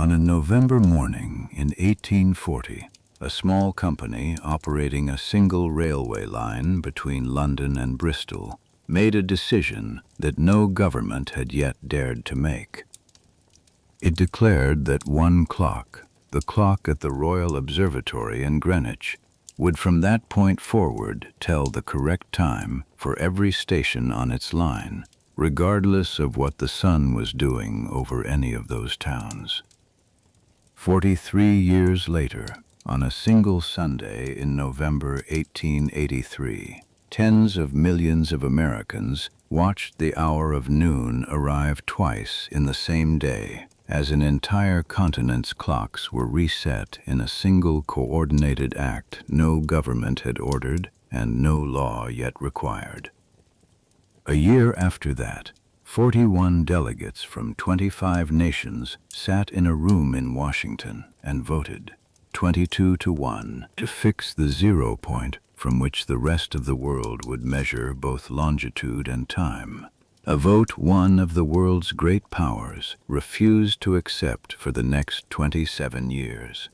On a November morning in 1840, a small company operating a single railway line between London and Bristol made a decision that no government had yet dared to make. It declared that one clock, the clock at the Royal Observatory in Greenwich, would from that point forward tell the correct time for every station on its line, regardless of what the sun was doing over any of those towns. 43 years later, on a single Sunday in November 1883, tens of millions of Americans watched the hour of noon arrive twice in the same day, as an entire continent's clocks were reset in a single coordinated act no government had ordered and no law yet required. A year after that, 41 delegates from 25 nations sat in a room in Washington and voted 22-1 to fix the 0 point from which the rest of the world would measure both longitude and time. A vote one of the world's great powers refused to accept for the next 27 years.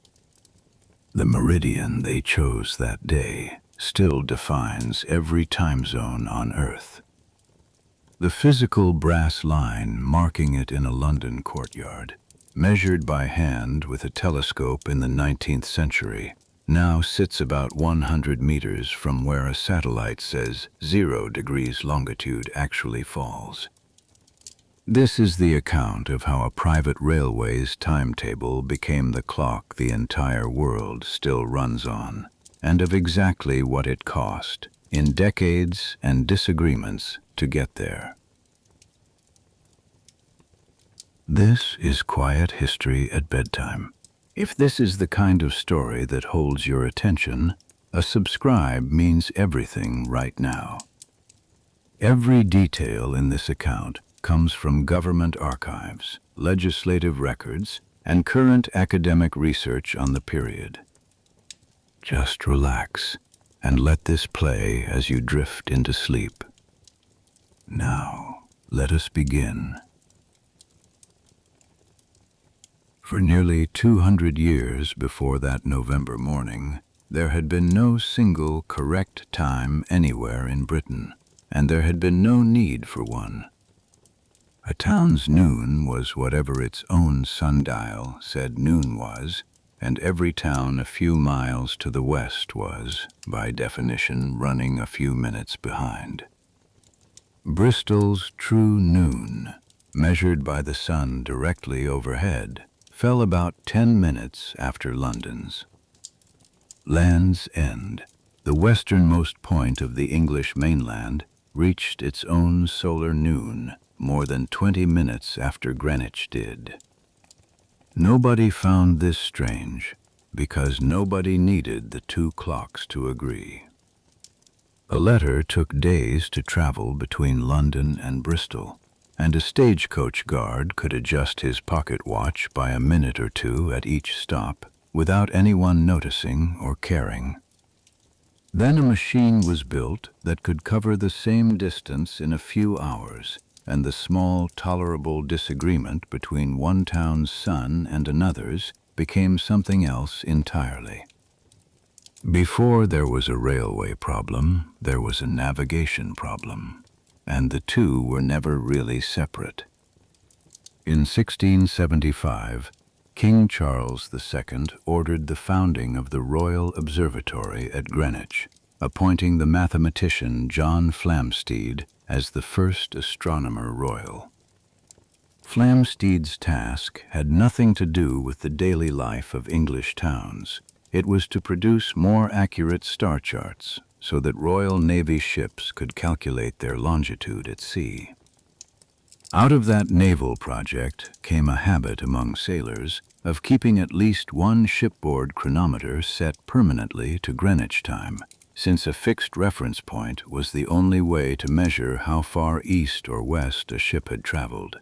The meridian they chose that day still defines every time zone on Earth. The physical brass line marking it in a London courtyard, measured by hand with a telescope in the 19th century, now sits about 100 meters from where a satellite says 0 degrees longitude actually falls. This is the account of how a private railway's timetable became the clock the entire world still runs on, and of exactly what it cost, in decades and disagreements, to get there. This is Quiet History at Bedtime. If this is the kind of story that holds your attention, a subscribe means everything right now. Every detail in this account comes from government archives, legislative records, and current academic research on the period. Just relax and let this play as you drift into sleep. Now, let us begin. For nearly 200 years before that November morning, there had been no single correct time anywhere in Britain, and there had been no need for one. A town's noon was whatever its own sundial said noon was, and every town a few miles to the west was, by definition, running a few minutes behind. Bristol's true noon, measured by the sun directly overhead, fell about 10 minutes after London's. Land's End, the westernmost point of the English mainland, reached its own solar noon more than 20 minutes after Greenwich did. Nobody found this strange, because nobody needed the two clocks to agree. A letter took days to travel between London and Bristol, and a stagecoach guard could adjust his pocket watch by a minute or two at each stop without anyone noticing or caring. Then a machine was built that could cover the same distance in a few hours, and the small, tolerable disagreement between one town's sun and another's became something else entirely. Before there was a railway problem, there was a navigation problem, and the two were never really separate. In 1675, King Charles II ordered the founding of the Royal Observatory at Greenwich, appointing the mathematician John Flamsteed as the first astronomer royal. Flamsteed's task had nothing to do with the daily life of English towns. It was to produce more accurate star charts so that Royal Navy ships could calculate their longitude at sea. Out of that naval project came a habit among sailors of keeping at least one shipboard chronometer set permanently to Greenwich time, since a fixed reference point was the only way to measure how far east or west a ship had traveled.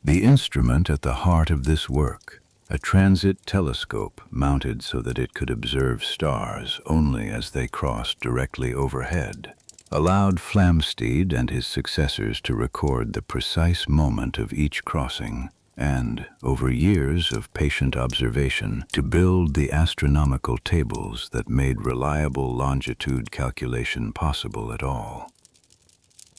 The instrument at the heart of this work, a transit telescope mounted so that it could observe stars only as they crossed directly overhead, allowed Flamsteed and his successors to record the precise moment of each crossing and, over years of patient observation, to build the astronomical tables that made reliable longitude calculation possible at all.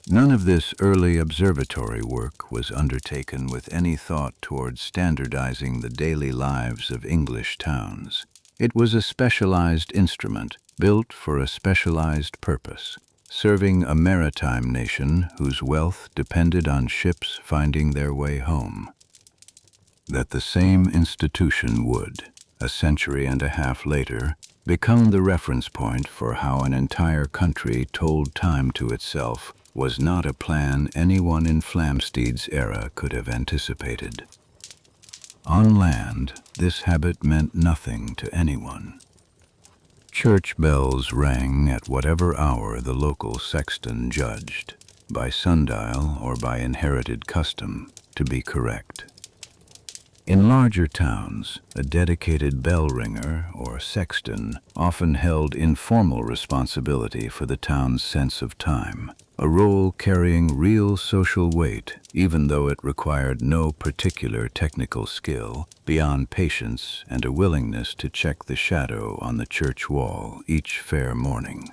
None of this early observatory work was undertaken with any thought towards standardizing the daily lives of English towns. It was a specialized instrument, built for a specialized purpose, serving a maritime nation whose wealth depended on ships finding their way home. That the same institution would, a century and a half later, become the reference point for how an entire country told time to itself was not a plan anyone in Flamsteed's era could have anticipated. On land, this habit meant nothing to anyone. Church bells rang at whatever hour the local sexton judged, by sundial or by inherited custom, to be correct. In larger towns, a dedicated bell ringer or sexton often held informal responsibility for the town's sense of time, a role carrying real social weight, even though it required no particular technical skill beyond patience and a willingness to check the shadow on the church wall each fair morning.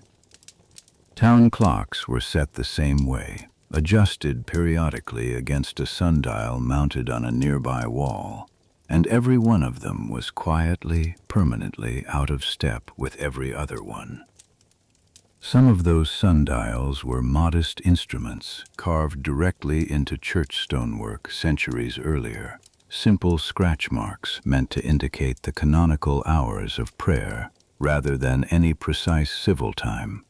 Town clocks were set the same way, adjusted periodically against a sundial mounted on a nearby wall, and every one of them was quietly, permanently out of step with every other one. Some of those sundials were modest instruments carved directly into church stonework centuries earlier, simple scratch marks meant to indicate the canonical hours of prayer rather than any precise civil time.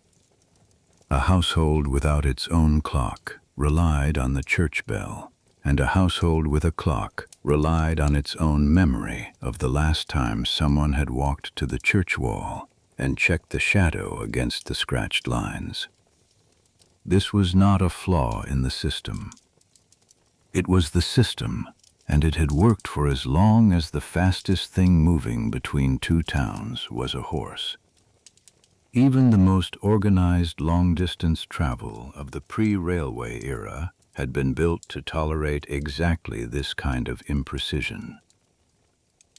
A household without its own clock relied on the church bell, and a household with a clock relied on its own memory of the last time someone had walked to the church wall and checked the shadow against the scratched lines. This was not a flaw in the system. It was the system, and it had worked for as long as the fastest thing moving between two towns was a horse. Even the most organized long-distance travel of the pre-railway era had been built to tolerate exactly this kind of imprecision.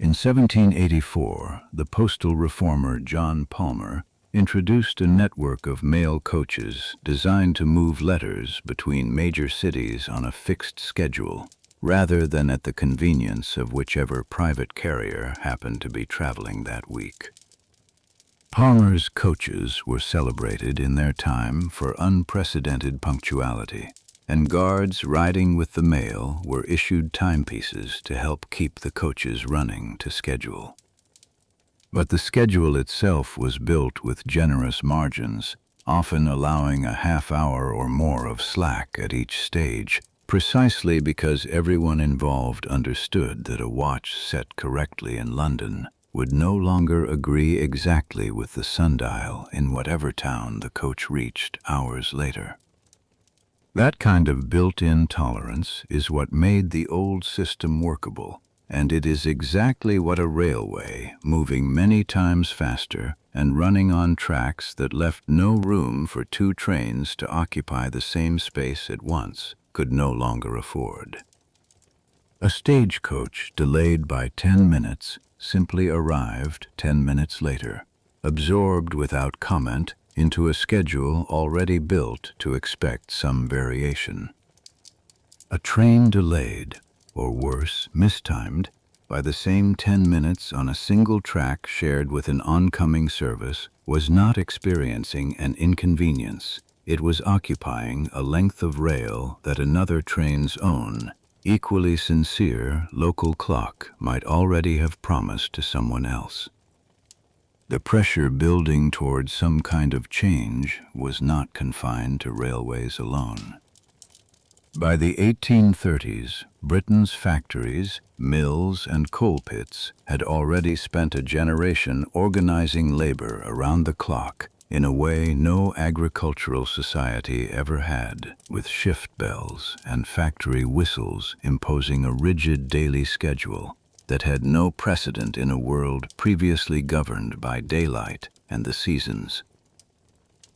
In 1784, the postal reformer John Palmer introduced a network of mail coaches designed to move letters between major cities on a fixed schedule, rather than at the convenience of whichever private carrier happened to be traveling that week. Palmer's coaches were celebrated in their time for unprecedented punctuality, and guards riding with the mail were issued timepieces to help keep the coaches running to schedule. But the schedule itself was built with generous margins, often allowing a half hour or more of slack at each stage, precisely because everyone involved understood that a watch set correctly in London would no longer agree exactly with the sundial in whatever town the coach reached hours later. That kind of built-in tolerance is what made the old system workable, and it is exactly what a railway, moving many times faster and running on tracks that left no room for two trains to occupy the same space at once, could no longer afford. A stagecoach delayed by 10 minutes simply arrived 10 minutes later, absorbed without comment into a schedule already built to expect some variation. A train delayed, or worse, mistimed, by the same 10 minutes on a single track shared with an oncoming service was not experiencing an inconvenience. It was occupying a length of rail that another train's own, equally sincere local clock might already have promised to someone else. The pressure building towards some kind of change was not confined to railways alone. By the 1830s, Britain's factories, mills, and coal pits had already spent a generation organizing labor around the clock in a way no agricultural society ever had, with shift bells and factory whistles imposing a rigid daily schedule that had no precedent in a world previously governed by daylight and the seasons.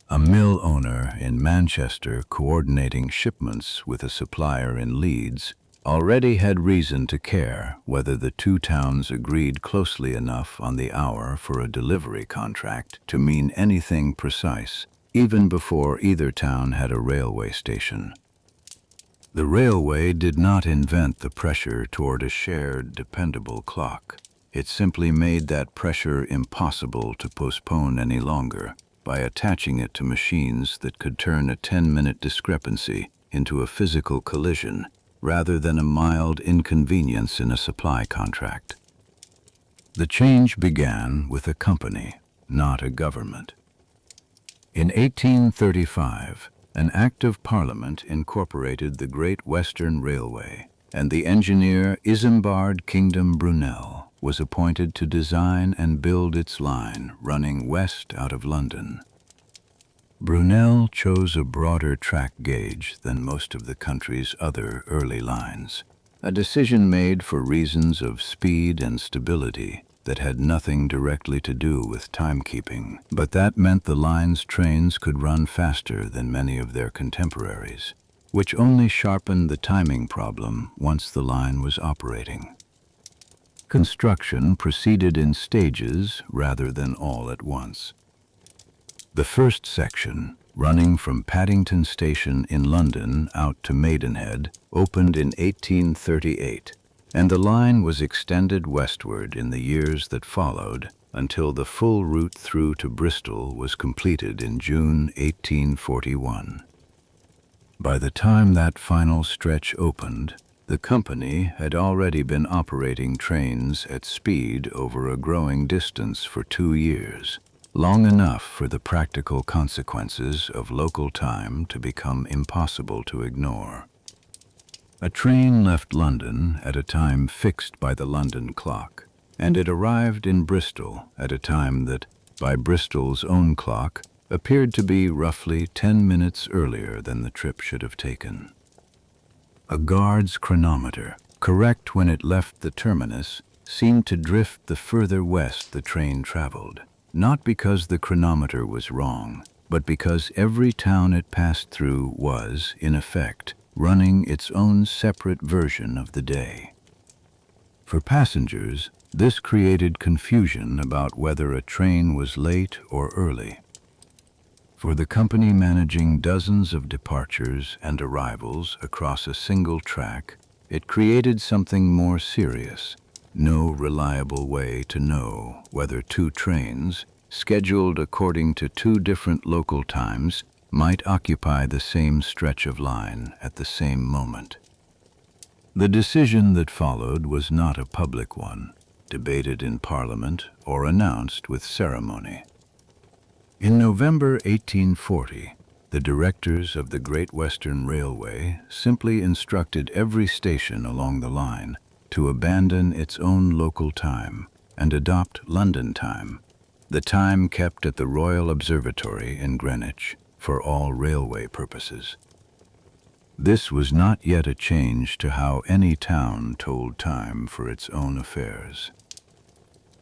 A mill owner in Manchester coordinating shipments with a supplier in Leeds already had reason to care whether the two towns agreed closely enough on the hour for a delivery contract to mean anything precise, even before either town had a railway station. The railway did not invent the pressure toward a shared, dependable clock. It simply made that pressure impossible to postpone any longer by attaching it to machines that could turn a 10-minute discrepancy into a physical collision rather than a mild inconvenience in a supply contract. The change began with a company, not a government. In 1835, an Act of Parliament incorporated the Great Western Railway, and the engineer Isambard Kingdom Brunel was appointed to design and build its line running west out of London. Brunel chose a broader track gauge than most of the country's other early lines, a decision made for reasons of speed and stability that had nothing directly to do with timekeeping, but that meant the line's trains could run faster than many of their contemporaries, which only sharpened the timing problem once the line was operating. Construction proceeded in stages rather than all at once. The first section, running from Paddington Station in London out to Maidenhead, opened in 1838, and the line was extended westward in the years that followed until the full route through to Bristol was completed in June 1841. By the time that final stretch opened, the company had already been operating trains at speed over a growing distance for 2 years, long enough for the practical consequences of local time to become impossible to ignore. A train left London at a time fixed by the London clock, and it arrived in Bristol at a time that, by Bristol's own clock, appeared to be roughly 10 minutes earlier than the trip should have taken. A guard's chronometer, correct when it left the terminus, seemed to drift the further west the train traveled, not because the chronometer was wrong, but because every town it passed through was, in effect, running its own separate version of the day. For passengers, this created confusion about whether a train was late or early. For the company managing dozens of departures and arrivals across a single track, it created something more serious: no reliable way to know whether two trains, scheduled according to two different local times, might occupy the same stretch of line at the same moment. The decision that followed was not a public one, debated in Parliament or announced with ceremony. In November 1840, the directors of the Great Western Railway simply instructed every station along the line to abandon its own local time and adopt London time, the time kept at the Royal Observatory in Greenwich for all railway purposes. This was not yet a change to how any town told time for its own affairs.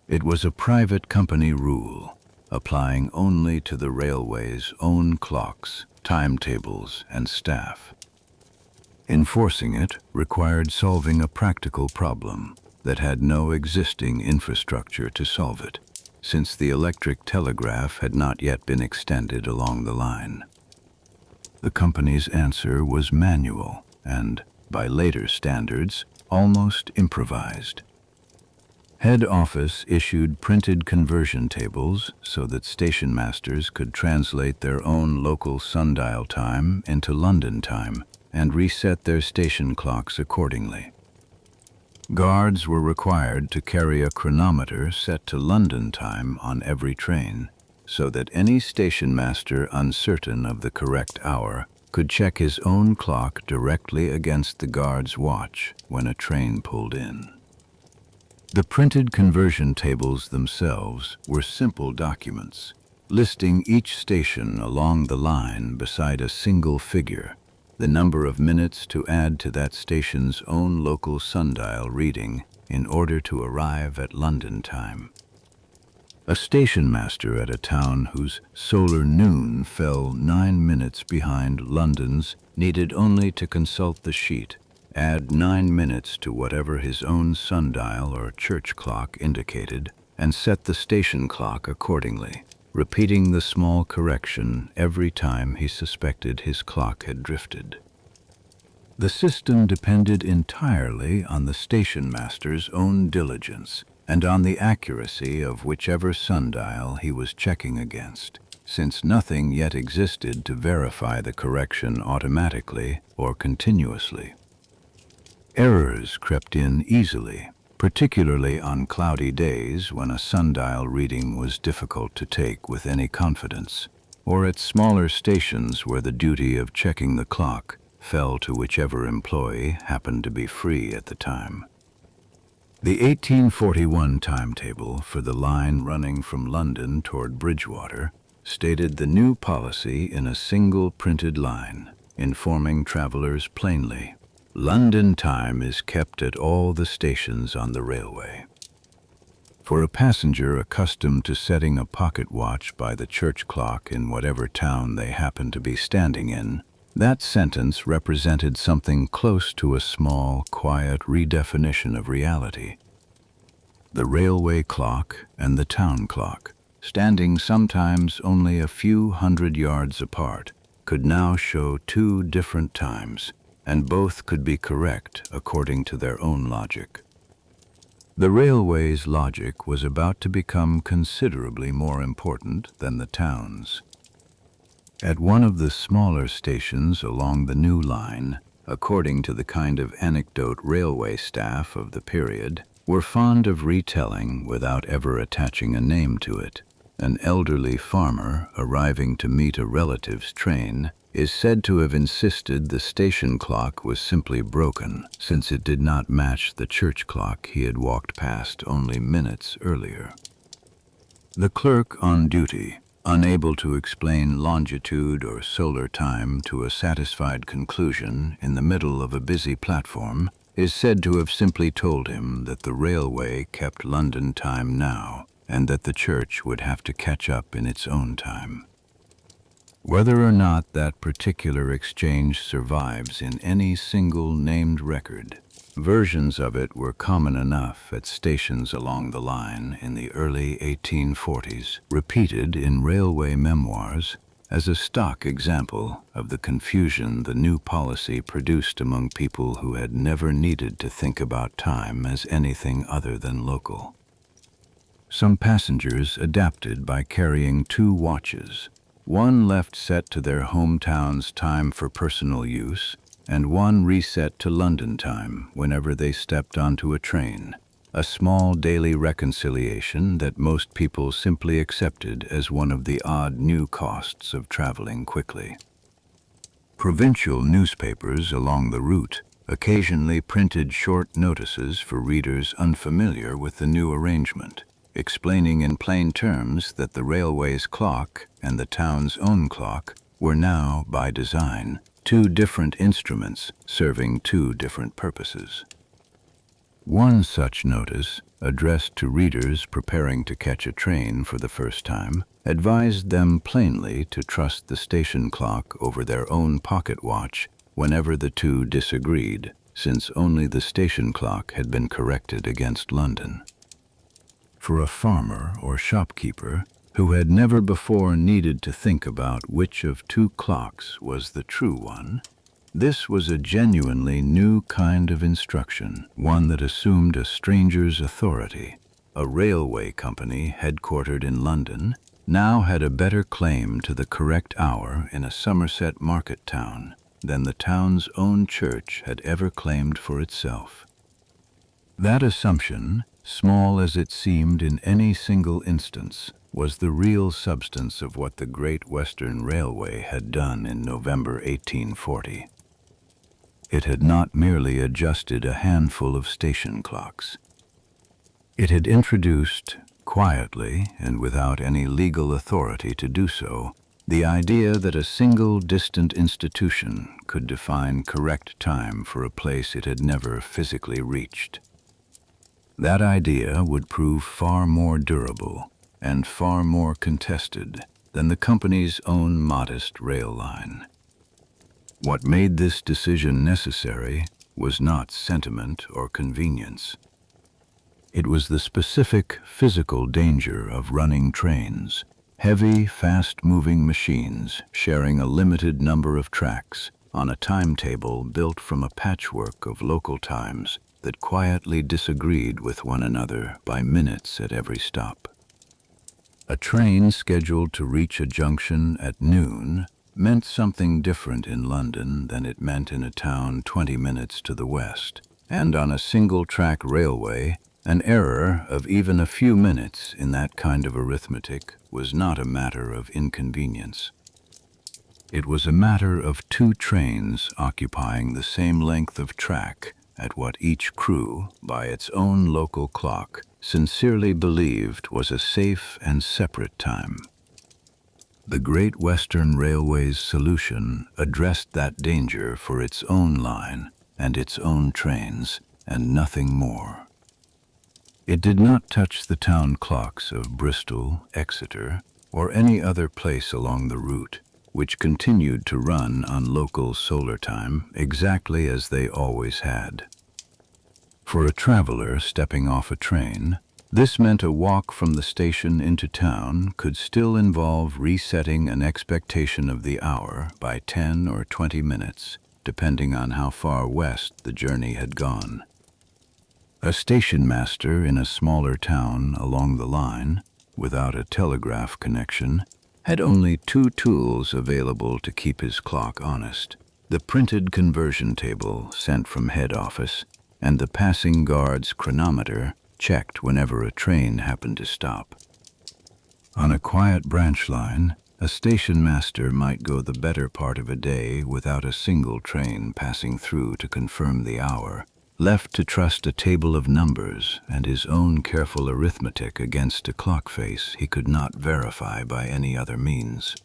It was a private company rule, applying only to the railway's own clocks, timetables, and staff. Enforcing it required solving a practical problem that had no existing infrastructure to solve it, since the electric telegraph had not yet been extended along the line. The company's answer was manual and, by later standards, almost improvised. Head office issued printed conversion tables so that station masters could translate their own local sundial time into London time and reset their station clocks accordingly. Guards were required to carry a chronometer set to London time on every train, so that any station master uncertain of the correct hour could check his own clock directly against the guard's watch when a train pulled in. The printed conversion tables themselves were simple documents, listing each station along the line beside a single figure, the number of minutes to add to that station's own local sundial reading in order to arrive at London time. A station master at a town whose solar noon fell 9 minutes behind London's needed only to consult the sheet add 9 minutes to whatever his own sundial or church clock indicated, and set the station clock accordingly, repeating the small correction every time he suspected his clock had drifted. The system depended entirely on the station master's own diligence and on the accuracy of whichever sundial he was checking against, since nothing yet existed to verify the correction automatically or continuously. Errors crept in easily, particularly on cloudy days when a sundial reading was difficult to take with any confidence, or at smaller stations where the duty of checking the clock fell to whichever employee happened to be free at the time. The 1841 timetable for the line running from London toward Bridgewater stated the new policy in a single printed line, informing travelers plainly, "London time is kept at all the stations on the railway." For a passenger accustomed to setting a pocket watch by the church clock in whatever town they happened to be standing in, that sentence represented something close to a small, quiet redefinition of reality. The railway clock and the town clock, standing sometimes only a few hundred yards apart, could now show two different times, and both could be correct according to their own logic. The railway's logic was about to become considerably more important than the town's. At one of the smaller stations along the new line, according to the kind of anecdote railway staff of the period were fond of retelling without ever attaching a name to it, an elderly farmer arriving to meet a relative's train is said to have insisted the station clock was simply broken, since it did not match the church clock he had walked past only minutes earlier. The clerk on duty, unable to explain longitude or solar time to a satisfied conclusion in the middle of a busy platform, is said to have simply told him that the railway kept London time now, and that the church would have to catch up in its own time. Whether or not that particular exchange survives in any single named record, versions of it were common enough at stations along the line in the early 1840s, repeated in railway memoirs as a stock example of the confusion the new policy produced among people who had never needed to think about time as anything other than local. Some passengers adapted by carrying two watches, one left set to their hometown's time for personal use, and one reset to London time whenever they stepped onto a train, a small daily reconciliation that most people simply accepted as one of the odd new costs of traveling quickly. Provincial newspapers along the route occasionally printed short notices for readers unfamiliar with the new arrangement, explaining in plain terms that the railway's clock and the town's own clock were now, by design, two different instruments serving two different purposes. One such notice, addressed to readers preparing to catch a train for the first time, advised them plainly to trust the station clock over their own pocket watch whenever the two disagreed, since only the station clock had been corrected against London. For a farmer or shopkeeper who had never before needed to think about which of two clocks was the true one, this was a genuinely new kind of instruction, one that assumed a stranger's authority. A railway company headquartered in London now had a better claim to the correct hour in a Somerset market town than the town's own church had ever claimed for itself. That assumption, small as it seemed in any single instance, was the real substance of what the Great Western Railway had done in November 1840. It had not merely adjusted a handful of station clocks. It had introduced, quietly and without any legal authority to do so, the idea that a single distant institution could define correct time for a place it had never physically reached. That idea would prove far more durable and far more contested than the company's own modest rail line. What made this decision necessary was not sentiment or convenience. It was the specific physical danger of running trains, heavy, fast-moving machines sharing a limited number of tracks on a timetable built from a patchwork of local times that quietly disagreed with one another by minutes at every stop. A train scheduled to reach a junction at noon meant something different in London than it meant in a town 20 minutes to the west, and on a single-track railway, an error of even a few minutes in that kind of arithmetic was not a matter of inconvenience. It was a matter of two trains occupying the same length of track at what each crew, by its own local clock, sincerely believed was a safe and separate time. The Great Western Railway's solution addressed that danger for its own line and its own trains, and nothing more. It did not touch the town clocks of Bristol, Exeter, or any other place along the route, which continued to run on local solar time exactly as they always had. For a traveler stepping off a train, this meant a walk from the station into town could still involve resetting an expectation of the hour by 10 or 20 minutes, depending on how far west the journey had gone. A station master in a smaller town along the line, without a telegraph connection, had only two tools available to keep his clock honest: the printed conversion table sent from head office and the passing guard's chronometer checked whenever a train happened to stop. On a quiet branch line, a station master might go the better part of a day without a single train passing through to confirm the hour, left to trust a table of numbers and his own careful arithmetic against a clock face he could not verify by any other means.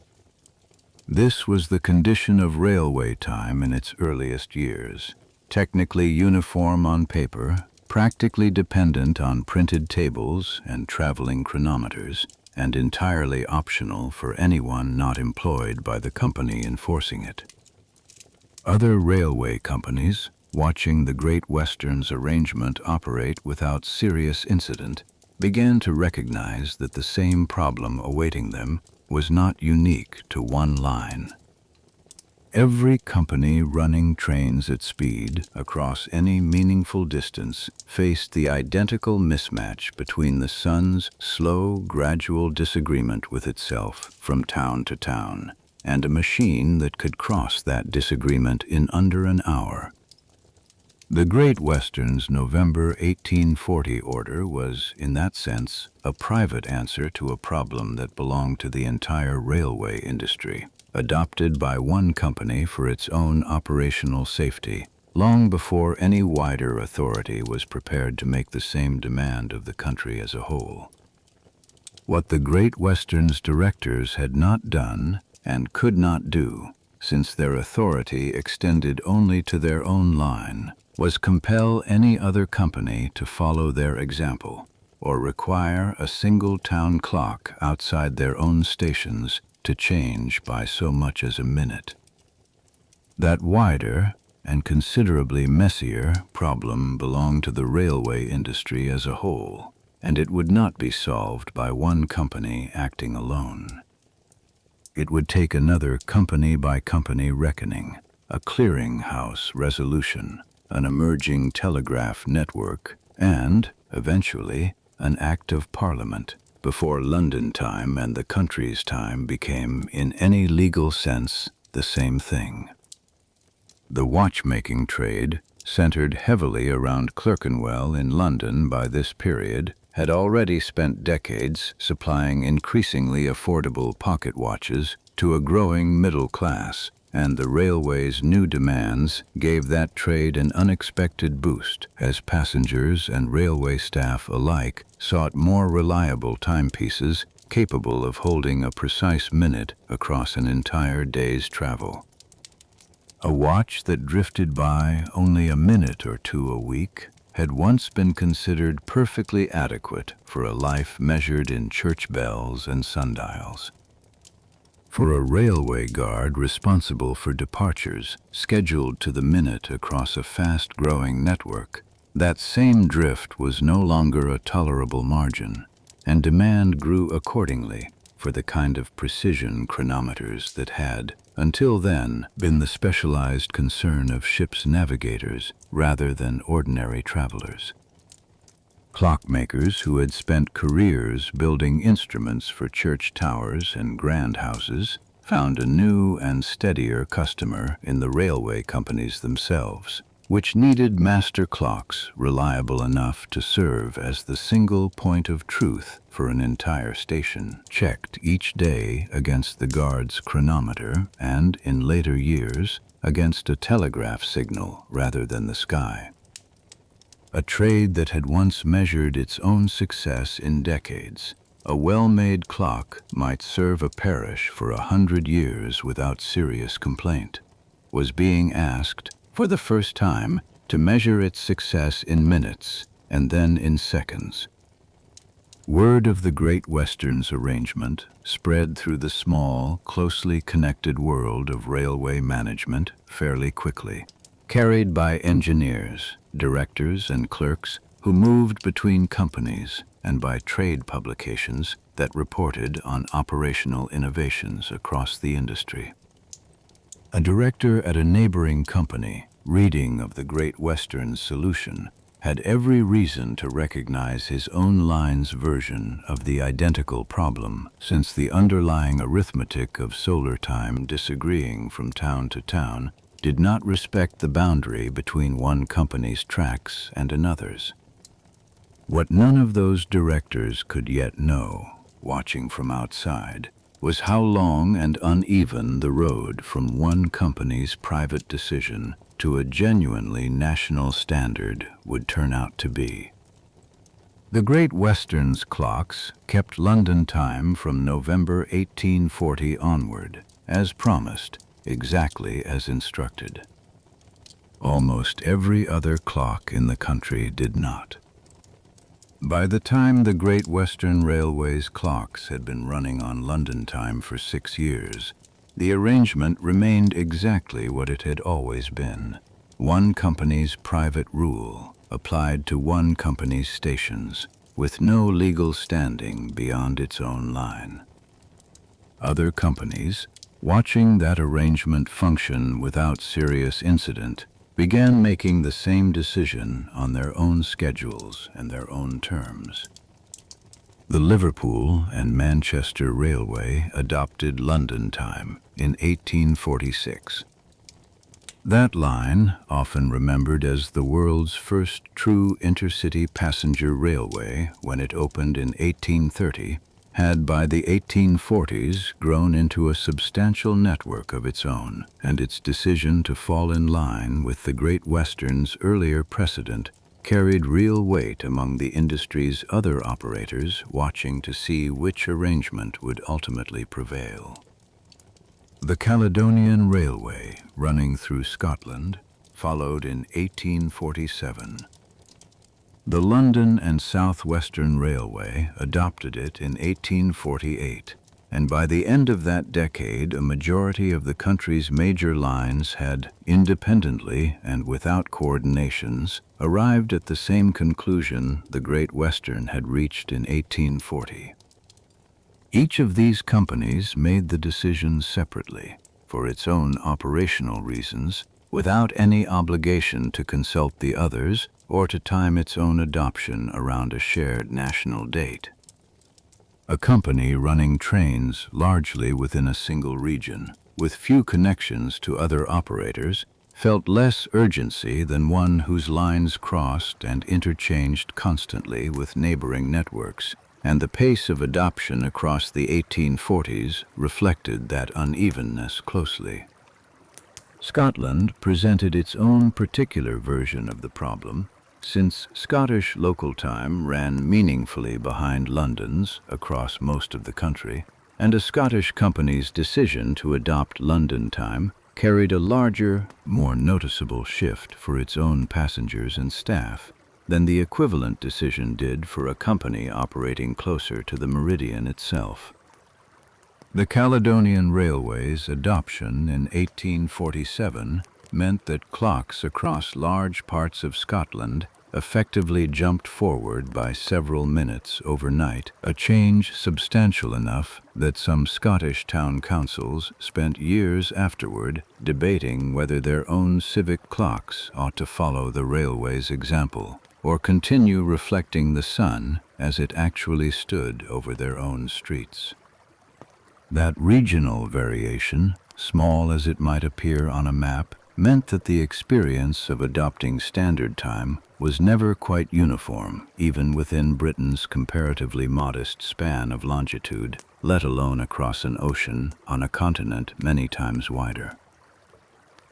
This was the condition of railway time in its earliest years, technically uniform on paper, practically dependent on printed tables and traveling chronometers, and entirely optional for anyone not employed by the company enforcing it. Other railway companies, watching the Great Western's arrangement operate without serious incident, began to recognize that the same problem awaiting them was not unique to one line. Every company running trains at speed across any meaningful distance faced the identical mismatch between the sun's slow, gradual disagreement with itself from town to town, and a machine that could cross that disagreement in under an hour. The Great Western's November 1840 order was, in that sense, a private answer to a problem that belonged to the entire railway industry, adopted by one company for its own operational safety, long before any wider authority was prepared to make the same demand of the country as a whole. What the Great Western's directors had not done and could not do, since their authority extended only to their own line, was compel any other company to follow their example, or require a single town clock outside their own stations to change by so much as a minute. That wider and considerably messier problem belonged to the railway industry as a whole, and it would not be solved by one company acting alone. It would take another company-by-company reckoning, a clearinghouse resolution, an emerging telegraph network, and, eventually, an Act of Parliament, before London time and the country's time became, in any legal sense, the same thing. The watchmaking trade, centered heavily around Clerkenwell in London by this period, had already spent decades supplying increasingly affordable pocket watches to a growing middle class, and the railway's new demands gave that trade an unexpected boost as passengers and railway staff alike sought more reliable timepieces capable of holding a precise minute across an entire day's travel. A watch that drifted by only a minute or two a week had once been considered perfectly adequate for a life measured in church bells and sundials. For a railway guard responsible for departures scheduled to the minute across a fast-growing network, that same drift was no longer a tolerable margin, and demand grew accordingly for the kind of precision chronometers that had, until then, been the specialized concern of ship's navigators rather than ordinary travelers. Clockmakers who had spent careers building instruments for church towers and grand houses found a new and steadier customer in the railway companies themselves, which needed master clocks reliable enough to serve as the single point of truth for an entire station, checked each day against the guard's chronometer and, in later years, against a telegraph signal rather than the sky. A trade that had once measured its own success in decades, a well-made clock might serve a parish for 100 years without serious complaint, was being asked, for the first time, to measure its success in minutes and then in seconds. Word of the Great Western's arrangement spread through the small, closely connected world of railway management fairly quickly, carried by engineers, directors, and clerks who moved between companies, and by trade publications that reported on operational innovations across the industry. A director at a neighboring company, reading of the Great Western's solution, had every reason to recognize his own line's version of the identical problem, since the underlying arithmetic of solar time, disagreeing from town to town, did not respect the boundary between one company's tracks and another's. What none of those directors could yet know, watching from outside, was how long and uneven the road from one company's private decision to a genuinely national standard would turn out to be. The Great Western's clocks kept London time from November 1840 onward, as promised, exactly as instructed. Almost every other clock in the country did not. By the time the Great Western Railway's clocks had been running on London time for 6 years, the arrangement remained exactly what it had always been. One company's private rule applied to one company's stations, with no legal standing beyond its own line. Other companies, watching that arrangement function without serious incident, began making the same decision on their own schedules and their own terms. The Liverpool and Manchester Railway adopted London time in 1846. That line, often remembered as the world's first true intercity passenger railway when it opened in 1830, had by the 1840s grown into a substantial network of its own, and its decision to fall in line with the Great Western's earlier precedent carried real weight among the industry's other operators watching to see which arrangement would ultimately prevail. The Caledonian Railway, running through Scotland, followed in 1847. The London and South Western Railway adopted it in 1848, and by the end of that decade a majority of the country's major lines had, independently and without coordinations, arrived at the same conclusion the Great Western had reached in 1840. Each of these companies made the decision separately, for its own operational reasons, without any obligation to consult the others or to time its own adoption around a shared national date. A company running trains largely within a single region, with few connections to other operators, felt less urgency than one whose lines crossed and interchanged constantly with neighboring networks, and the pace of adoption across the 1840s reflected that unevenness closely. Scotland presented its own particular version of the problem, since Scottish local time ran meaningfully behind London's across most of the country, and a Scottish company's decision to adopt London time carried a larger, more noticeable shift for its own passengers and staff than the equivalent decision did for a company operating closer to the meridian itself. The Caledonian Railway's adoption in 1847 meant that clocks across large parts of Scotland effectively jumped forward by several minutes overnight, a change substantial enough that some Scottish town councils spent years afterward debating whether their own civic clocks ought to follow the railway's example or continue reflecting the sun as it actually stood over their own streets. That regional variation, small as it might appear on a map, meant that the experience of adopting standard time was never quite uniform, even within Britain's comparatively modest span of longitude, let alone across an ocean on a continent many times wider.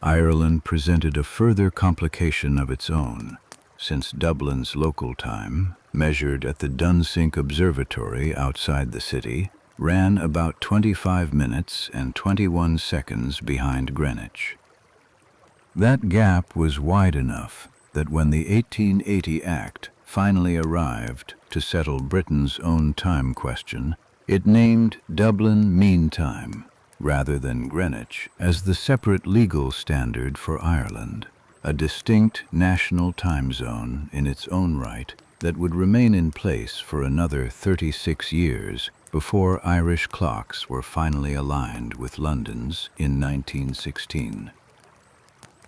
Ireland presented a further complication of its own, since Dublin's local time, measured at the Dunsink Observatory outside the city, ran about 25 minutes and 21 seconds behind Greenwich. That gap was wide enough that when the 1880 Act finally arrived to settle Britain's own time question, it named Dublin Mean Time, rather than Greenwich, as the separate legal standard for Ireland, a distinct national time zone in its own right that would remain in place for another 36 years before Irish clocks were finally aligned with London's in 1916.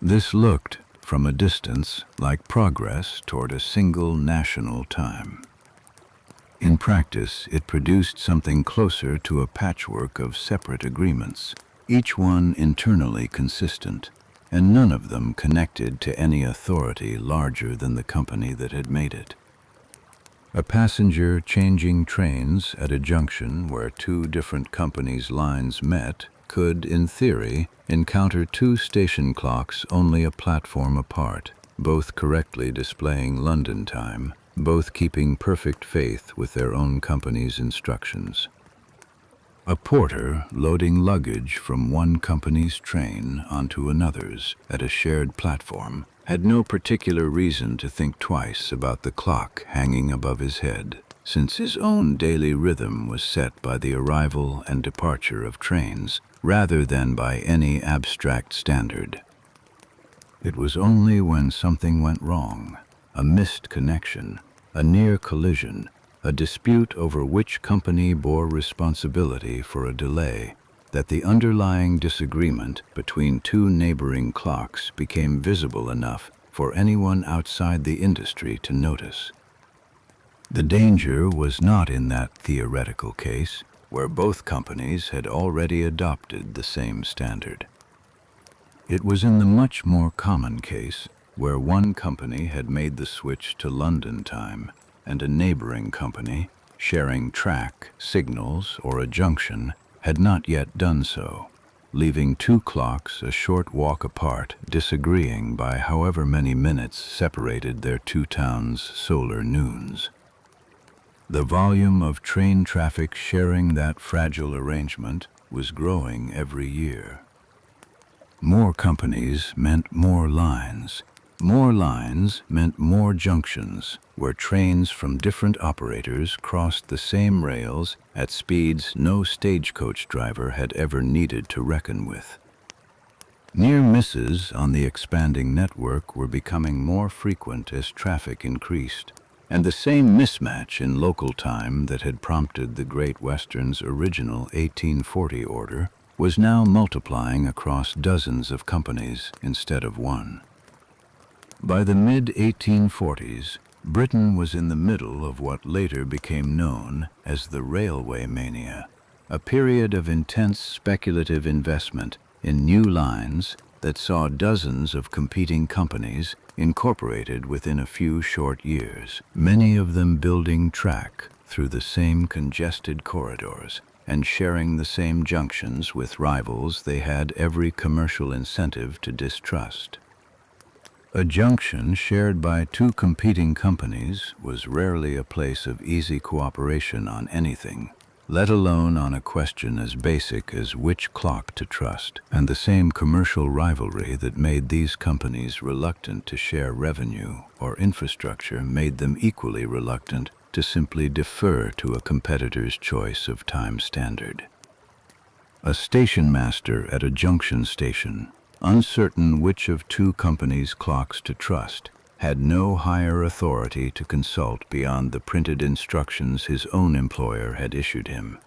This looked, from a distance, like progress toward a single national time. In practice, it produced something closer to a patchwork of separate agreements, each one internally consistent, and none of them connected to any authority larger than the company that had made it. A passenger changing trains at a junction where two different companies' lines met could, in theory, encounter two station clocks only a platform apart, both correctly displaying London time, both keeping perfect faith with their own company's instructions. A porter loading luggage from one company's train onto another's at a shared platform had no particular reason to think twice about the clock hanging above his head, since his own daily rhythm was set by the arrival and departure of trains, rather than by any abstract standard. It was only when something went wrong, a missed connection, a near collision, a dispute over which company bore responsibility for a delay, that the underlying disagreement between two neighboring clocks became visible enough for anyone outside the industry to notice. The danger was not in that theoretical case, where both companies had already adopted the same standard. It was in the much more common case, where one company had made the switch to London time, and a neighboring company, sharing track, signals, or a junction, had not yet done so, leaving two clocks a short walk apart, disagreeing by however many minutes separated their two towns' solar noons. The volume of train traffic sharing that fragile arrangement was growing every year. More companies meant more lines. More lines meant more junctions, where trains from different operators crossed the same rails at speeds no stagecoach driver had ever needed to reckon with. Near misses on the expanding network were becoming more frequent as traffic increased, and the same mismatch in local time that had prompted the Great Western's original 1840 order was now multiplying across dozens of companies instead of one. By the mid-1840s, Britain was in the middle of what later became known as the Railway Mania, a period of intense speculative investment in new lines that saw dozens of competing companies incorporated within a few short years, many of them building track through the same congested corridors and sharing the same junctions with rivals they had every commercial incentive to distrust. A junction shared by two competing companies was rarely a place of easy cooperation on anything, let alone on a question as basic as which clock to trust, and the same commercial rivalry that made these companies reluctant to share revenue or infrastructure made them equally reluctant to simply defer to a competitor's choice of time standard. A station master at a junction station, uncertain which of two companies' clocks to trust, had no higher authority to consult beyond the printed instructions his own employer had issued him.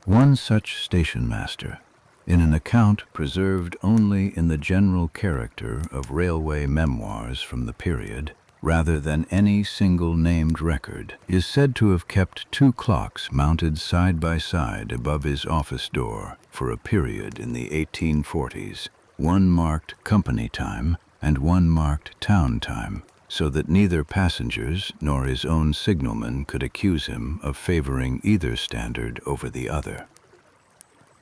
One such station master, in an account preserved only in the general character of railway memoirs from the period, rather than any single named record, is said to have kept two clocks mounted side by side above his office door for a period in the 1840s, one marked company time and one marked town time, so that neither passengers nor his own signalman could accuse him of favoring either standard over the other.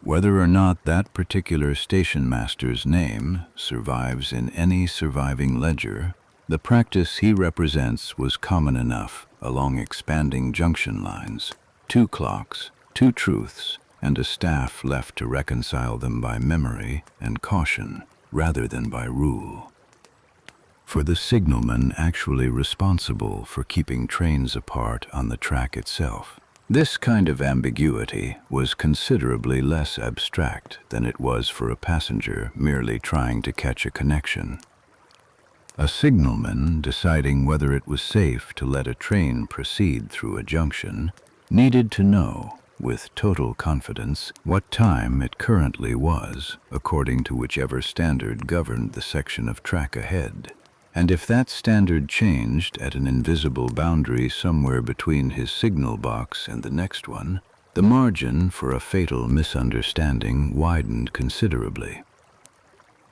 Whether or not that particular station master's name survives in any surviving ledger, the practice he represents was common enough along expanding junction lines: two clocks, two truths, and a staff left to reconcile them by memory and caution rather than by rule. For the signalman actually responsible for keeping trains apart on the track itself, this kind of ambiguity was considerably less abstract than it was for a passenger merely trying to catch a connection. A signalman deciding whether it was safe to let a train proceed through a junction needed to know, with total confidence, what time it currently was, according to whichever standard governed the section of track ahead. And if that standard changed at an invisible boundary somewhere between his signal box and the next one, the margin for a fatal misunderstanding widened considerably.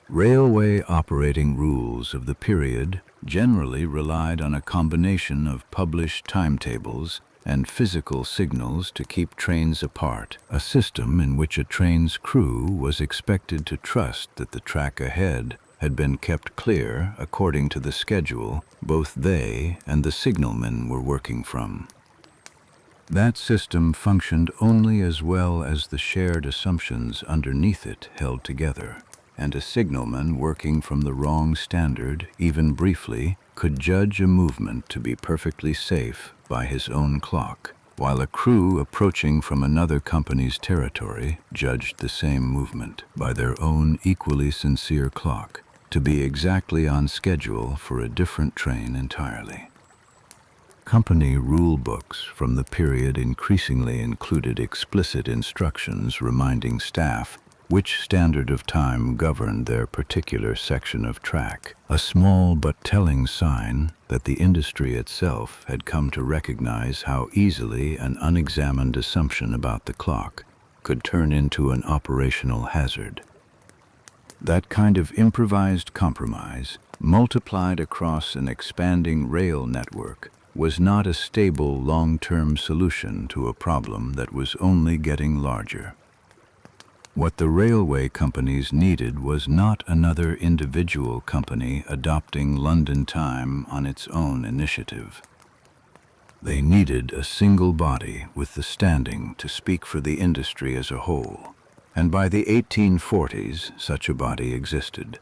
Railway operating rules of the period generally relied on a combination of published timetables and physical signals to keep trains apart, a system in which a train's crew was expected to trust that the track ahead had been kept clear according to the schedule both they and the signalmen were working from. That system functioned only as well as the shared assumptions underneath it held together, and a signalman working from the wrong standard, even briefly, could judge a movement to be perfectly safe by his own clock, while a crew approaching from another company's territory judged the same movement by their own equally sincere clock to be exactly on schedule for a different train entirely. Company rule books from the period increasingly included explicit instructions reminding staff which standard of time governed their particular section of track, a small but telling sign that the industry itself had come to recognize how easily an unexamined assumption about the clock could turn into an operational hazard. That kind of improvised compromise, multiplied across an expanding rail network, was not a stable long-term solution to a problem that was only getting larger. What the railway companies needed was not another individual company adopting London time on its own initiative. They needed a single body with the standing to speak for the industry as a whole, and by the 1840s such a body existed.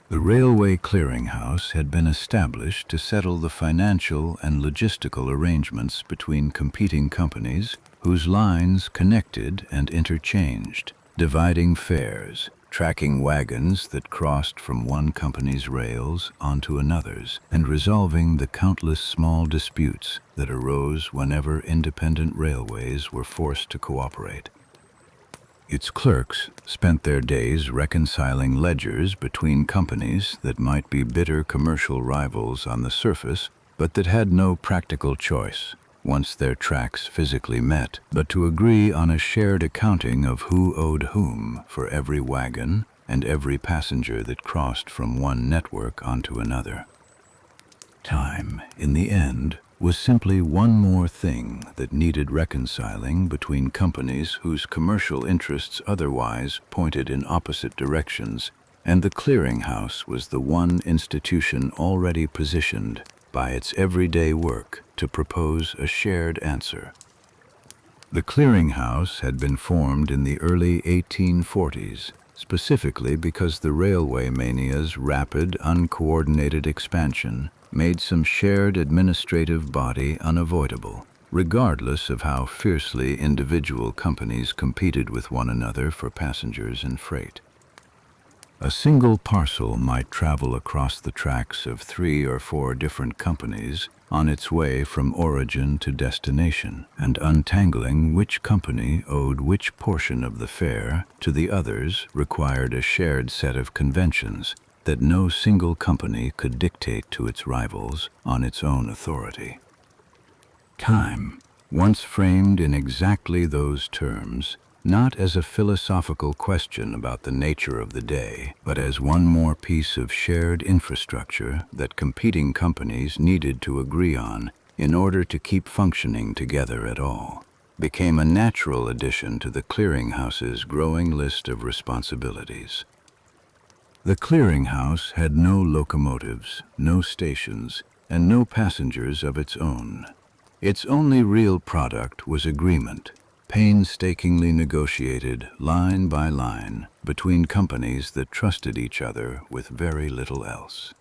The Railway Clearinghouse had been established to settle the financial and logistical arrangements between competing companies whose lines connected and interchanged, dividing fares, tracking wagons that crossed from one company's rails onto another's, and resolving the countless small disputes that arose whenever independent railways were forced to cooperate. Its clerks spent their days reconciling ledgers between companies that might be bitter commercial rivals on the surface, but that had no practical choice, once their tracks physically met, but to agree on a shared accounting of who owed whom for every wagon and every passenger that crossed from one network onto another. Time, in the end, was simply one more thing that needed reconciling between companies whose commercial interests otherwise pointed in opposite directions, and the clearinghouse was the one institution already positioned by its everyday work to propose a shared answer. The clearinghouse had been formed in the early 1840s, specifically because the railway mania's rapid, uncoordinated expansion made some shared administrative body unavoidable. regardless of how fiercely individual companies competed with one another for passengers and freight. A single parcel might travel across the tracks of 3 or 4 different companies on its way from origin to destination, and untangling which company owed which portion of the fare to the others required a shared set of conventions that no single company could dictate to its rivals on its own authority. Time, once framed in exactly those terms, not as a philosophical question about the nature of the day, but as one more piece of shared infrastructure that competing companies needed to agree on in order to keep functioning together at all, became a natural addition to the clearinghouse's growing list of responsibilities. The clearinghouse had no locomotives, no stations, and no passengers of its own. Its only real product was agreement, painstakingly negotiated line by line between companies that trusted each other with very little else.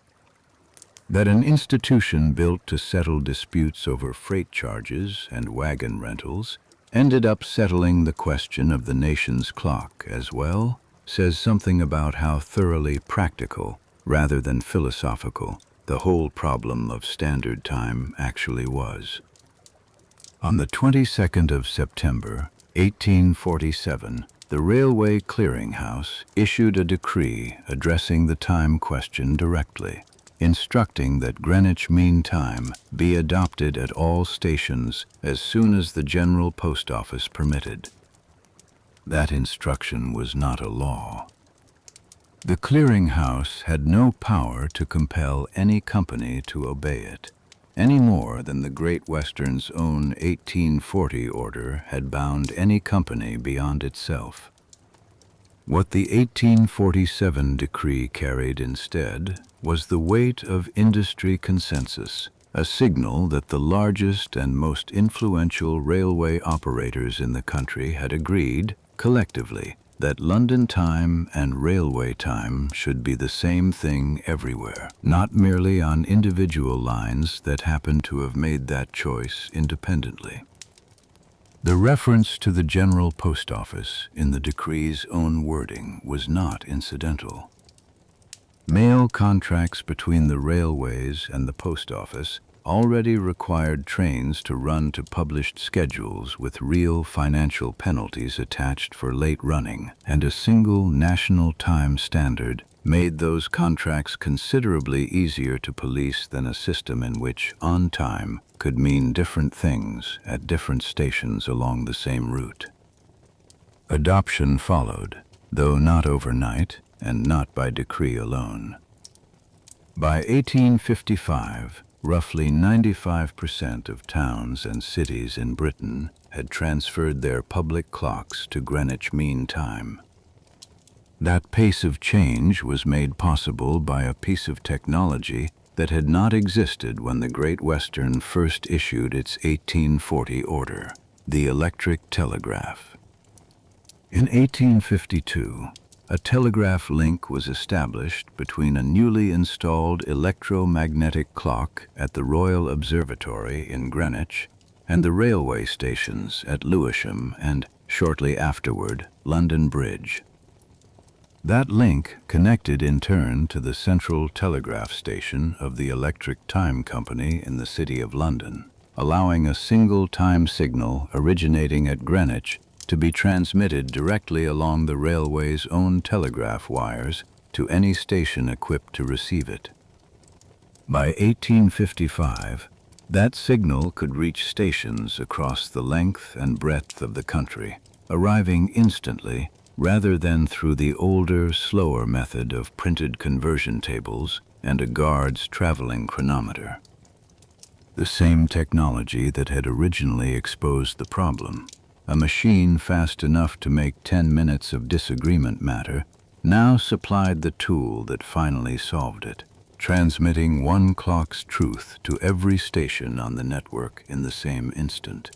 That an institution built to settle disputes over freight charges and wagon rentals ended up settling the question of the nation's clock as well says something about how thoroughly practical, rather than philosophical, the whole problem of standard time actually was. On the 22nd of September, 1847, the Railway Clearinghouse issued a decree addressing the time question directly, instructing that Greenwich Mean Time be adopted at all stations as soon as the General Post Office permitted. That instruction was not a law. The clearinghouse had no power to compel any company to obey it, any more than the Great Western's own 1840 order had bound any company beyond itself. What the 1847 decree carried instead was the weight of industry consensus, a signal that the largest and most influential railway operators in the country had agreed, collectively, that London time and railway time should be the same thing everywhere, not merely on individual lines that happened to have made that choice independently. The reference to the General Post Office in the decree's own wording was not incidental. Mail contracts between the railways and the post office already required trains to run to published schedules with real financial penalties attached for late running, and a single national time standard made those contracts considerably easier to police than a system in which on time could mean different things at different stations along the same route. Adoption followed, though not overnight and not by decree alone. By 1855, roughly 95% of towns and cities in Britain had transferred their public clocks to Greenwich Mean Time. That pace of change was made possible by a piece of technology that had not existed when the Great Western first issued its 1840 order, the electric telegraph. In 1852, a telegraph link was established between a newly installed electromagnetic clock at the Royal Observatory in Greenwich and the railway stations at Lewisham and, shortly afterward, London Bridge. That link connected in turn to the central telegraph station of the Electric Time Company in the City of London, allowing a single time signal originating at Greenwich to be transmitted directly along the railway's own telegraph wires to any station equipped to receive it. By 1855, that signal could reach stations across the length and breadth of the country, arriving instantly rather than through the older, slower method of printed conversion tables and a guard's traveling chronometer. The same technology that had originally exposed the problem, a machine fast enough to make 10 minutes of disagreement matter, now supplied the tool that finally solved it, transmitting one clock's truth to every station on the network in the same instant.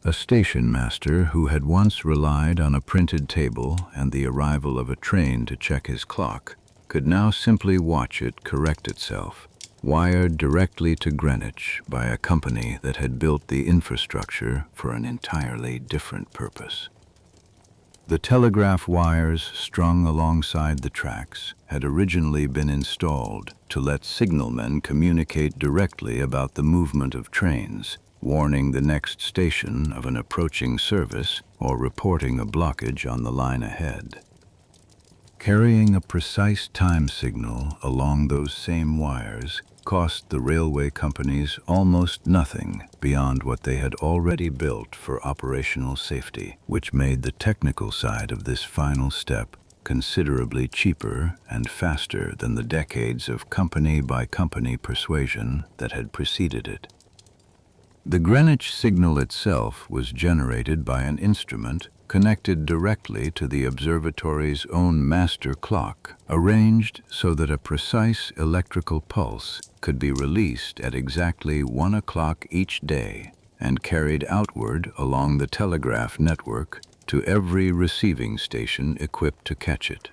A station master who had once relied on a printed table and the arrival of a train to check his clock could now simply watch it correct itself, wired directly to Greenwich by a company that had built the infrastructure for an entirely different purpose. The telegraph wires strung alongside the tracks had originally been installed to let signalmen communicate directly about the movement of trains, warning the next station of an approaching service or reporting a blockage on the line ahead. Carrying a precise time signal along those same wires cost the railway companies almost nothing beyond what they had already built for operational safety, which made the technical side of this final step considerably cheaper and faster than the decades of company-by-company persuasion that had preceded it. The Greenwich signal itself was generated by an instrument connected directly to the observatory's own master clock, arranged so that a precise electrical pulse could be released at exactly 1 o'clock each day and carried outward along the telegraph network to every receiving station equipped to catch it.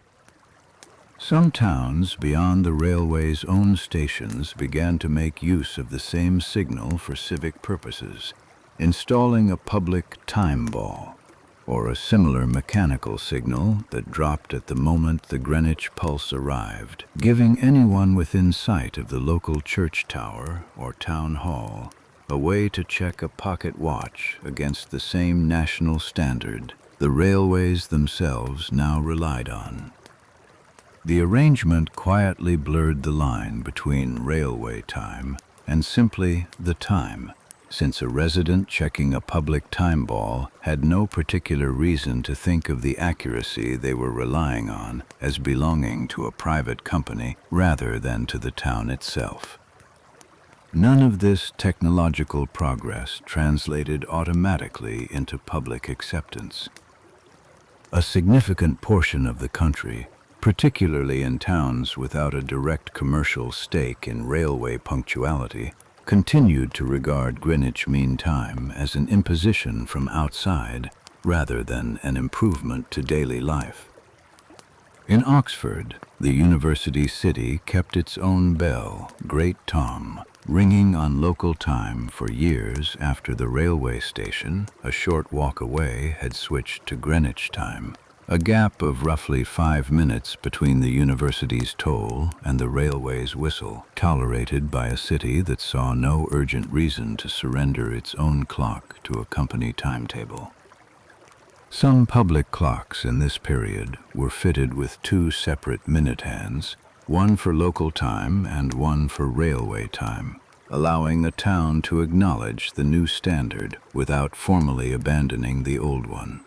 Some towns beyond the railway's own stations began to make use of the same signal for civic purposes, installing a public time ball, or a similar mechanical signal that dropped at the moment the Greenwich pulse arrived, giving anyone within sight of the local church tower or town hall a way to check a pocket watch against the same national standard the railways themselves now relied on. The arrangement quietly blurred the line between railway time and simply the time, since a resident checking a public time ball had no particular reason to think of the accuracy they were relying on as belonging to a private company rather than to the town itself. None of this technological progress translated automatically into public acceptance. A significant portion of the country, particularly in towns without a direct commercial stake in railway punctuality, continued to regard Greenwich Mean Time as an imposition from outside rather than an improvement to daily life. In Oxford, the university city kept its own bell, Great Tom, ringing on local time for years after the railway station, a short walk away, had switched to Greenwich time, a gap of roughly 5 minutes between the university's toll and the railway's whistle, tolerated by a city that saw no urgent reason to surrender its own clock to a company timetable. Some public clocks in this period were fitted with 2 separate minute hands, one for local time and one for railway time, allowing the town to acknowledge the new standard without formally abandoning the old one.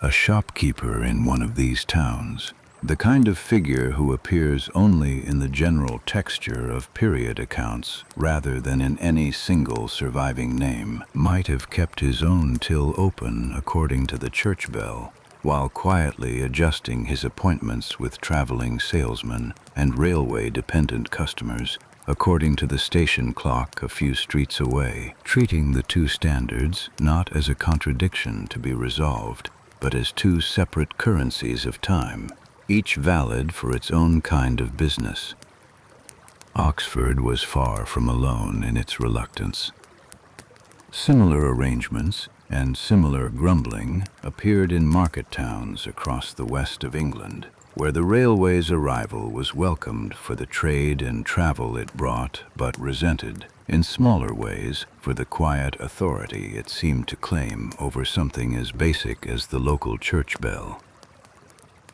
A shopkeeper in one of these towns, the kind of figure who appears only in the general texture of period accounts rather than in any single surviving name, might have kept his own till open according to the church bell, while quietly adjusting his appointments with traveling salesmen and railway-dependent customers according to the station clock a few streets away, treating the 2 standards not as a contradiction to be resolved, but as 2 separate currencies of time, each valid for its own kind of business. Oxford was far from alone in its reluctance. Similar arrangements and similar grumbling appeared in market towns across the west of England, where the railway's arrival was welcomed for the trade and travel it brought, but resented, in smaller ways, for the quiet authority it seemed to claim over something as basic as the local church bell.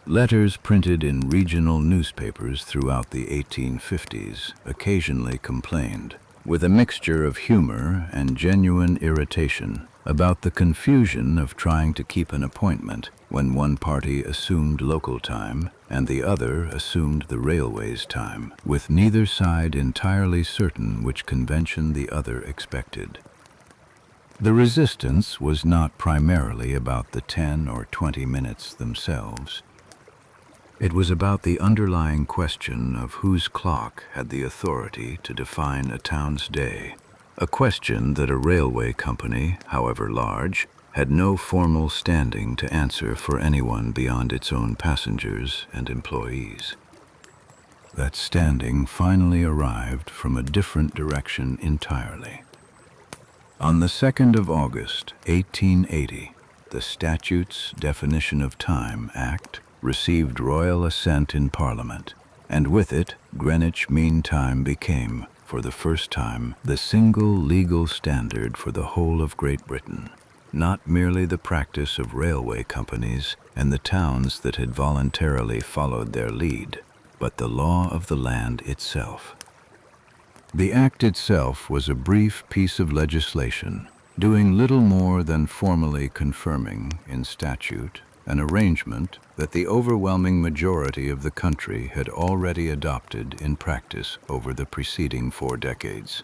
Letters printed in regional newspapers throughout the 1850s occasionally complained, with a mixture of humor and genuine irritation, about the confusion of trying to keep an appointment when one party assumed local time and the other assumed the railway's time, with neither side entirely certain which convention the other expected. The resistance was not primarily about the 10 or 20 minutes themselves. It was about the underlying question of whose clock had the authority to define a town's day, a question that a railway company, however large, had no formal standing to answer for anyone beyond its own passengers and employees. that standing finally arrived from a different direction entirely. On the 2nd of August, 1880, the Statutes Definition of Time Act received royal assent in Parliament, and with it, Greenwich Mean Time became, for the first time, the single legal standard for the whole of Great Britain, not merely the practice of railway companies and the towns that had voluntarily followed their lead, but the law of the land itself. The act itself was a brief piece of legislation, doing little more than formally confirming in statute an arrangement that the overwhelming majority of the country had already adopted in practice over the preceding 4 decades.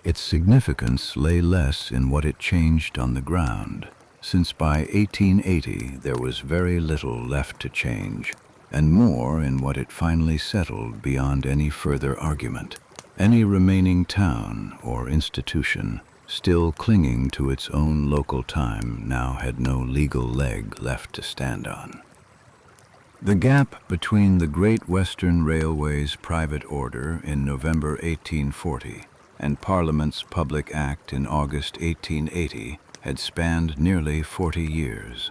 Its significance lay less in what it changed on the ground, since by 1880 there was very little left to change, and more in what it finally settled beyond any further argument. Any remaining town or institution still clinging to its own local time now had no legal leg left to stand on. The gap between the Great Western Railway's private order in November 1840 and Parliament's Public Act in August 1880 had spanned nearly 40 years.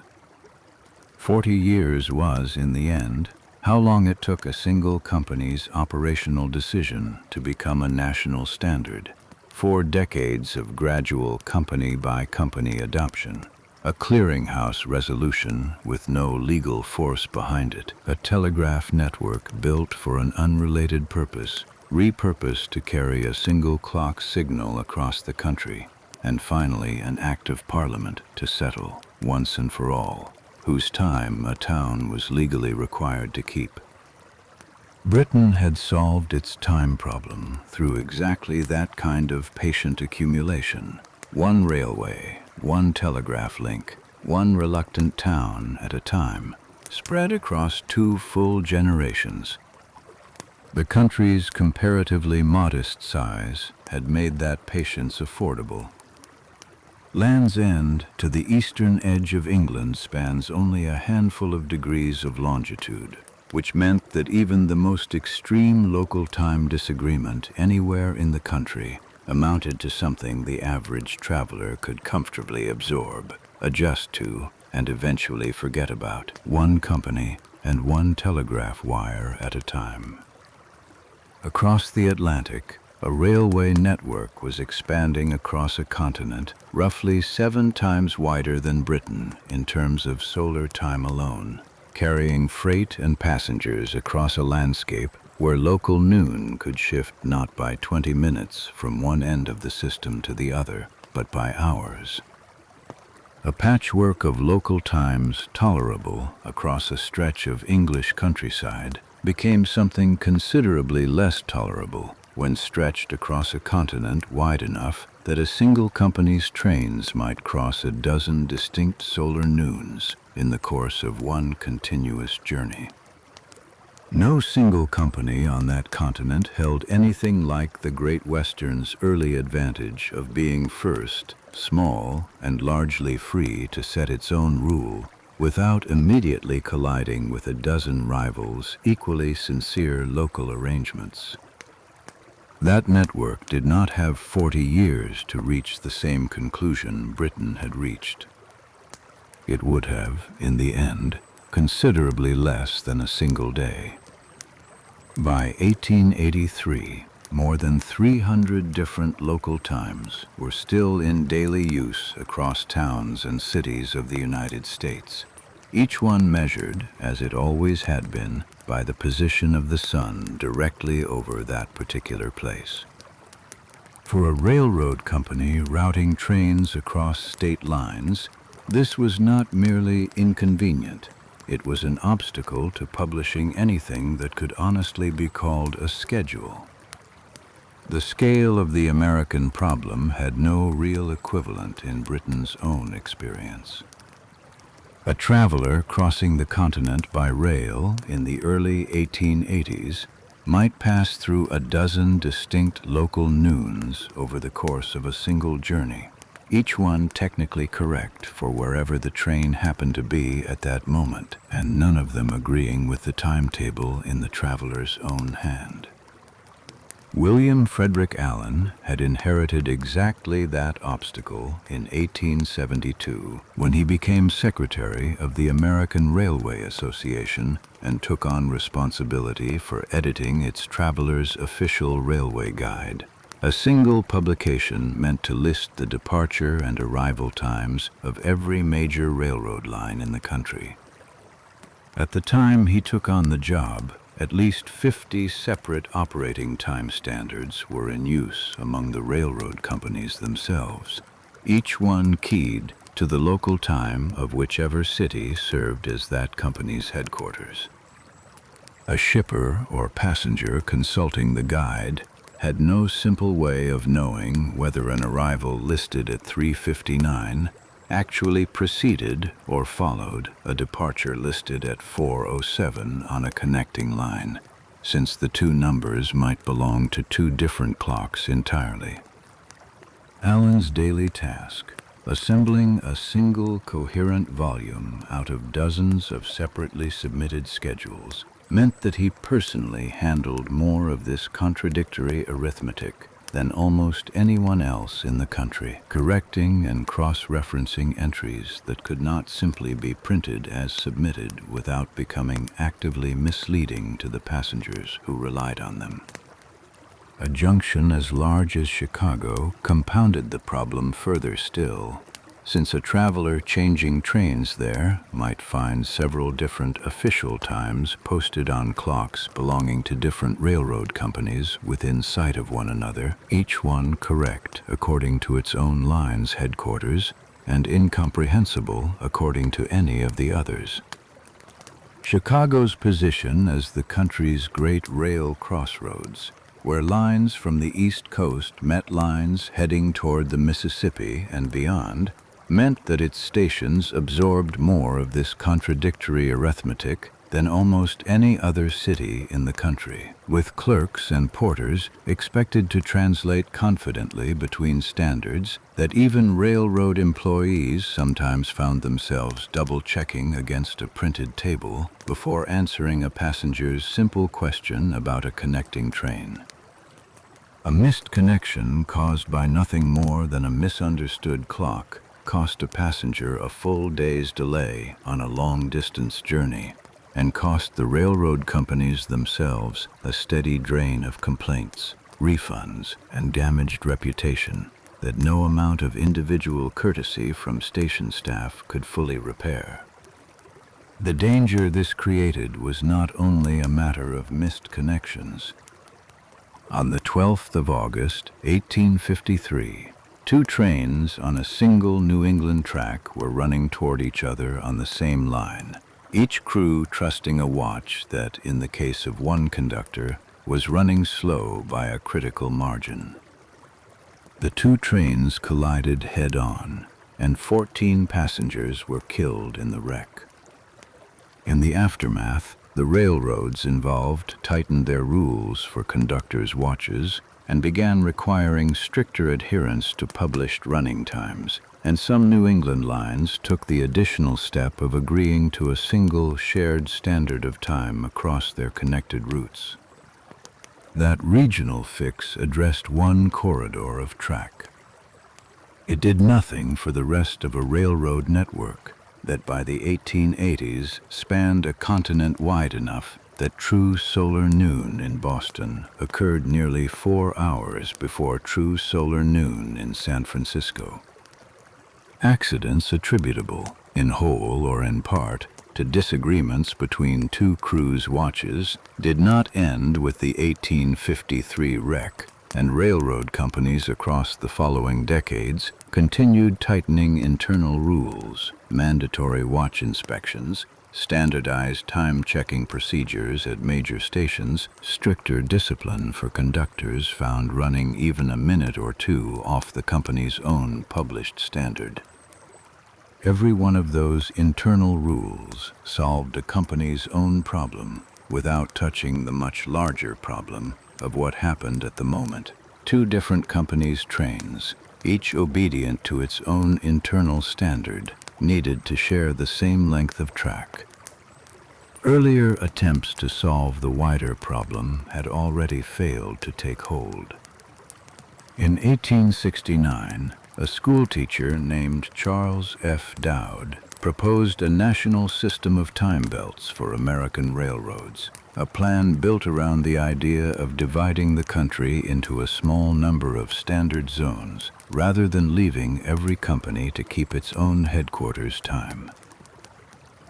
40 years was, in the end, how long it took a single company's operational decision to become a national standard. 4 decades of gradual company-by-company adoption, a clearinghouse resolution with no legal force behind it, a telegraph network built for an unrelated purpose, repurposed to carry a single clock signal across the country, and finally an Act of Parliament to settle, once and for all, whose time a town was legally required to keep. Britain had solved its time problem through exactly that kind of patient accumulation. One railway, one telegraph link, one reluctant town at a time, spread across 2 full generations. The country's comparatively modest size had made that patience affordable. Land's End to the eastern edge of England spans only a handful of degrees of longitude, which meant that even the most extreme local time disagreement anywhere in the country amounted to something the average traveler could comfortably absorb, adjust to, and eventually forget about, one company and one telegraph wire at a time. Across the Atlantic, a railway network was expanding across a continent roughly 7 times wider than Britain in terms of solar time alone, carrying freight and passengers across a landscape where local noon could shift not by 20 minutes from one end of the system to the other, but by hours. A patchwork of local times tolerable across a stretch of English countryside became something considerably less tolerable when stretched across a continent wide enough that a single company's trains might cross a dozen distinct solar noons in the course of one continuous journey. No single company on that continent held anything like the Great Western's early advantage of being first, small, and largely free to set its own rule without immediately colliding with a dozen rivals' equally sincere local arrangements. That network did not have 40 years to reach the same conclusion Britain had reached. It would have, in the end, considerably less than a single day. By 1883, more than 300 different local times were still in daily use across towns and cities of the United States, each one measured, as it always had been, by the position of the sun directly over that particular place. For a railroad company routing trains across state lines, this was not merely inconvenient, it was an obstacle to publishing anything that could honestly be called a schedule. The scale of the American problem had no real equivalent in Britain's own experience. A traveler crossing the continent by rail in the early 1880s might pass through a dozen distinct local noons over the course of a single journey, each one technically correct for wherever the train happened to be at that moment, and none of them agreeing with the timetable in the traveler's own hand. William Frederick Allen had inherited exactly that obstacle in 1872 when he became secretary of the American Railway Association and took on responsibility for editing its traveler's official railway guide, a single publication meant to list the departure and arrival times of every major railroad line in the country. At the time he took on the job, at least 50 separate operating time standards were in use among the railroad companies themselves, each one keyed to the local time of whichever city served as that company's headquarters. A shipper or passenger consulting the guide had no simple way of knowing whether an arrival listed at 3:59 actually preceded or followed a departure listed at 4:07 on a connecting line, since the two numbers might belong to two different clocks entirely. Allen's daily task, assembling a single coherent volume out of dozens of separately submitted schedules, meant that he personally handled more of this contradictory arithmetic than almost anyone else in the country, correcting and cross-referencing entries that could not simply be printed as submitted without becoming actively misleading to the passengers who relied on them. A junction as large as Chicago compounded the problem further still, since a traveler changing trains there might find several different official times posted on clocks belonging to different railroad companies within sight of one another, each one correct according to its own line's headquarters and incomprehensible according to any of the others. Chicago's position as the country's great rail crossroads, where lines from the East Coast met lines heading toward the Mississippi and beyond, meant that its stations absorbed more of this contradictory arithmetic than almost any other city in the country, with clerks and porters expected to translate confidently between standards that even railroad employees sometimes found themselves double-checking against a printed table before answering a passenger's simple question about a connecting train. A missed connection caused by nothing more than a misunderstood clock cost a passenger a full day's delay on a long-distance journey, and cost the railroad companies themselves a steady drain of complaints, refunds, and damaged reputation that no amount of individual courtesy from station staff could fully repair. The danger this created was not only a matter of missed connections. On the 12th of August, 1853, two trains on a single New England track were running toward each other on the same line, each crew trusting a watch that, in the case of one conductor, was running slow by a critical margin. The two trains collided head-on, and 14 passengers were killed in the wreck. In the aftermath, the railroads involved tightened their rules for conductors' watches and began requiring stricter adherence to published running times, and some New England lines took the additional step of agreeing to a single shared standard of time across their connected routes. That regional fix addressed one corridor of track. It did nothing for the rest of a railroad network that by the 1880s spanned a continent wide enough that true solar noon in Boston occurred nearly 4 hours before true solar noon in San Francisco. Accidents attributable, in whole or in part, to disagreements between two crews' watches did not end with the 1853 wreck, and railroad companies across the following decades continued tightening internal rules, mandatory watch inspections, standardized time-checking procedures at major stations, stricter discipline for conductors found running even a minute or two off the company's own published standard. Every one of those internal rules solved a company's own problem without touching the much larger problem of what happened at the moment. Two different companies' trains, each obedient to its own internal standard, needed to share the same length of track. Earlier attempts to solve the wider problem had already failed to take hold. In 1869, a schoolteacher named Charles F. Dowd proposed a national system of time belts for American railroads, a plan built around the idea of dividing the country into a small number of standard zones, rather than leaving every company to keep its own headquarters time.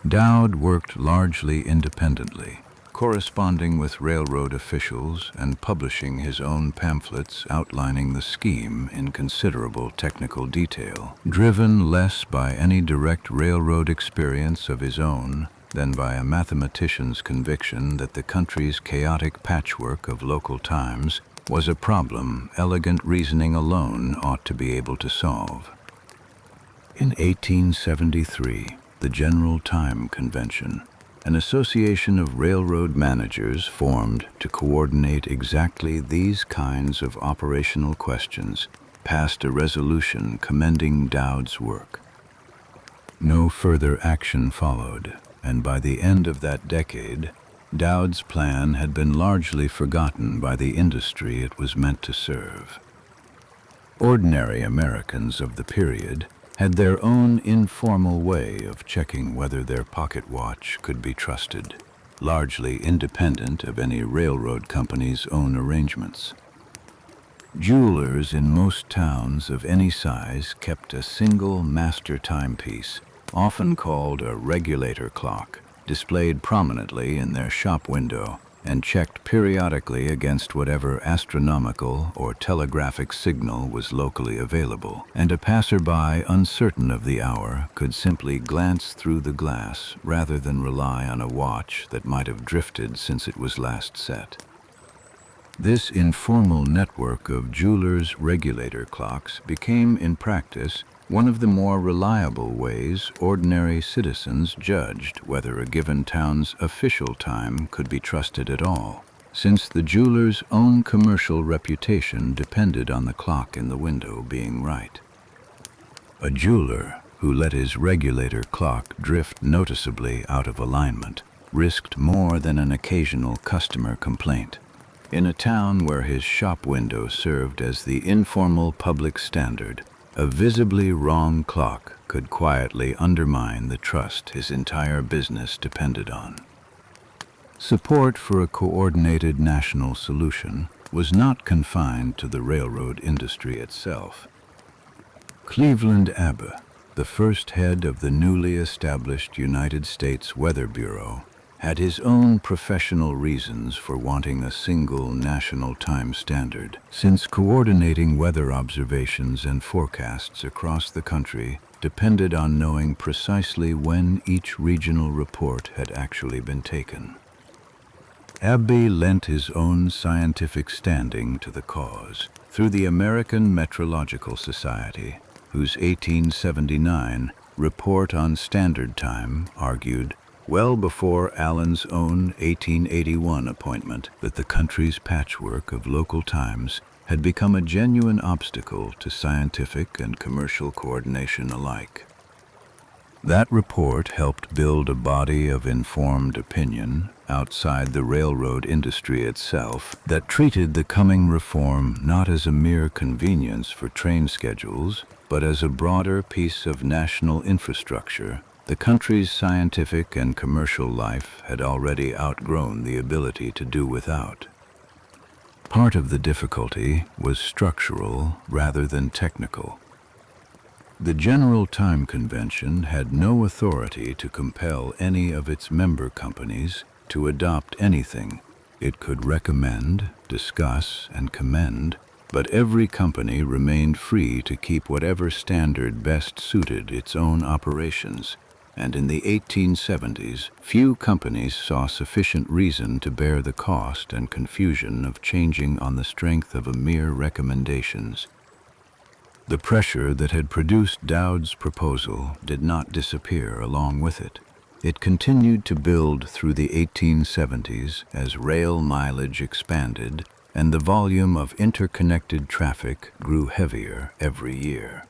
Dowd worked largely independently, corresponding with railroad officials and publishing his own pamphlets outlining the scheme in considerable technical detail, driven less by any direct railroad experience of his own than by a mathematician's conviction that the country's chaotic patchwork of local times was a problem elegant reasoning alone ought to be able to solve. In 1873, the General Time Convention, an association of railroad managers formed to coordinate exactly these kinds of operational questions, passed a resolution commending Dowd's work. No further action followed, and by the end of that decade, Dowd's plan had been largely forgotten by the industry it was meant to serve. Ordinary Americans of the period had their own informal way of checking whether their pocket watch could be trusted, largely independent of any railroad company's own arrangements. Jewelers in most towns of any size kept a single master timepiece, often called a regulator clock, displayed prominently in their shop window and checked periodically against whatever astronomical or telegraphic signal was locally available, and a passerby uncertain of the hour could simply glance through the glass rather than rely on a watch that might have drifted since it was last set. This informal network of jewelers' regulator clocks became, in practice, one of the more reliable ways ordinary citizens judged whether a given town's official time could be trusted at all, since the jeweler's own commercial reputation depended on the clock in the window being right. A jeweler who let his regulator clock drift noticeably out of alignment risked more than an occasional customer complaint. In a town where his shop window served as the informal public standard, a visibly wrong clock could quietly undermine the trust his entire business depended on. Support for a coordinated national solution was not confined to the railroad industry itself. Cleveland Abbe, the first head of the newly established United States Weather Bureau, had his own professional reasons for wanting a single national time standard, since coordinating weather observations and forecasts across the country depended on knowing precisely when each regional report had actually been taken. Abbe lent his own scientific standing to the cause through the American Meteorological Society, whose 1879 Report on Standard Time argued, well before Allen's own 1881 appointment, that the country's patchwork of local times had become a genuine obstacle to scientific and commercial coordination alike. That report helped build a body of informed opinion outside the railroad industry itself that treated the coming reform not as a mere convenience for train schedules, but as a broader piece of national infrastructure. The country's scientific and commercial life had already outgrown the ability to do without. Part of the difficulty was structural rather than technical. The General Time Convention had no authority to compel any of its member companies to adopt anything. It could recommend, discuss, and commend, but every company remained free to keep whatever standard best suited its own operations. And in the 1870s, few companies saw sufficient reason to bear the cost and confusion of changing on the strength of a mere recommendations. The pressure that had produced Dowd's proposal did not disappear along with it. It continued to build through the 1870s as rail mileage expanded and the volume of interconnected traffic grew heavier every year.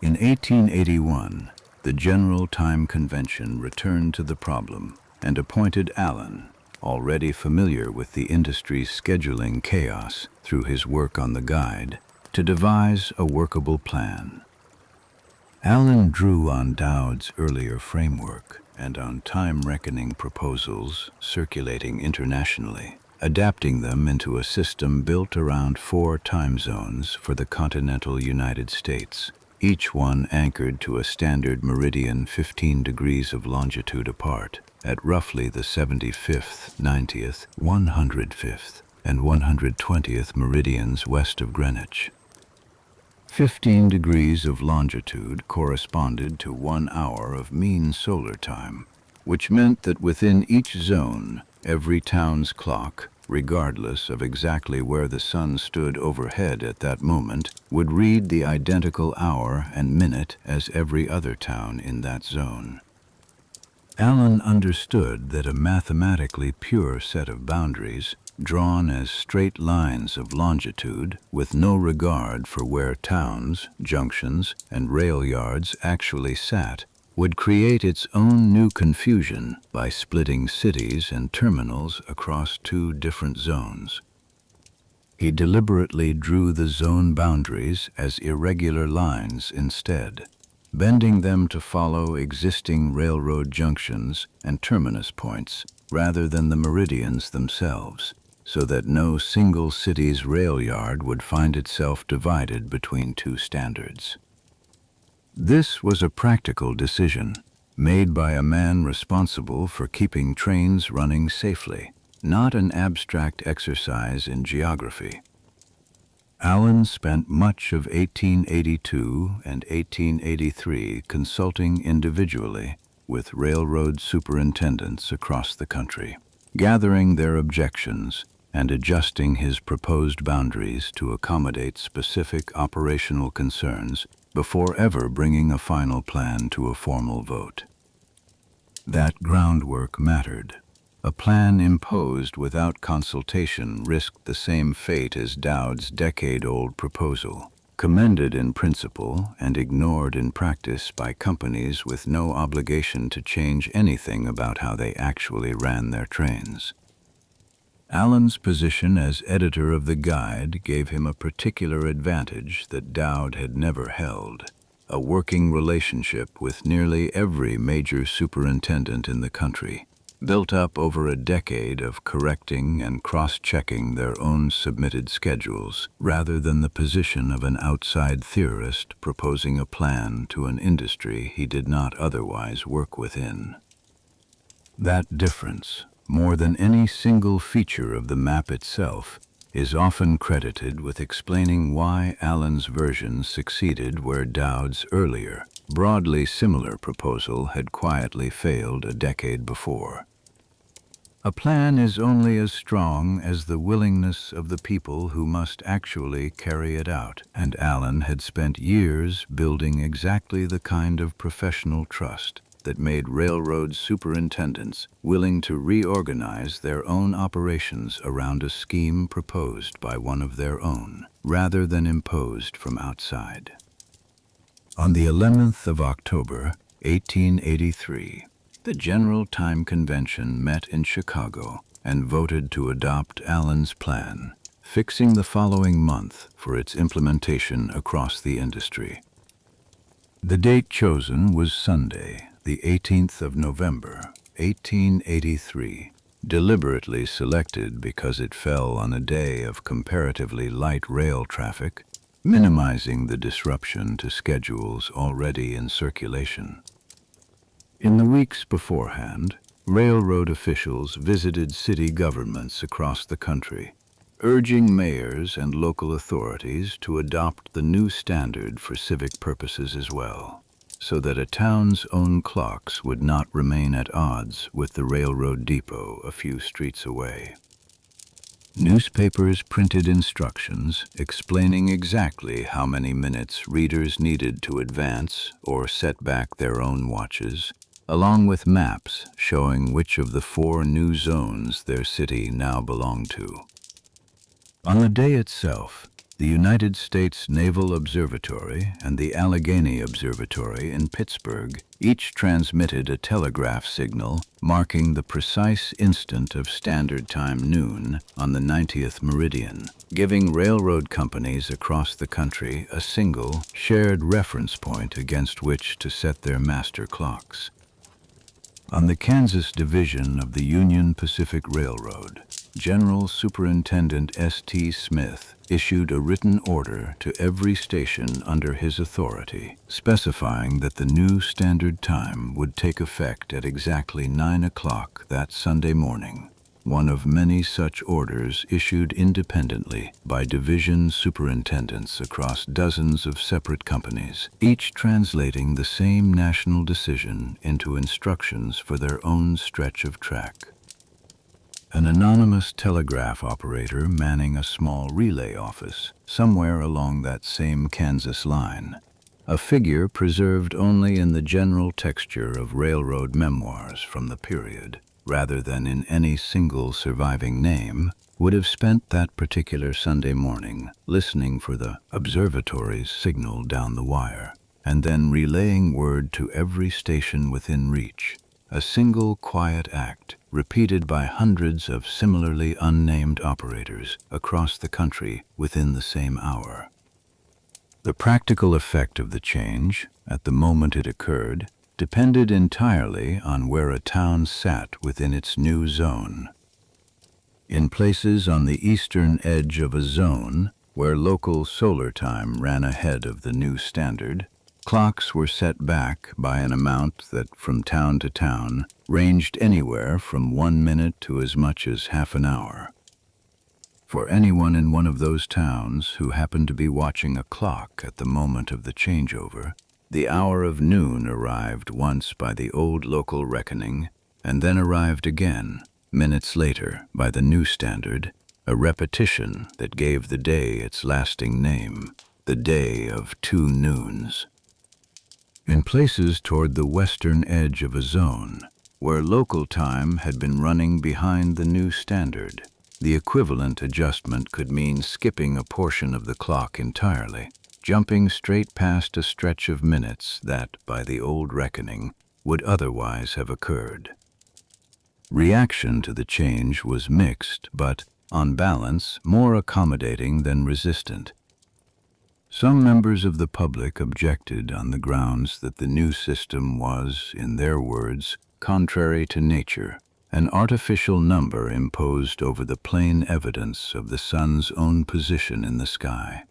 In 1881, the General Time Convention returned to the problem and appointed Allen, already familiar with the industry's scheduling chaos through his work on the guide, to devise a workable plan. Allen drew on Dowd's earlier framework and on time-reckoning proposals circulating internationally, adapting them into a system built around 4 time zones for the continental United States, each one anchored to a standard meridian 15 degrees of longitude apart, at roughly the 75th, 90th, 105th, and 120th meridians west of Greenwich. 15 degrees of longitude corresponded to 1 hour of mean solar time, which meant that within each zone, every town's clock, regardless of exactly where the sun stood overhead at that moment, would read the identical hour and minute as every other town in that zone. Allen understood that a mathematically pure set of boundaries, drawn as straight lines of longitude with no regard for where towns, junctions, and rail yards actually sat, would create its own new confusion by splitting cities and terminals across 2 different zones. He deliberately drew the zone boundaries as irregular lines instead, bending them to follow existing railroad junctions and terminus points rather than the meridians themselves, so that no single city's rail yard would find itself divided between 2 standards. This was a practical decision, made by a man responsible for keeping trains running safely, not an abstract exercise in geography. Allen spent much of 1882 and 1883 consulting individually with railroad superintendents across the country, gathering their objections and adjusting his proposed boundaries to accommodate specific operational concerns before ever bringing a final plan to a formal vote. That groundwork mattered. A plan imposed without consultation risked the same fate as Dowd's decade-old proposal, commended in principle and ignored in practice by companies with no obligation to change anything about how they actually ran their trains. Allen's position as editor of the guide gave him a particular advantage that Dowd had never held: a working relationship with nearly every major superintendent in the country, built up over a decade of correcting and cross-checking their own submitted schedules, rather than the position of an outside theorist proposing a plan to an industry he did not otherwise work within. That difference, more than any single feature of the map itself, is often credited with explaining why Allen's version succeeded where Dowd's earlier, broadly similar proposal had quietly failed a decade before. A plan is only as strong as the willingness of the people who must actually carry it out, and Allen had spent years building exactly the kind of professional trust that made railroad superintendents willing to reorganize their own operations around a scheme proposed by one of their own, rather than imposed from outside. On the 11th of October, 1883, the General Time Convention met in Chicago and voted to adopt Allen's plan, fixing the following month for its implementation across the industry. The date chosen was Sunday, the 18th of November, 1883, deliberately selected because it fell on a day of comparatively light rail traffic, minimizing the disruption to schedules already in circulation. In the weeks beforehand, railroad officials visited city governments across the country, urging mayors and local authorities to adopt the new standard for civic purposes as well, so that a town's own clocks would not remain at odds with the railroad depot a few streets away. Newspapers printed instructions explaining exactly how many minutes readers needed to advance or set back their own watches, along with maps showing which of the 4 new zones their city now belonged to. On the day itself, the United States Naval Observatory and the Allegheny Observatory in Pittsburgh each transmitted a telegraph signal marking the precise instant of Standard Time noon on the 90th meridian, giving railroad companies across the country a single, shared reference point against which to set their master clocks. On the Kansas Division of the Union Pacific Railroad, General Superintendent S.T. Smith issued a written order to every station under his authority, specifying that the new standard time would take effect at exactly 9 o'clock that Sunday morning, one of many such orders issued independently by division superintendents across dozens of separate companies, each translating the same national decision into instructions for their own stretch of track. An anonymous telegraph operator manning a small relay office somewhere along that same Kansas line, a figure preserved only in the general texture of railroad memoirs from the period, rather than in any single surviving name, would have spent that particular Sunday morning listening for the observatory's signal down the wire, and then relaying word to every station within reach, a single quiet act repeated by hundreds of similarly unnamed operators across the country within the same hour. The practical effect of the change, at the moment it occurred, depended entirely on where a town sat within its new zone. In places on the eastern edge of a zone, where local solar time ran ahead of the new standard, clocks were set back by an amount that, from town to town, ranged anywhere from 1 minute to as much as half an hour. For anyone in one of those towns who happened to be watching a clock at the moment of the changeover, the hour of noon arrived once by the old local reckoning, and then arrived again, minutes later, by the new standard, a repetition that gave the day its lasting name, the day of 2 noons. In places toward the western edge of a zone, where local time had been running behind the new standard, the equivalent adjustment could mean skipping a portion of the clock entirely, jumping straight past a stretch of minutes that, by the old reckoning, would otherwise have occurred. Reaction to the change was mixed, but, on balance, more accommodating than resistant. Some members of the public objected on the grounds that the new system was, in their words, contrary to nature, an artificial number imposed over the plain evidence of the sun's own position in the sky.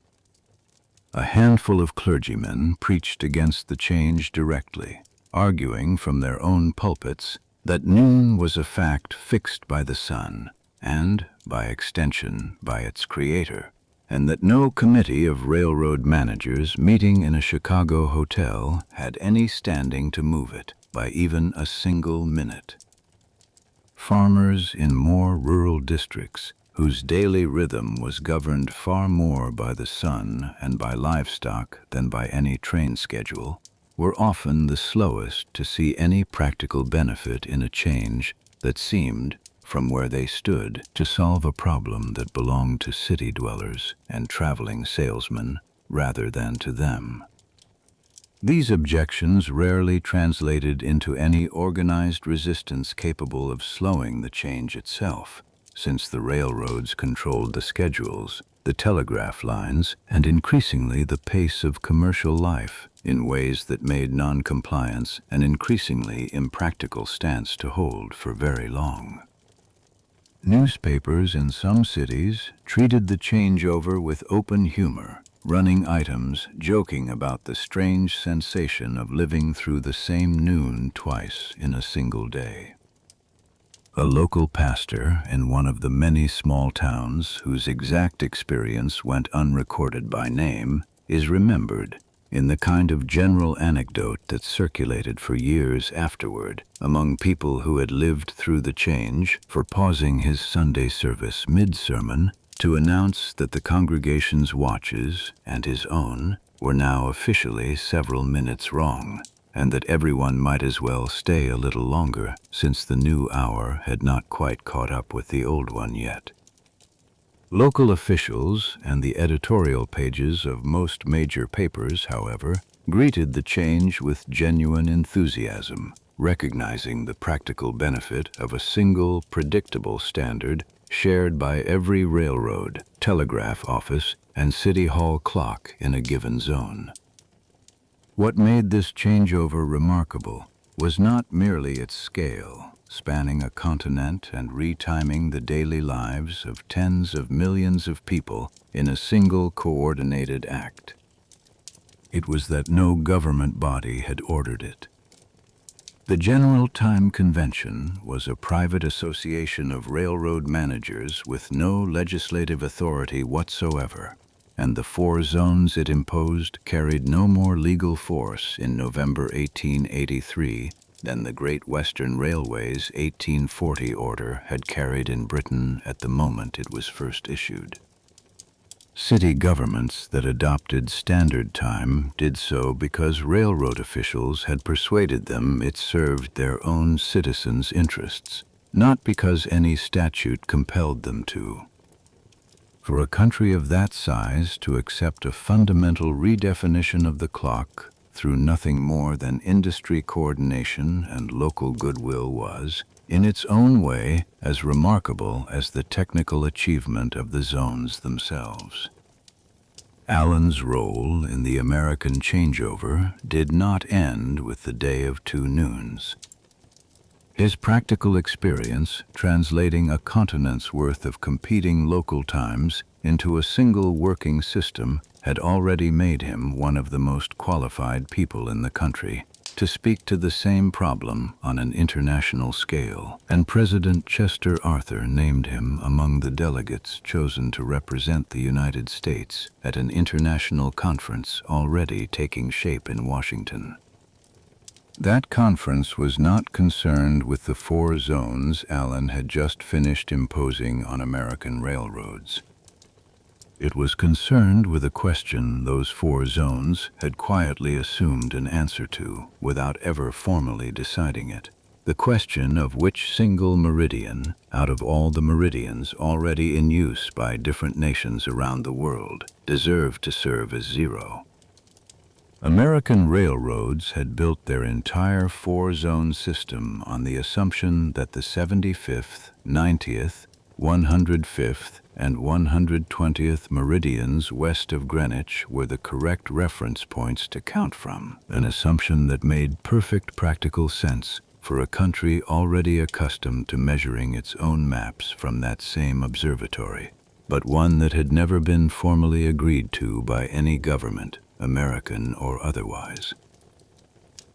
A handful of clergymen preached against the change directly, arguing from their own pulpits that noon was a fact fixed by the sun, and, by extension, by its creator, and that no committee of railroad managers meeting in a Chicago hotel had any standing to move it by even a single minute. Farmers in more rural districts, whose daily rhythm was governed far more by the sun and by livestock than by any train schedule, were often the slowest to see any practical benefit in a change that seemed, from where they stood, to solve a problem that belonged to city dwellers and traveling salesmen rather than to them. These objections rarely translated into any organized resistance capable of slowing the change itself, since the railroads controlled the schedules, the telegraph lines, and increasingly the pace of commercial life in ways that made non-compliance an increasingly impractical stance to hold for very long. Newspapers in some cities treated the changeover with open humor, running items joking about the strange sensation of living through the same noon twice in a single day. A local pastor in one of the many small towns whose exact experience went unrecorded by name is remembered in the kind of general anecdote that circulated for years afterward among people who had lived through the change for pausing his Sunday service mid-sermon to announce that the congregation's watches and his own were now officially several minutes wrong, and that everyone might as well stay a little longer since the new hour had not quite caught up with the old one yet. Local officials and the editorial pages of most major papers, however, greeted the change with genuine enthusiasm, recognizing the practical benefit of a single, predictable standard shared by every railroad, telegraph office, and city hall clock in a given zone. What made this changeover remarkable was not merely its scale, spanning a continent and retiming the daily lives of tens of millions of people in a single coordinated act. It was that no government body had ordered it. The General Time Convention was a private association of railroad managers with no legislative authority whatsoever, and the 4 zones it imposed carried no more legal force in November 1883 than the Great Western Railway's 1840 order had carried in Britain at the moment it was first issued. City governments that adopted standard time did so because railroad officials had persuaded them it served their own citizens' interests, not because any statute compelled them to. For a country of that size to accept a fundamental redefinition of the clock through nothing more than industry coordination and local goodwill was, in its own way, as remarkable as the technical achievement of the zones themselves. Allen's role in the American changeover did not end with the day of 2 noons. His practical experience, translating a continent's worth of competing local times into a single working system, had already made him one of the most qualified people in the country to speak to the same problem on an international scale, and President Chester Arthur named him among the delegates chosen to represent the United States at an international conference already taking shape in Washington. That conference was not concerned with the 4 zones Allen had just finished imposing on American railroads. It was concerned with a question those 4 zones had quietly assumed an answer to without ever formally deciding it. The question of which single meridian, out of all the meridians already in use by different nations around the world, deserved to serve as 0. American railroads had built their entire 4-zone system on the assumption that the 75th, 90th, 105th, and 120th meridians west of Greenwich were the correct reference points to count from, an assumption that made perfect practical sense for a country already accustomed to measuring its own maps from that same observatory, but one that had never been formally agreed to by any government, American or otherwise.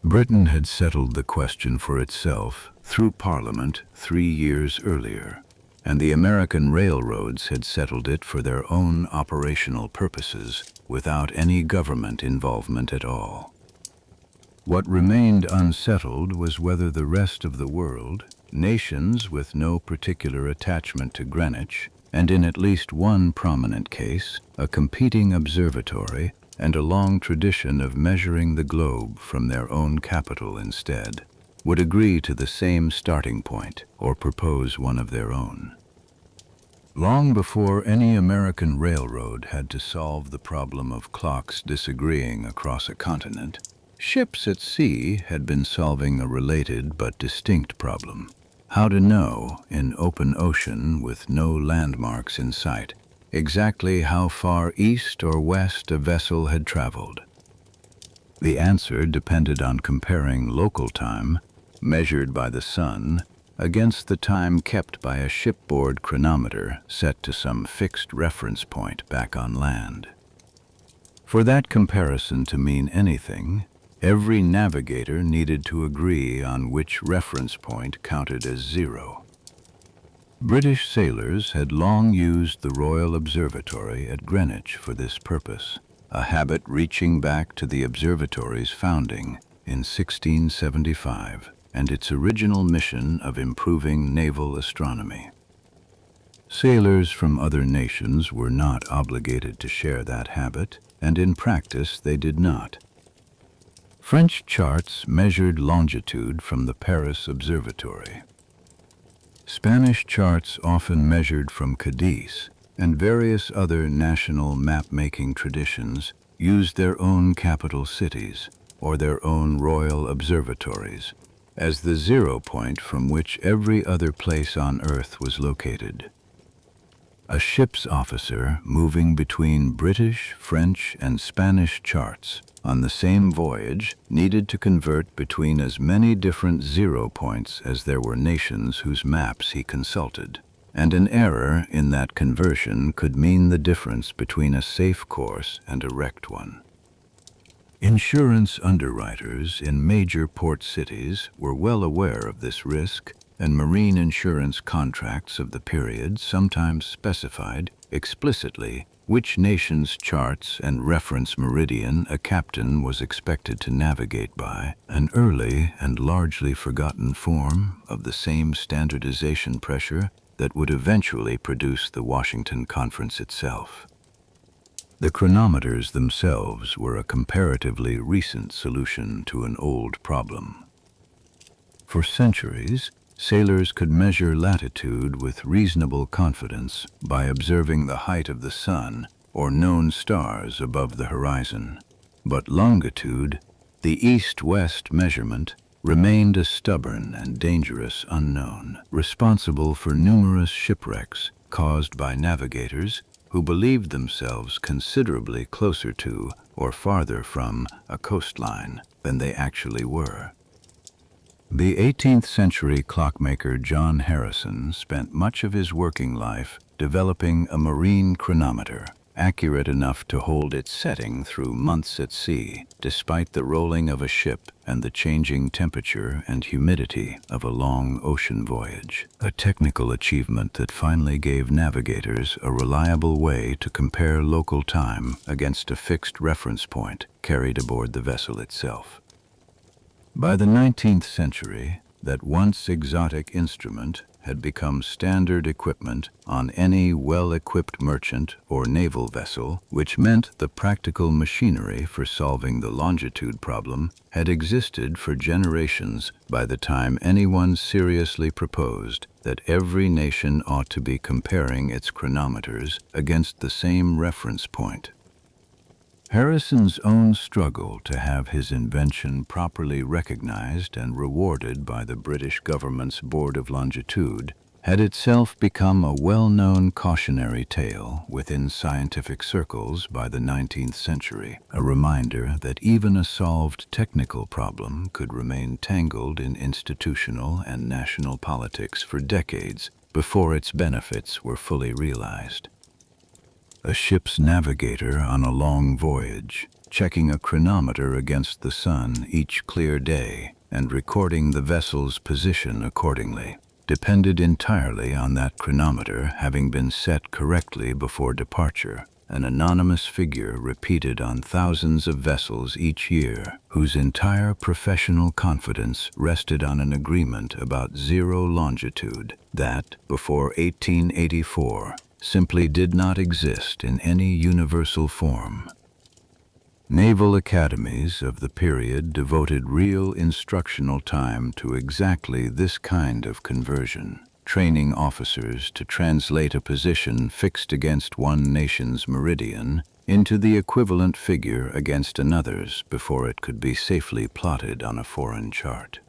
Britain had settled the question for itself through Parliament 3 years earlier, and the American railroads had settled it for their own operational purposes without any government involvement at all. What remained unsettled was whether the rest of the world, nations with no particular attachment to Greenwich, and in at least one prominent case, a competing observatory, and a long tradition of measuring the globe from their own capital instead, would agree to the same starting point or propose one of their own. Long before any American railroad had to solve the problem of clocks disagreeing across a continent, ships at sea had been solving a related but distinct problem: how to know, in open ocean with no landmarks in sight, exactly how far east or west a vessel had traveled. The answer depended on comparing local time, measured by the sun, against the time kept by a shipboard chronometer set to some fixed reference point back on land. For that comparison to mean anything, every navigator needed to agree on which reference point counted as 0. British sailors had long used the Royal Observatory at Greenwich for this purpose, a habit reaching back to the observatory's founding in 1675 and its original mission of improving naval astronomy. Sailors from other nations were not obligated to share that habit, and in practice they did not. French charts measured longitude from the Paris Observatory. Spanish charts often measured from Cadiz, and various other national map-making traditions used their own capital cities or their own royal observatories as the zero point from which every other place on Earth was located. A ship's officer moving between British, French, and Spanish charts on the same voyage needed to convert between as many different zero points as there were nations whose maps he consulted, and an error in that conversion could mean the difference between a safe course and a wrecked one. Insurance underwriters in major port cities were well aware of this risk, and marine insurance contracts of the period sometimes specified explicitly which nation's charts and reference meridian a captain was expected to navigate by, an early and largely forgotten form of the same standardization pressure that would eventually produce the Washington Conference itself. The chronometers themselves were a comparatively recent solution to an old problem. For centuries, sailors could measure latitude with reasonable confidence by observing the height of the sun or known stars above the horizon. But longitude, the east-west measurement, remained a stubborn and dangerous unknown, responsible for numerous shipwrecks caused by navigators who believed themselves considerably closer to or farther from a coastline than they actually were. The 18th century clockmaker John Harrison spent much of his working life developing a marine chronometer, accurate enough to hold its setting through months at sea, despite the rolling of a ship and the changing temperature and humidity of a long ocean voyage, a technical achievement that finally gave navigators a reliable way to compare local time against a fixed reference point carried aboard the vessel itself. By the 19th century, that once exotic instrument had become standard equipment on any well-equipped merchant or naval vessel, which meant the practical machinery for solving the longitude problem had existed for generations by the time anyone seriously proposed that every nation ought to be comparing its chronometers against the same reference point. Harrison's own struggle to have his invention properly recognized and rewarded by the British government's Board of Longitude had itself become a well-known cautionary tale within scientific circles by the 19th century, a reminder that even a solved technical problem could remain tangled in institutional and national politics for decades before its benefits were fully realized. A ship's navigator on a long voyage, checking a chronometer against the sun each clear day and recording the vessel's position accordingly, depended entirely on that chronometer having been set correctly before departure, an anonymous figure repeated on thousands of vessels each year, whose entire professional confidence rested on an agreement about zero longitude that, before 1884, simply did not exist in any universal form. Naval academies of the period devoted real instructional time to exactly this kind of conversion, training officers to translate a position fixed against one nation's meridian into the equivalent figure against another's before it could be safely plotted on a foreign chart.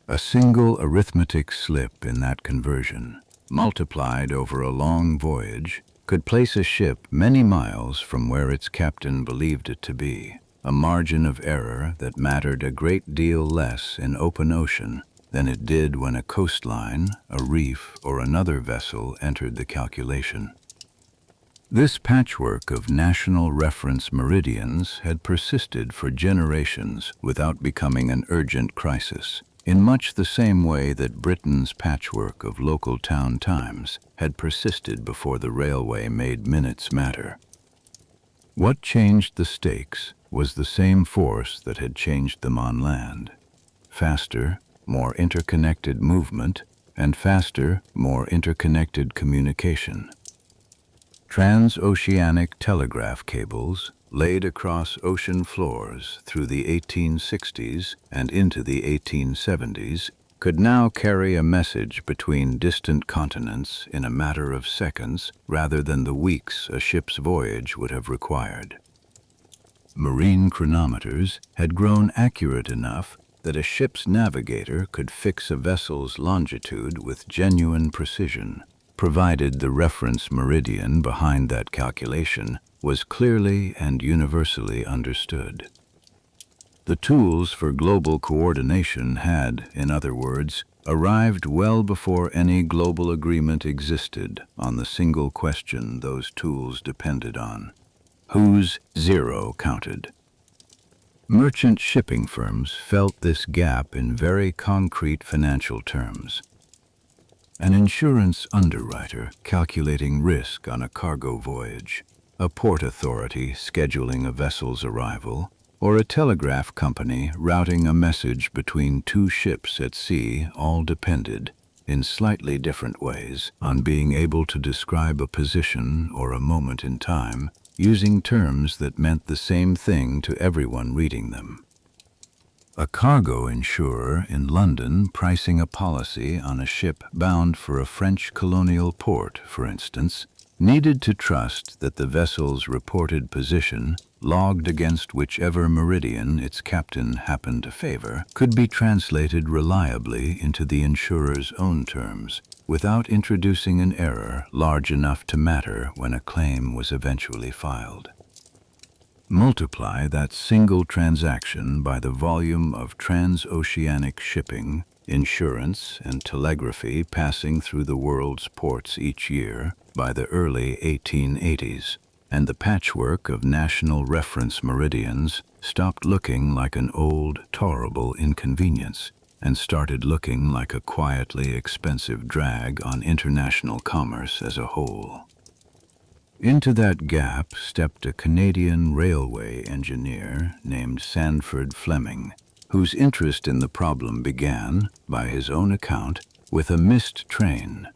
A single arithmetic slip in that conversion, multiplied over a long voyage, could place a ship many miles from where its captain believed it to be, a margin of error that mattered a great deal less in open ocean than it did when a coastline, a reef, or another vessel entered the calculation. This patchwork of national reference meridians had persisted for generations without becoming an urgent crisis, in much the same way that Britain's patchwork of local town times had persisted before the railway made minutes matter. What changed the stakes was the same force that had changed them on land: faster, more interconnected movement, and faster, more interconnected communication. Transoceanic telegraph cables laid across ocean floors through the 1860s and into the 1870s could now carry a message between distant continents in a matter of seconds rather than the weeks a ship's voyage would have required. Marine chronometers had grown accurate enough that a ship's navigator could fix a vessel's longitude with genuine precision, provided the reference meridian behind that calculation was clearly and universally understood. The tools for global coordination had, in other words, arrived well before any global agreement existed on the single question those tools depended on: whose zero counted? Merchant shipping firms felt this gap in very concrete financial terms. An insurance underwriter calculating risk on a cargo voyage, a port authority scheduling a vessel's arrival, or a telegraph company routing a message between two ships at sea all depended, in slightly different ways, on being able to describe a position or a moment in time using terms that meant the same thing to everyone reading them. A cargo insurer in London pricing a policy on a ship bound for a French colonial port, for instance, needed to trust that the vessel's reported position, logged against whichever meridian its captain happened to favor, could be translated reliably into the insurer's own terms, without introducing an error large enough to matter when a claim was eventually filed. Multiply that single transaction by the volume of transoceanic shipping, insurance, and telegraphy passing through the world's ports each year by the early 1880s, and the patchwork of national reference meridians stopped looking like an old, tolerable inconvenience and started looking like a quietly expensive drag on international commerce as a whole. Into that gap stepped a Canadian railway engineer named Sandford Fleming, whose interest in the problem began, by his own account, with a missed train.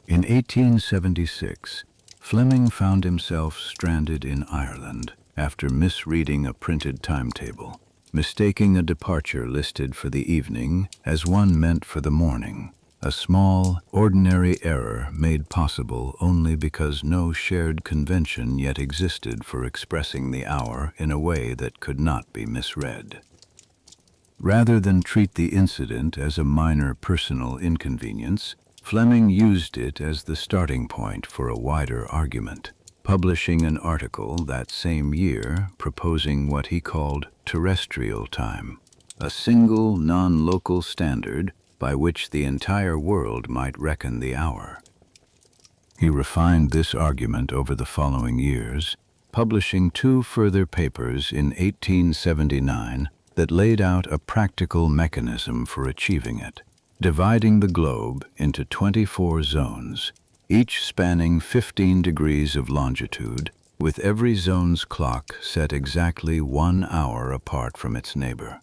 In 1876, Fleming found himself stranded in Ireland after misreading a printed timetable, mistaking a departure listed for the evening as one meant for the morning, a small, ordinary error made possible only because no shared convention yet existed for expressing the hour in a way that could not be misread. Rather than treat the incident as a minor personal inconvenience, Fleming used it as the starting point for a wider argument, publishing an article that same year proposing what he called terrestrial time, a single non-local standard by which the entire world might reckon the hour. He refined this argument over the following years, publishing two further papers in 1879 that laid out a practical mechanism for achieving it, dividing the globe into 24 zones, each spanning 15 degrees of longitude, with every zone's clock set exactly 1 hour apart from its neighbor.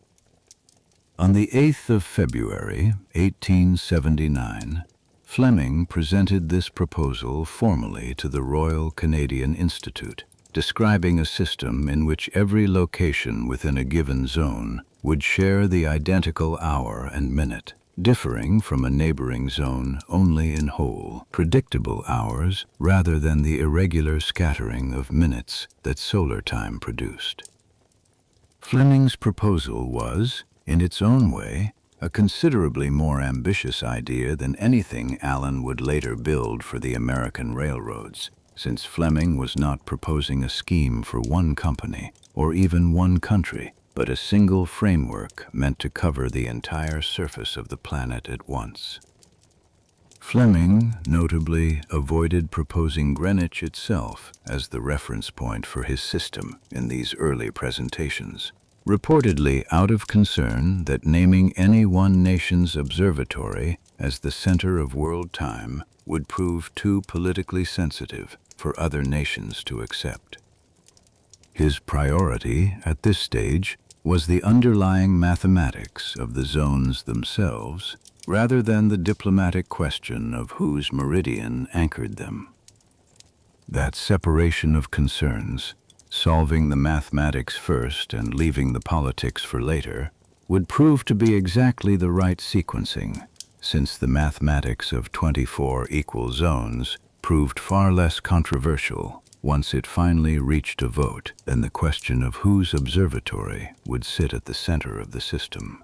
On the 8th of February, 1879, Fleming presented this proposal formally to the Royal Canadian Institute, describing a system in which every location within a given zone would share the identical hour and minute, differing from a neighboring zone only in whole, predictable hours rather than the irregular scattering of minutes that solar time produced. Fleming's proposal was, in its own way, a considerably more ambitious idea than anything Allen would later build for the American railroads, since Fleming was not proposing a scheme for one company or even one country, but a single framework meant to cover the entire surface of the planet at once. Fleming, notably, avoided proposing Greenwich itself as the reference point for his system in these early presentations, reportedly out of concern that naming any one nation's observatory as the center of world time would prove too politically sensitive for other nations to accept. His priority at this stage was the underlying mathematics of the zones themselves, rather than the diplomatic question of whose meridian anchored them. That separation of concerns, solving the mathematics first and leaving the politics for later, would prove to be exactly the right sequencing, since the mathematics of 24 equal zones proved far less controversial once it finally reached a vote than the question of whose observatory would sit at the center of the system.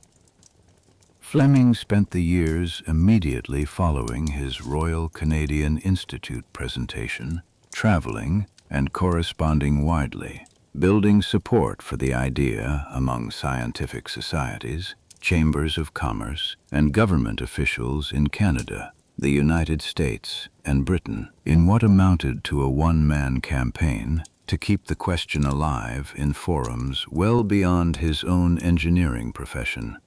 Fleming spent the years immediately following his Royal Canadian Institute presentation, traveling and corresponding widely, building support for the idea among scientific societies, chambers of commerce, and government officials in Canada, the United States, and Britain, in what amounted to a one-man campaign to keep the question alive in forums well beyond his own engineering profession.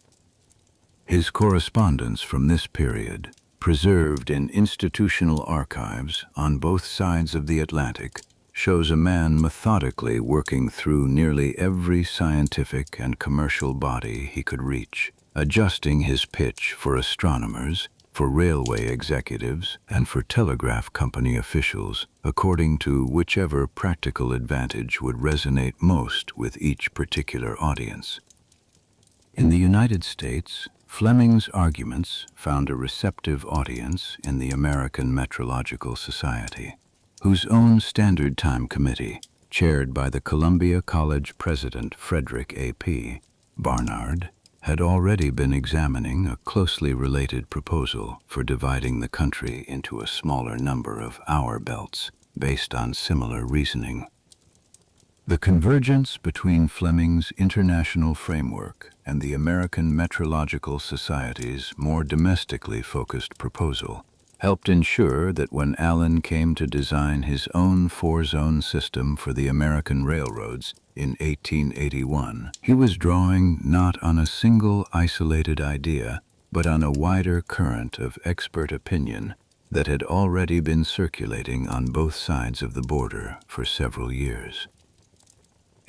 His correspondence from this period, preserved in institutional archives on both sides of the Atlantic, shows a man methodically working through nearly every scientific and commercial body he could reach, adjusting his pitch for astronomers, for railway executives, and for telegraph company officials, according to whichever practical advantage would resonate most with each particular audience. In the United States, Fleming's arguments found a receptive audience in the American Meteorological Society, whose own Standard Time Committee, chaired by the Columbia College president Frederick A.P. Barnard, had already been examining a closely related proposal for dividing the country into a smaller number of hour belts based on similar reasoning. The convergence between Fleming's international framework and the American Meteorological Society's more domestically focused proposal helped ensure that when Allen came to design his own four-zone system for the American railroads in 1881, he was drawing not on a single isolated idea, but on a wider current of expert opinion that had already been circulating on both sides of the border for several years.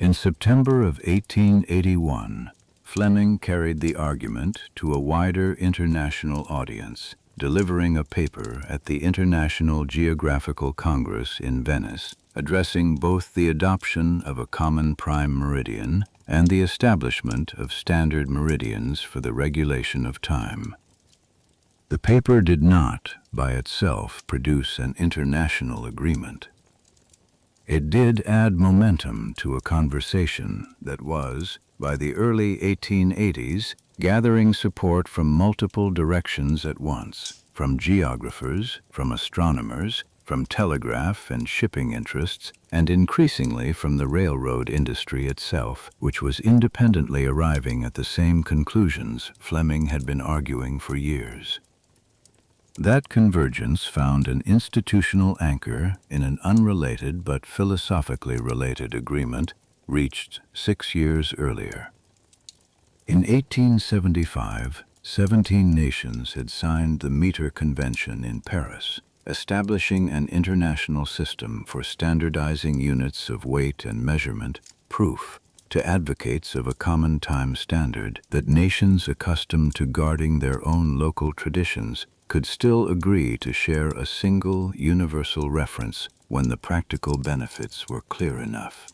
In September of 1881, Fleming carried the argument to a wider international audience, delivering a paper at the International Geographical Congress in Venice, addressing both the adoption of a common prime meridian and the establishment of standard meridians for the regulation of time. The paper did not, by itself, produce an international agreement. It did add momentum to a conversation that was, by the early 1880s, gathering support from multiple directions at once, from geographers, from astronomers, from telegraph and shipping interests, and increasingly from the railroad industry itself, which was independently arriving at the same conclusions Fleming had been arguing for years. That convergence found an institutional anchor in an unrelated but philosophically related agreement reached 6 years earlier. In 1875, 17 nations had signed the Meter Convention in Paris, establishing an international system for standardizing units of weight and measurement, proof to advocates of a common time standard that nations accustomed to guarding their own local traditions could still agree to share a single universal reference when the practical benefits were clear enough.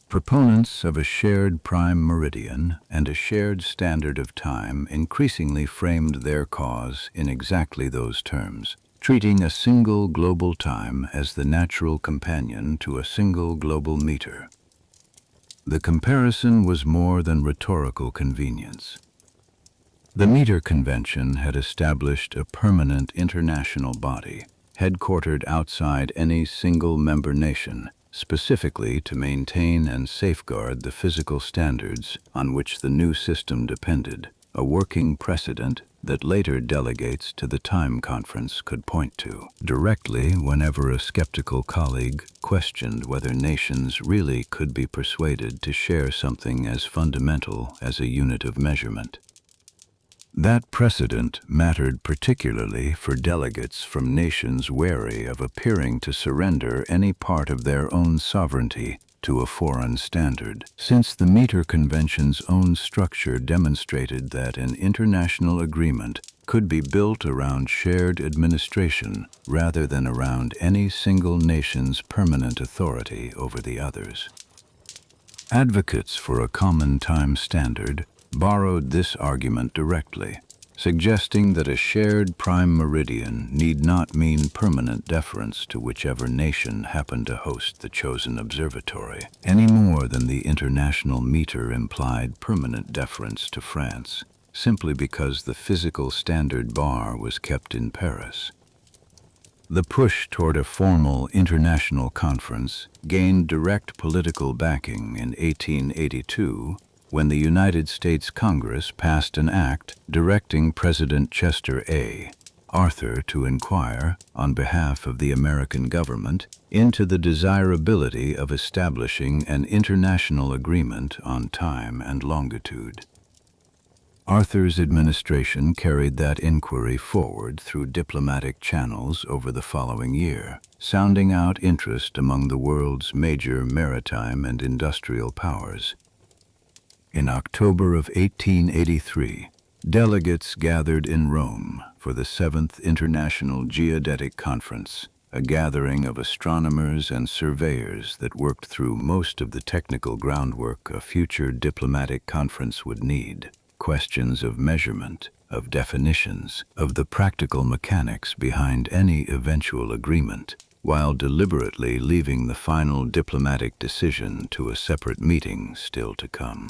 Proponents of a shared prime meridian and a shared standard of time increasingly framed their cause in exactly those terms, treating a single global time as the natural companion to a single global meter. The comparison was more than rhetorical convenience. The Meter Convention had established a permanent international body, headquartered outside any single member nation, specifically to maintain and safeguard the physical standards on which the new system depended, a working precedent that later delegates to the Time Conference could point to directly whenever a skeptical colleague questioned whether nations really could be persuaded to share something as fundamental as a unit of measurement. That precedent mattered particularly for delegates from nations wary of appearing to surrender any part of their own sovereignty to a foreign standard, since the Meter Convention's own structure demonstrated that an international agreement could be built around shared administration rather than around any single nation's permanent authority over the others. Advocates for a common time standard borrowed this argument directly, suggesting that a shared prime meridian need not mean permanent deference to whichever nation happened to host the chosen observatory, any more than the international meter implied permanent deference to France, simply because the physical standard bar was kept in Paris. The push toward a formal international conference gained direct political backing in 1882 when the United States Congress passed an act directing President Chester A. Arthur to inquire, on behalf of the American government, into the desirability of establishing an international agreement on time and longitude. Arthur's administration carried that inquiry forward through diplomatic channels over the following year, sounding out interest among the world's major maritime and industrial powers. In October of 1883, delegates gathered in Rome for the 7th International Geodetic Conference, a gathering of astronomers and surveyors that worked through most of the technical groundwork a future diplomatic conference would need. Questions of measurement, of definitions, of the practical mechanics behind any eventual agreement, while deliberately leaving the final diplomatic decision to a separate meeting still to come.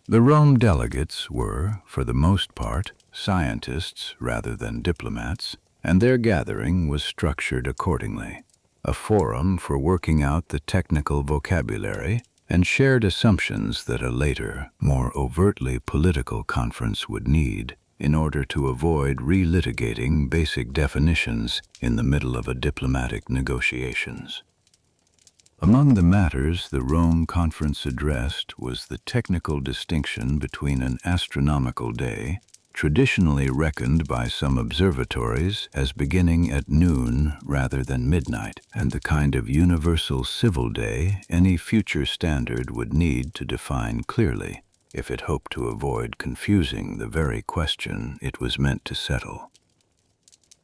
The Rome delegates were, for the most part, scientists rather than diplomats, and their gathering was structured accordingly, a forum for working out the technical vocabulary and shared assumptions that a later, more overtly political conference would need in order to avoid relitigating basic definitions in the middle of a diplomatic negotiations. Among the matters the Rome Conference addressed was the technical distinction between an astronomical day, traditionally reckoned by some observatories as beginning at noon rather than midnight, and the kind of universal civil day any future standard would need to define clearly if it hoped to avoid confusing the very question it was meant to settle.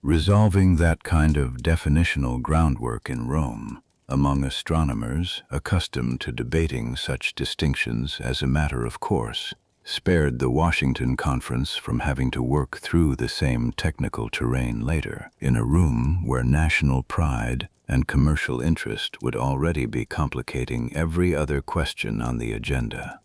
Resolving that kind of definitional groundwork in Rome, among astronomers accustomed to debating such distinctions as a matter of course, spared the Washington Conference from having to work through the same technical terrain later, in a room where national pride and commercial interest would already be complicating every other question on the agenda.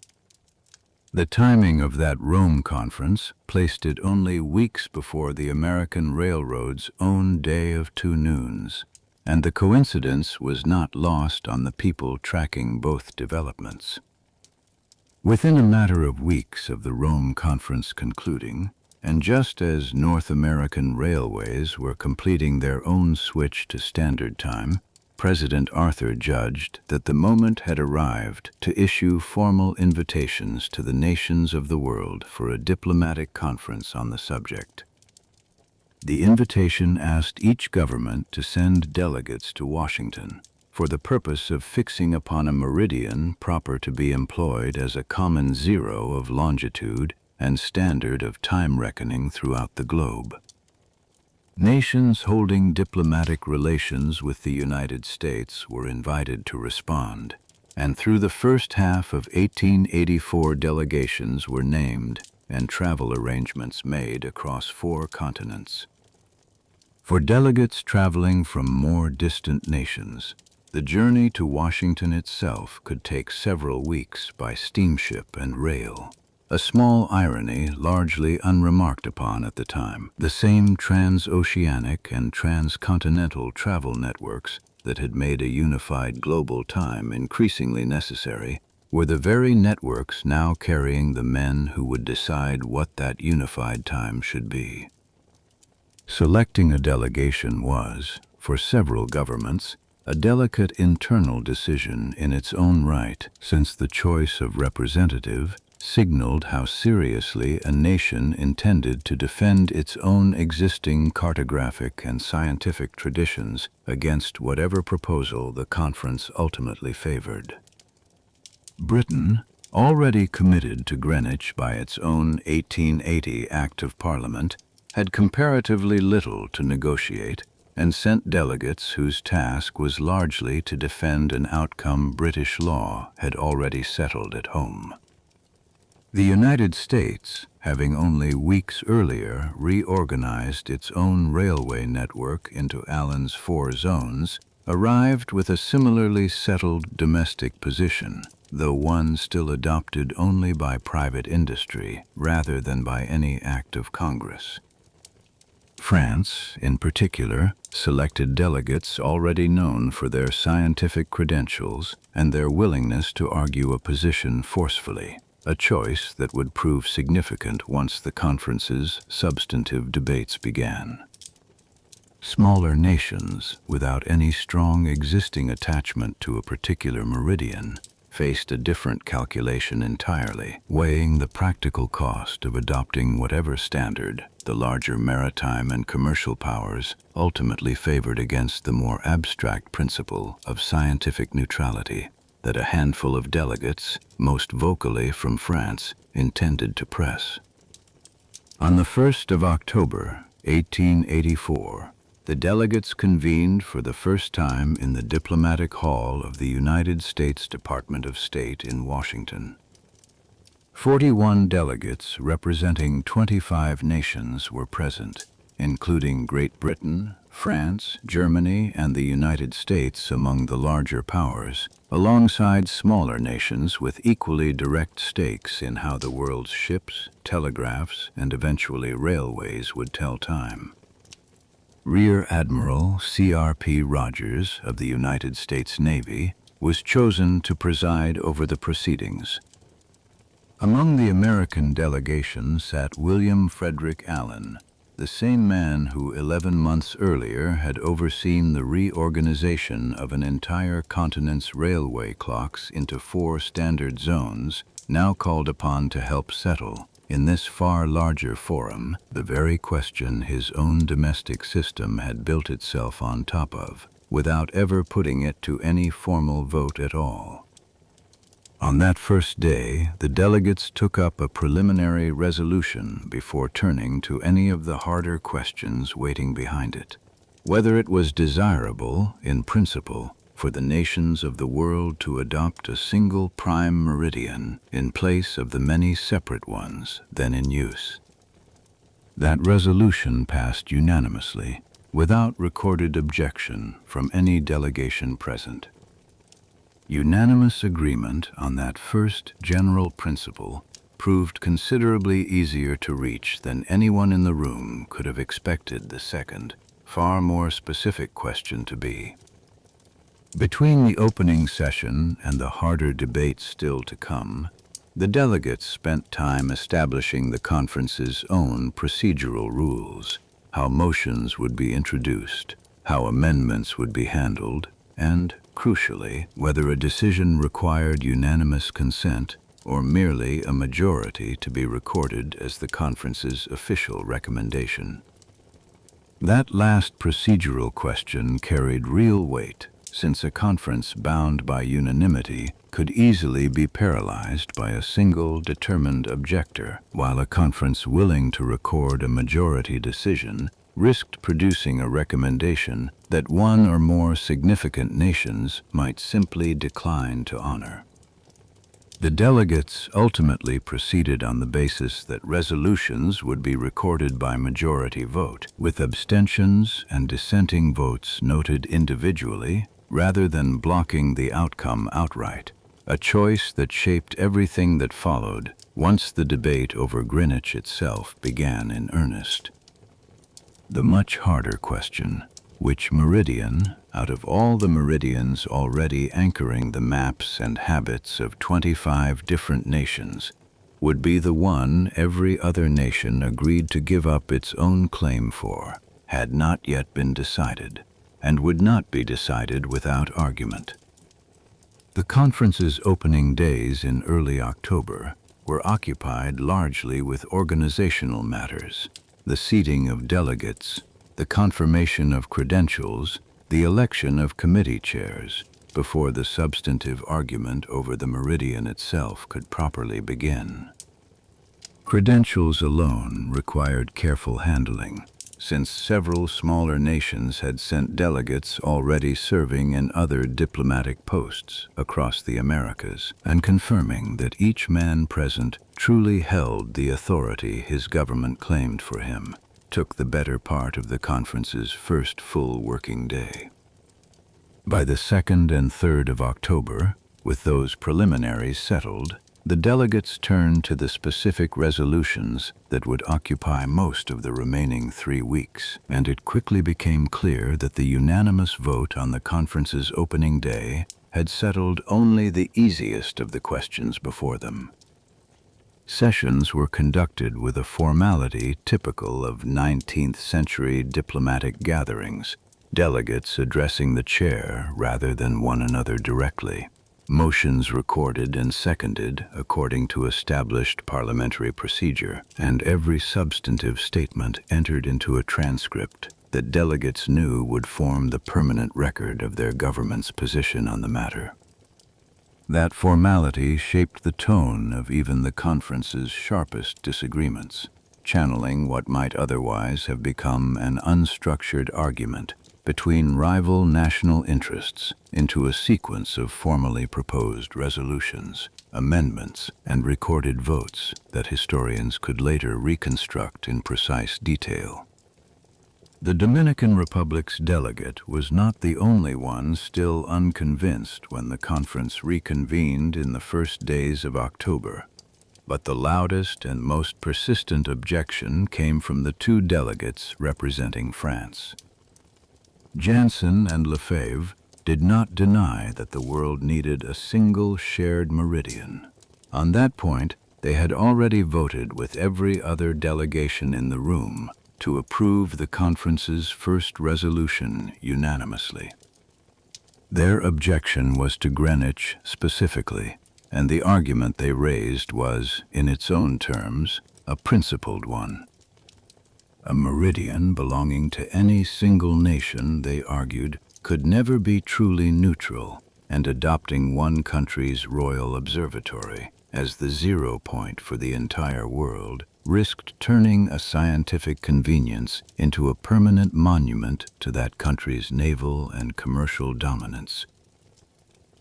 The timing of that Rome Conference placed it only weeks before the American Railroad's own Day of Two Noons, and the coincidence was not lost on the people tracking both developments. Within a matter of weeks of the Rome Conference concluding, and just as North American railways were completing their own switch to standard time, President Arthur judged that the moment had arrived to issue formal invitations to the nations of the world for a diplomatic conference on the subject. The invitation asked each government to send delegates to Washington for the purpose of fixing upon a meridian proper to be employed as a common zero of longitude and standard of time reckoning throughout the globe. Nations holding diplomatic relations with the United States were invited to respond, and through the first half of 1884 delegations were named and travel arrangements made across 4 continents. For delegates traveling from more distant nations, the journey to Washington itself could take several weeks by steamship and rail, a small irony largely unremarked upon at the time. The same transoceanic and transcontinental travel networks that had made a unified global time increasingly necessary were the very networks now carrying the men who would decide what that unified time should be. Selecting a delegation was, for several governments, a delicate internal decision in its own right, since the choice of representative signaled how seriously a nation intended to defend its own existing cartographic and scientific traditions against whatever proposal the conference ultimately favored. Britain, already committed to Greenwich by its own 1880 Act of Parliament, had comparatively little to negotiate and sent delegates whose task was largely to defend an outcome British law had already settled at home. The United States, having only weeks earlier reorganized its own railway network into Allen's 4 zones, arrived with a similarly settled domestic position, though one still adopted only by private industry rather than by any act of Congress. France, in particular, selected delegates already known for their scientific credentials and their willingness to argue a position forcefully, a choice that would prove significant once the conference's substantive debates began. Smaller nations, without any strong existing attachment to a particular meridian, faced a different calculation entirely, weighing the practical cost of adopting whatever standard the larger maritime and commercial powers ultimately favored against the more abstract principle of scientific neutrality that a handful of delegates, most vocally from France, intended to press. On the 1st of October, 1884, the delegates convened for the first time in the Diplomatic Hall of the United States Department of State in Washington. 41 delegates representing 25 nations were present, including Great Britain, France, Germany, and the United States among the larger powers, alongside smaller nations with equally direct stakes in how the world's ships, telegraphs, and eventually railways would tell time. Rear Admiral C.R.P. Rogers of the United States Navy was chosen to preside over the proceedings. Among the American delegation sat William Frederick Allen, the same man who 11 months earlier had overseen the reorganization of an entire continent's railway clocks into 4 standard zones, now called upon to help settle, in this far larger forum, the very question his own domestic system had built itself on top of, without ever putting it to any formal vote at all. On that first day, the delegates took up a preliminary resolution before turning to any of the harder questions waiting behind it. Whether it was desirable, in principle, for the nations of the world to adopt a single prime meridian in place of the many separate ones then in use. That resolution passed unanimously, without recorded objection from any delegation present. Unanimous agreement on that first general principle proved considerably easier to reach than anyone in the room could have expected the second, far more specific question to be. Between the opening session and the harder debate still to come, the delegates spent time establishing the conference's own procedural rules, how motions would be introduced, how amendments would be handled, and, crucially, whether a decision required unanimous consent or merely a majority to be recorded as the conference's official recommendation. That last procedural question carried real weight, since a conference bound by unanimity could easily be paralyzed by a single determined objector, while a conference willing to record a majority decision risked producing a recommendation that one or more significant nations might simply decline to honor. The delegates ultimately proceeded on the basis that resolutions would be recorded by majority vote, with abstentions and dissenting votes noted individually rather than blocking the outcome outright, a choice that shaped everything that followed once the debate over Greenwich itself began in earnest. The much harder question, which meridian, out of all the meridians already anchoring the maps and habits of 25 different nations, would be the one every other nation agreed to give up its own claim for, had not yet been decided, and would not be decided without argument. The conference's opening days in early October were occupied largely with organizational matters, the seating of delegates, the confirmation of credentials, the election of committee chairs, before the substantive argument over the meridian itself could properly begin. Credentials alone required careful handling, since several smaller nations had sent delegates already serving in other diplomatic posts across the Americas, and confirming that each man present truly held the authority his government claimed for him, took the better part of the conference's first full working day. By the 2nd and 3rd of October, with those preliminaries settled, the delegates turned to the specific resolutions that would occupy most of the remaining 3 weeks, and it quickly became clear that the unanimous vote on the conference's opening day had settled only the easiest of the questions before them. Sessions were conducted with a formality typical of 19th century diplomatic gatherings, delegates addressing the chair rather than one another directly. Motions recorded and seconded according to established parliamentary procedure, and every substantive statement entered into a transcript that delegates knew would form the permanent record of their government's position on the matter. That formality shaped the tone of even the conference's sharpest disagreements, channeling what might otherwise have become an unstructured argument between rival national interests into a sequence of formally proposed resolutions, amendments, and recorded votes that historians could later reconstruct in precise detail. The Dominican Republic's delegate was not the only one still unconvinced when the conference reconvened in the first days of October, but the loudest and most persistent objection came from the 2 delegates representing France. Janssen and Lefebvre did not deny that the world needed a single shared meridian. On that point, they had already voted with every other delegation in the room to approve the conference's first resolution unanimously. Their objection was to Greenwich specifically, and the argument they raised was, in its own terms, a principled one. A meridian belonging to any single nation, they argued, could never be truly neutral, and adopting one country's royal observatory as the 0 point for the entire world risked turning a scientific convenience into a permanent monument to that country's naval and commercial dominance.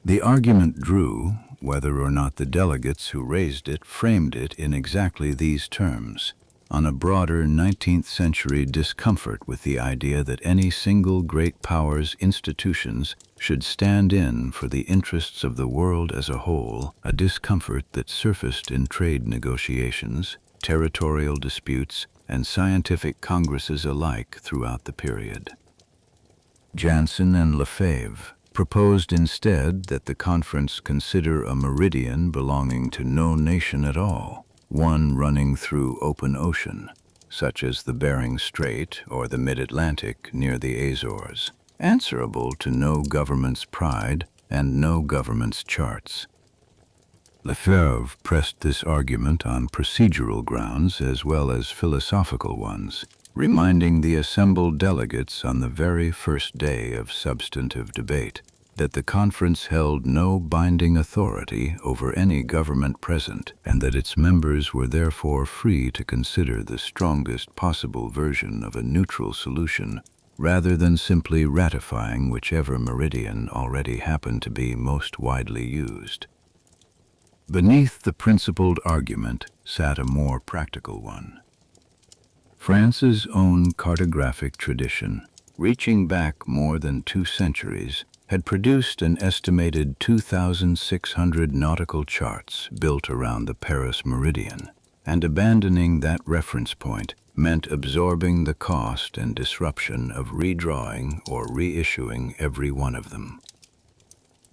The argument drew, whether or not the delegates who raised it framed it in exactly these terms, on a broader 19th century discomfort with the idea that any single great power's institutions should stand in for the interests of the world as a whole, a discomfort that surfaced in trade negotiations, territorial disputes, and scientific congresses alike throughout the period. Janssen and Lefebvre proposed instead that the conference consider a meridian belonging to no nation at all, one running through open ocean, such as the Bering Strait or the mid-Atlantic near the Azores, answerable to no government's pride and no government's charts. Lefebvre pressed this argument on procedural grounds as well as philosophical ones, reminding the assembled delegates on the very first day of substantive debate that the conference held no binding authority over any government present, and that its members were therefore free to consider the strongest possible version of a neutral solution, rather than simply ratifying whichever meridian already happened to be most widely used. Beneath the principled argument sat a more practical one. France's own cartographic tradition, reaching back more than 2 centuries, had produced an estimated 2,600 nautical charts built around the Paris meridian, and abandoning that reference point meant absorbing the cost and disruption of redrawing or reissuing every one of them.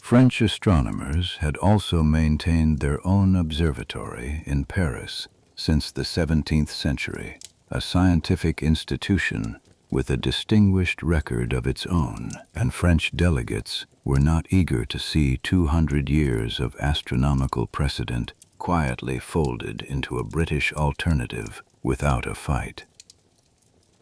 French astronomers had also maintained their own observatory in Paris since the 17th century, a scientific institution with a distinguished record of its own, and French delegates were not eager to see 200 years of astronomical precedent quietly folded into a British alternative without a fight.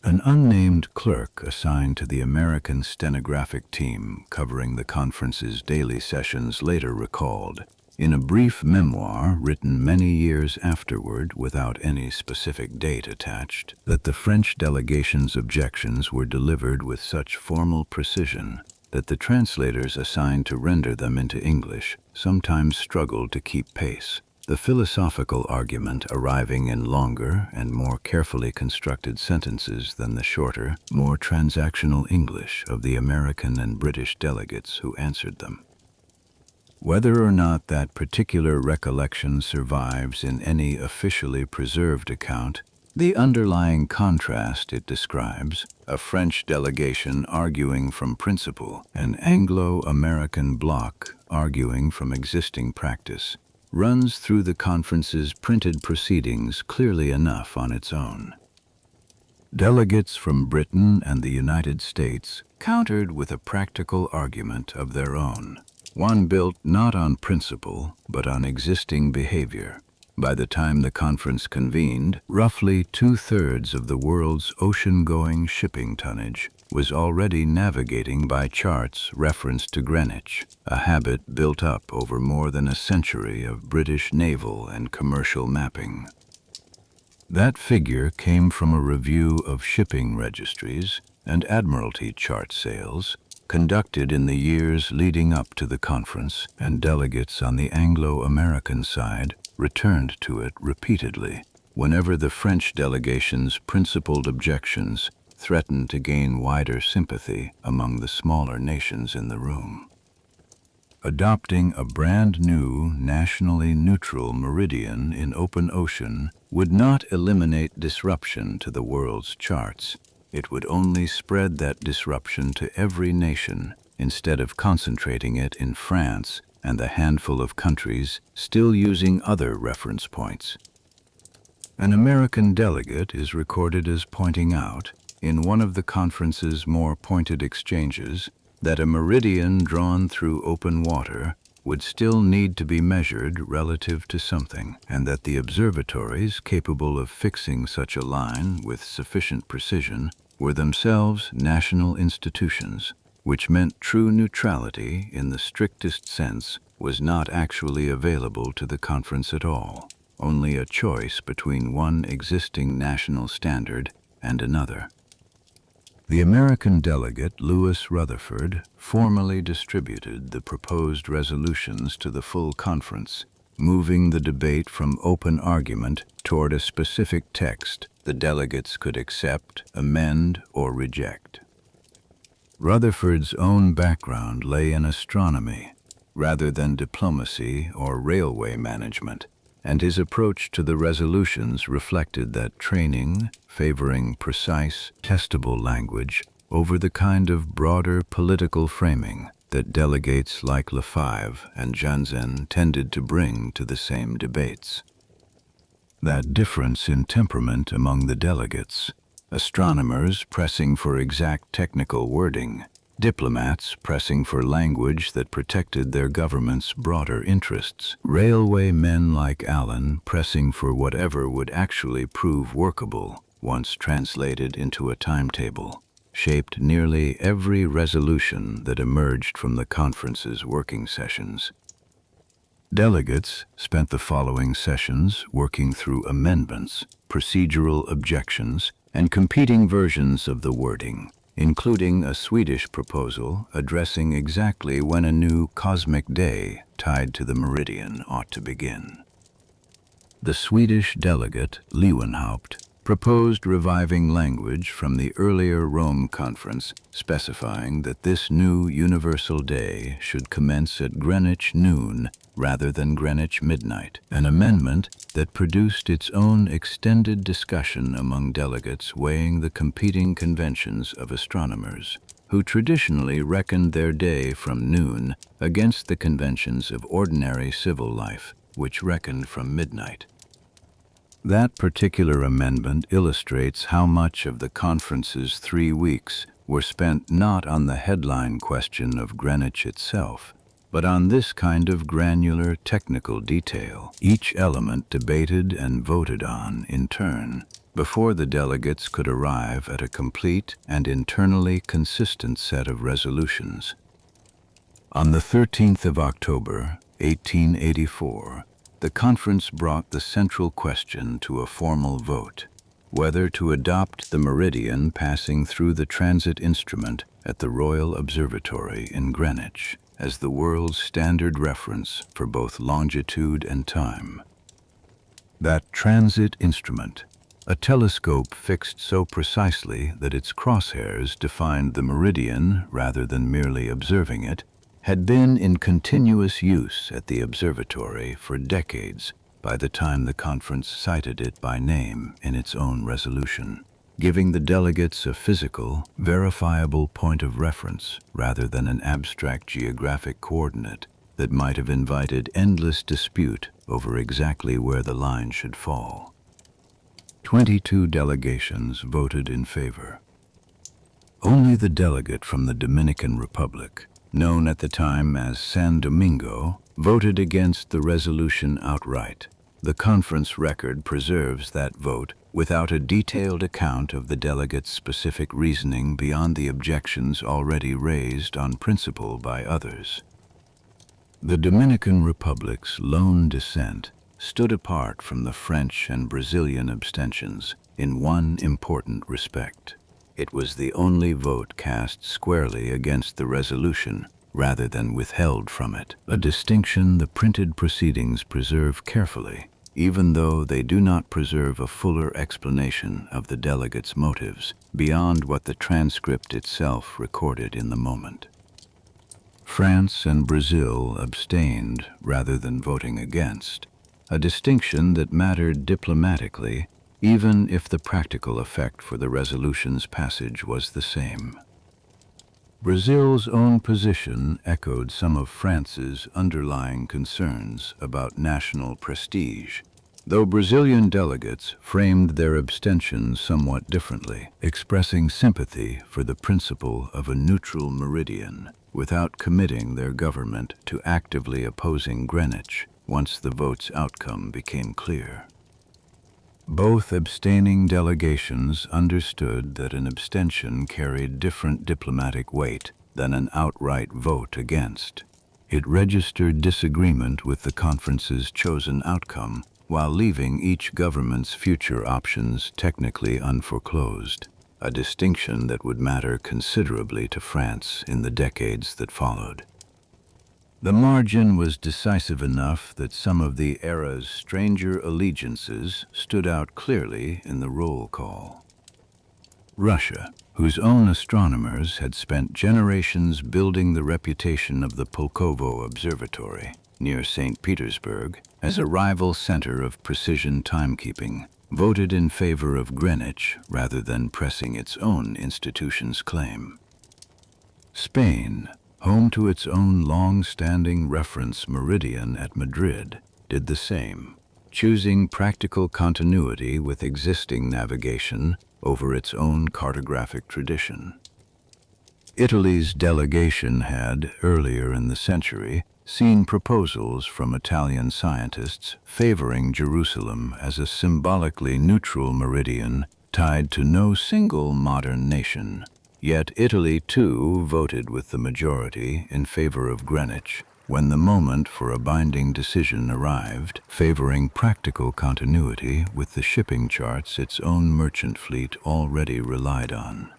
An unnamed clerk assigned to the American stenographic team covering the conference's daily sessions later recalled, In a brief memoir written many years afterward without any specific date attached, that the French delegation's objections were delivered with such formal precision that the translators assigned to render them into English sometimes struggled to keep pace, the philosophical argument arriving in longer and more carefully constructed sentences than the shorter, more transactional English of the American and British delegates who answered them. Whether or not that particular recollection survives in any officially preserved account, the underlying contrast it describes, a French delegation arguing from principle, an Anglo-American bloc arguing from existing practice, runs through the conference's printed proceedings clearly enough on its own. Delegates from Britain and the United States countered with a practical argument of their own, one built not on principle but on existing behavior. By the time the conference convened, roughly 2/3 of the world's ocean-going shipping tonnage was already navigating by charts referenced to Greenwich, a habit built up over more than a century of British naval and commercial mapping. That figure came from a review of shipping registries and Admiralty chart sales conducted in the years leading up to the conference, and delegates on the Anglo-American side returned to it repeatedly whenever the French delegation's principled objections threatened to gain wider sympathy among the smaller nations in the room. Adopting a brand new, nationally neutral meridian in open ocean would not eliminate disruption to the world's charts. It would only spread that disruption to every nation instead of concentrating it in France and the handful of countries still using other reference points. An American delegate is recorded as pointing out, in one of the conference's more pointed exchanges, that a meridian drawn through open water would still need to be measured relative to something, and that the observatories capable of fixing such a line with sufficient precision were themselves national institutions, which meant true neutrality in the strictest sense was not actually available to the conference at all, only a choice between one existing national standard and another. The American delegate, Lewis Rutherford, formally distributed the proposed resolutions to the full conference, moving the debate from open argument toward a specific text the delegates could accept, amend, or reject. Rutherford's own background lay in astronomy rather than diplomacy or railway management, and his approach to the resolutions reflected that training, favoring precise, testable language over the kind of broader political framing that delegates like Lefebvre and Janssen tended to bring to the same debates. That difference in temperament among the delegates, astronomers pressing for exact technical wording, diplomats pressing for language that protected their government's broader interests, railway men like Allen pressing for whatever would actually prove workable once translated into a timetable, shaped nearly every resolution that emerged from the conference's working sessions. Delegates spent the following sessions working through amendments, procedural objections, and competing versions of the wording, including a Swedish proposal addressing exactly when a new cosmic day tied to the meridian ought to begin. The Swedish delegate, Leeuwenhaupt, proposed reviving language from the earlier Rome conference, specifying that this new universal day should commence at Greenwich noon rather than Greenwich midnight, an amendment that produced its own extended discussion among delegates weighing the competing conventions of astronomers, who traditionally reckoned their day from noon against the conventions of ordinary civil life, which reckoned from midnight. That particular amendment illustrates how much of the conference's 3 weeks were spent not on the headline question of Greenwich itself, but on this kind of granular technical detail, each element debated and voted on in turn, before the delegates could arrive at a complete and internally consistent set of resolutions. On the 13th of October, 1884, the conference brought the central question to a formal vote, whether to adopt the meridian passing through the transit instrument at the Royal Observatory in Greenwich as the world's standard reference for both longitude and time. That transit instrument, a telescope fixed so precisely that its crosshairs defined the meridian rather than merely observing it, had been in continuous use at the observatory for decades by the time the conference cited it by name in its own resolution, giving the delegates a physical, verifiable point of reference rather than an abstract geographic coordinate that might have invited endless dispute over exactly where the line should fall. 22 delegations voted in favor. Only the delegate from the Dominican Republic, known at the time as San Domingo, voted against the resolution outright. The conference record preserves that vote without a detailed account of the delegates' specific reasoning beyond the objections already raised on principle by others. The Dominican Republic's lone dissent stood apart from the French and Brazilian abstentions in one important respect. It was the only vote cast squarely against the resolution rather than withheld from it, a distinction the printed proceedings preserve carefully, even though they do not preserve a fuller explanation of the delegates' motives beyond what the transcript itself recorded in the moment. France and Brazil abstained rather than voting against, a distinction that mattered diplomatically even if the practical effect for the resolution's passage was the same. Brazil's own position echoed some of France's underlying concerns about national prestige, though Brazilian delegates framed their abstention somewhat differently, expressing sympathy for the principle of a neutral meridian without committing their government to actively opposing Greenwich once the vote's outcome became clear. Both abstaining delegations understood that an abstention carried different diplomatic weight than an outright vote against. It registered disagreement with the conference's chosen outcome while leaving each government's future options technically unforeclosed, a distinction that would matter considerably to France in the decades that followed. The margin was decisive enough that some of the era's stranger allegiances stood out clearly in the roll call. Russia, whose own astronomers had spent generations building the reputation of the Pulkovo Observatory near St. Petersburg as a rival center of precision timekeeping, voted in favor of Greenwich rather than pressing its own institution's claim. Spain, home to its own long-standing reference meridian at Madrid, did the same, choosing practical continuity with existing navigation over its own cartographic tradition. Italy's delegation had, earlier in the century, seen proposals from Italian scientists favoring Jerusalem as a symbolically neutral meridian tied to no single modern nation. Yet Italy, too, voted with the majority in favor of Greenwich when the moment for a binding decision arrived, favoring practical continuity with the shipping charts its own merchant fleet already relied on.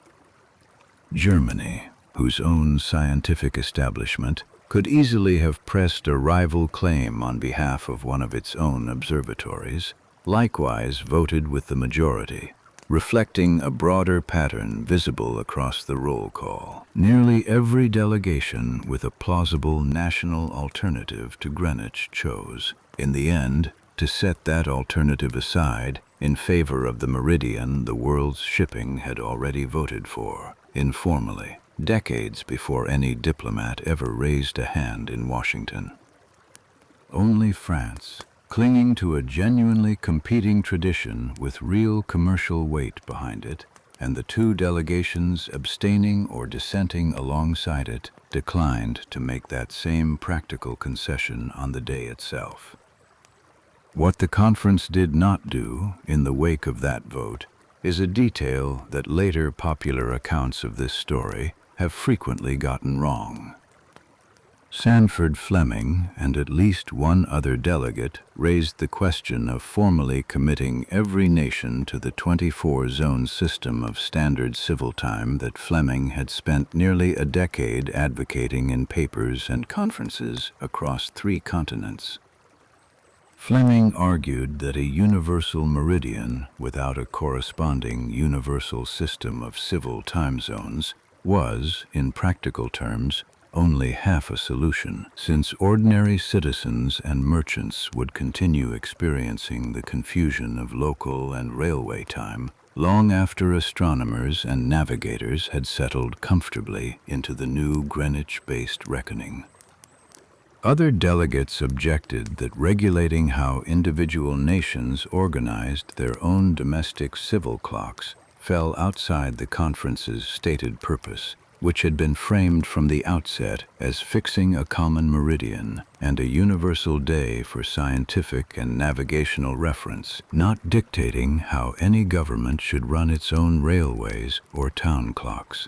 Germany, whose own scientific establishment could easily have pressed a rival claim on behalf of one of its own observatories, likewise voted with the majority, reflecting a broader pattern visible across the roll call. Nearly every delegation with a plausible national alternative to Greenwich chose, in the end, to set that alternative aside in favor of the meridian the world's shipping had already voted for, informally, decades before any diplomat ever raised a hand in Washington. Only France, clinging to a genuinely competing tradition with real commercial weight behind it, and the two delegations abstaining or dissenting alongside it, declined to make that same practical concession on the day itself. What the conference did not do in the wake of that vote is a detail that later popular accounts of this story have frequently gotten wrong. Sanford Fleming and at least one other delegate raised the question of formally committing every nation to the 24-zone system of standard civil time that Fleming had spent nearly a decade advocating in papers and conferences across 3 continents. Fleming argued that a universal meridian without a corresponding universal system of civil time zones was, in practical terms, only half a solution, since ordinary citizens and merchants would continue experiencing the confusion of local and railway time long after astronomers and navigators had settled comfortably into the new Greenwich-based reckoning. Other delegates objected that regulating how individual nations organized their own domestic civil clocks fell outside the conference's stated purpose, which had been framed from the outset as fixing a common meridian and a universal day for scientific and navigational reference, not dictating how any government should run its own railways or town clocks.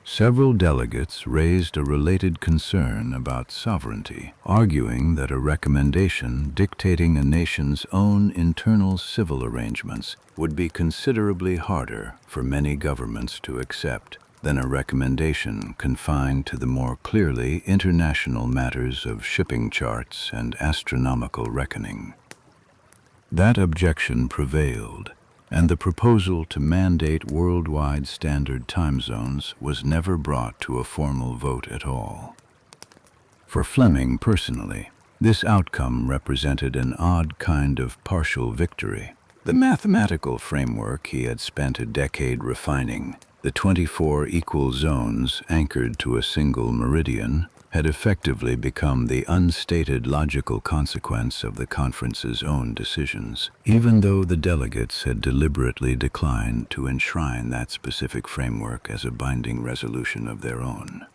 Several delegates raised a related concern about sovereignty, arguing that a recommendation dictating a nation's own internal civil arrangements would be considerably harder for many governments to accept than a recommendation confined to the more clearly international matters of shipping charts and astronomical reckoning. That objection prevailed, and the proposal to mandate worldwide standard time zones was never brought to a formal vote at all. For Fleming personally, this outcome represented an odd kind of partial victory. The mathematical framework he had spent a decade refining, the 24 equal zones anchored to a single meridian, had effectively become the unstated logical consequence of the conference's own decisions, even though the delegates had deliberately declined to enshrine that specific framework as a binding resolution of their own.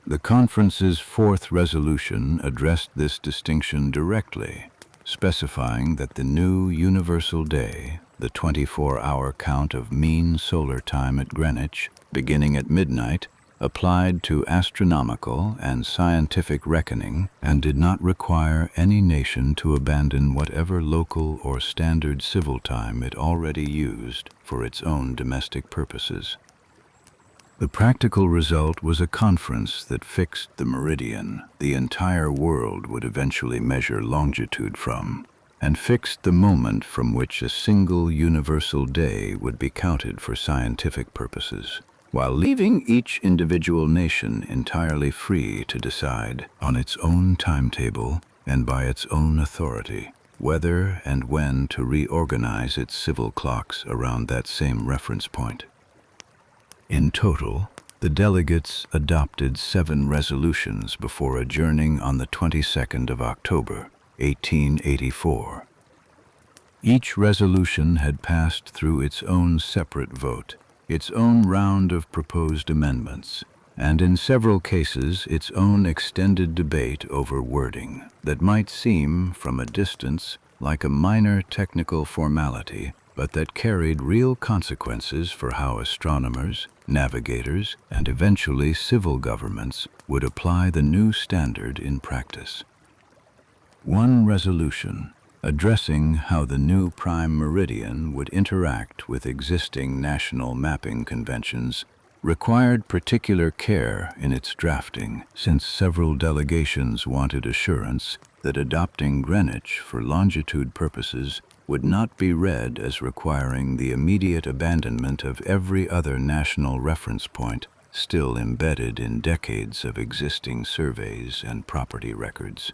The conference's 4th resolution addressed this distinction directly, specifying that the new universal day, the 24-hour count of mean solar time at Greenwich, beginning at midnight, applied to astronomical and scientific reckoning and did not require any nation to abandon whatever local or standard civil time it already used for its own domestic purposes. The practical result was a conference that fixed the meridian the entire world would eventually measure longitude from, and fixed the moment from which a single universal day would be counted for scientific purposes, while leaving each individual nation entirely free to decide on its own timetable and by its own authority whether and when to reorganize its civil clocks around that same reference point. In total, the delegates adopted 7 resolutions before adjourning on the 22nd of October, 1884. Each resolution had passed through its own separate vote, its own round of proposed amendments, and in several cases its own extended debate over wording that might seem, from a distance, like a minor technical formality, but that carried real consequences for how astronomers, navigators, and eventually civil governments would apply the new standard in practice. One resolution, addressing how the new prime meridian would interact with existing national mapping conventions, required particular care in its drafting, since several delegations wanted assurance that adopting Greenwich for longitude purposes would not be read as requiring the immediate abandonment of every other national reference point still embedded in decades of existing surveys and property records.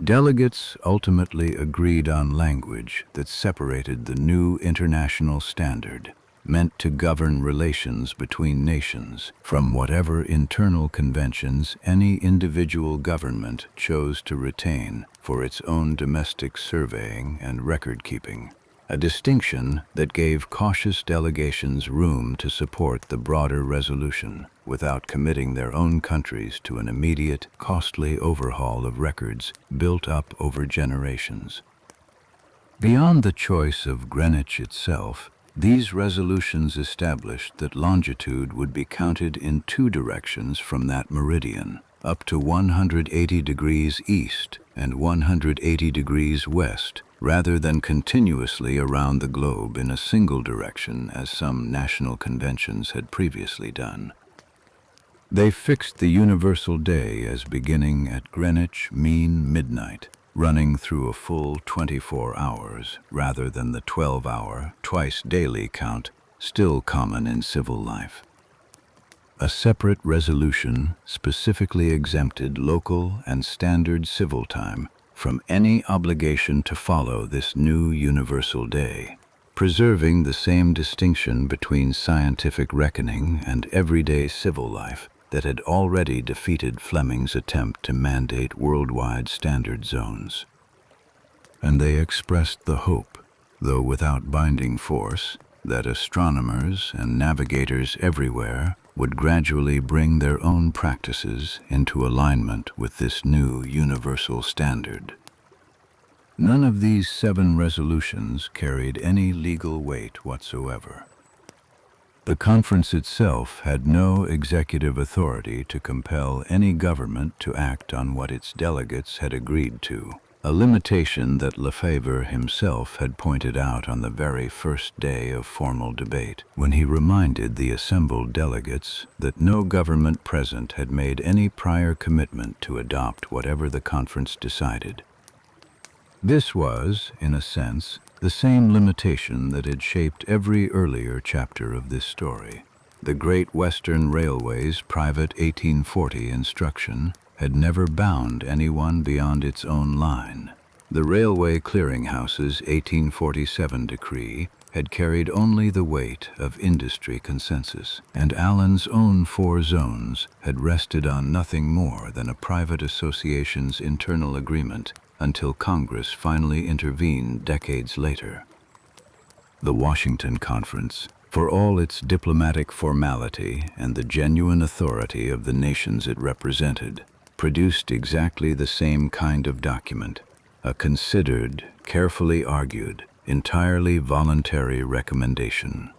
Delegates ultimately agreed on language that separated the new international standard, meant to govern relations between nations, from whatever internal conventions any individual government chose to retain for its own domestic surveying and record-keeping, a distinction that gave cautious delegations room to support the broader resolution without committing their own countries to an immediate, costly overhaul of records built up over generations. Beyond the choice of Greenwich itself, These resolutions established that longitude would be counted in two directions from that meridian, up to 180 degrees east and 180 degrees west, rather than continuously around the globe in a single direction as some national conventions had previously done. They fixed the universal day as beginning at Greenwich Mean Midnight, running through a full 24 hours rather than the 12-hour, twice-daily count still common in civil life. A separate resolution specifically exempted local and standard civil time from any obligation to follow this new universal day, preserving the same distinction between scientific reckoning and everyday civil life that had already defeated Fleming's attempt to mandate worldwide standard zones. And they expressed the hope, though without binding force, that astronomers and navigators everywhere would gradually bring their own practices into alignment with this new universal standard. None of these 7 resolutions carried any legal weight whatsoever. The conference itself had no executive authority to compel any government to act on what its delegates had agreed to, a limitation that Lefebvre himself had pointed out on the very first day of formal debate, when he reminded the assembled delegates that no government present had made any prior commitment to adopt whatever the conference decided. This was, in a sense, the same limitation that had shaped every earlier chapter of this story. The Great Western Railway's private 1840 instruction had never bound anyone beyond its own line. The Railway Clearinghouse's 1847 decree had carried only the weight of industry consensus, and Allen's own 4 zones had rested on nothing more than a private association's internal agreement until Congress finally intervened decades later. The Washington Conference, for all its diplomatic formality and the genuine authority of the nations it represented, produced exactly the same kind of document, a considered, carefully argued, entirely voluntary recommendation.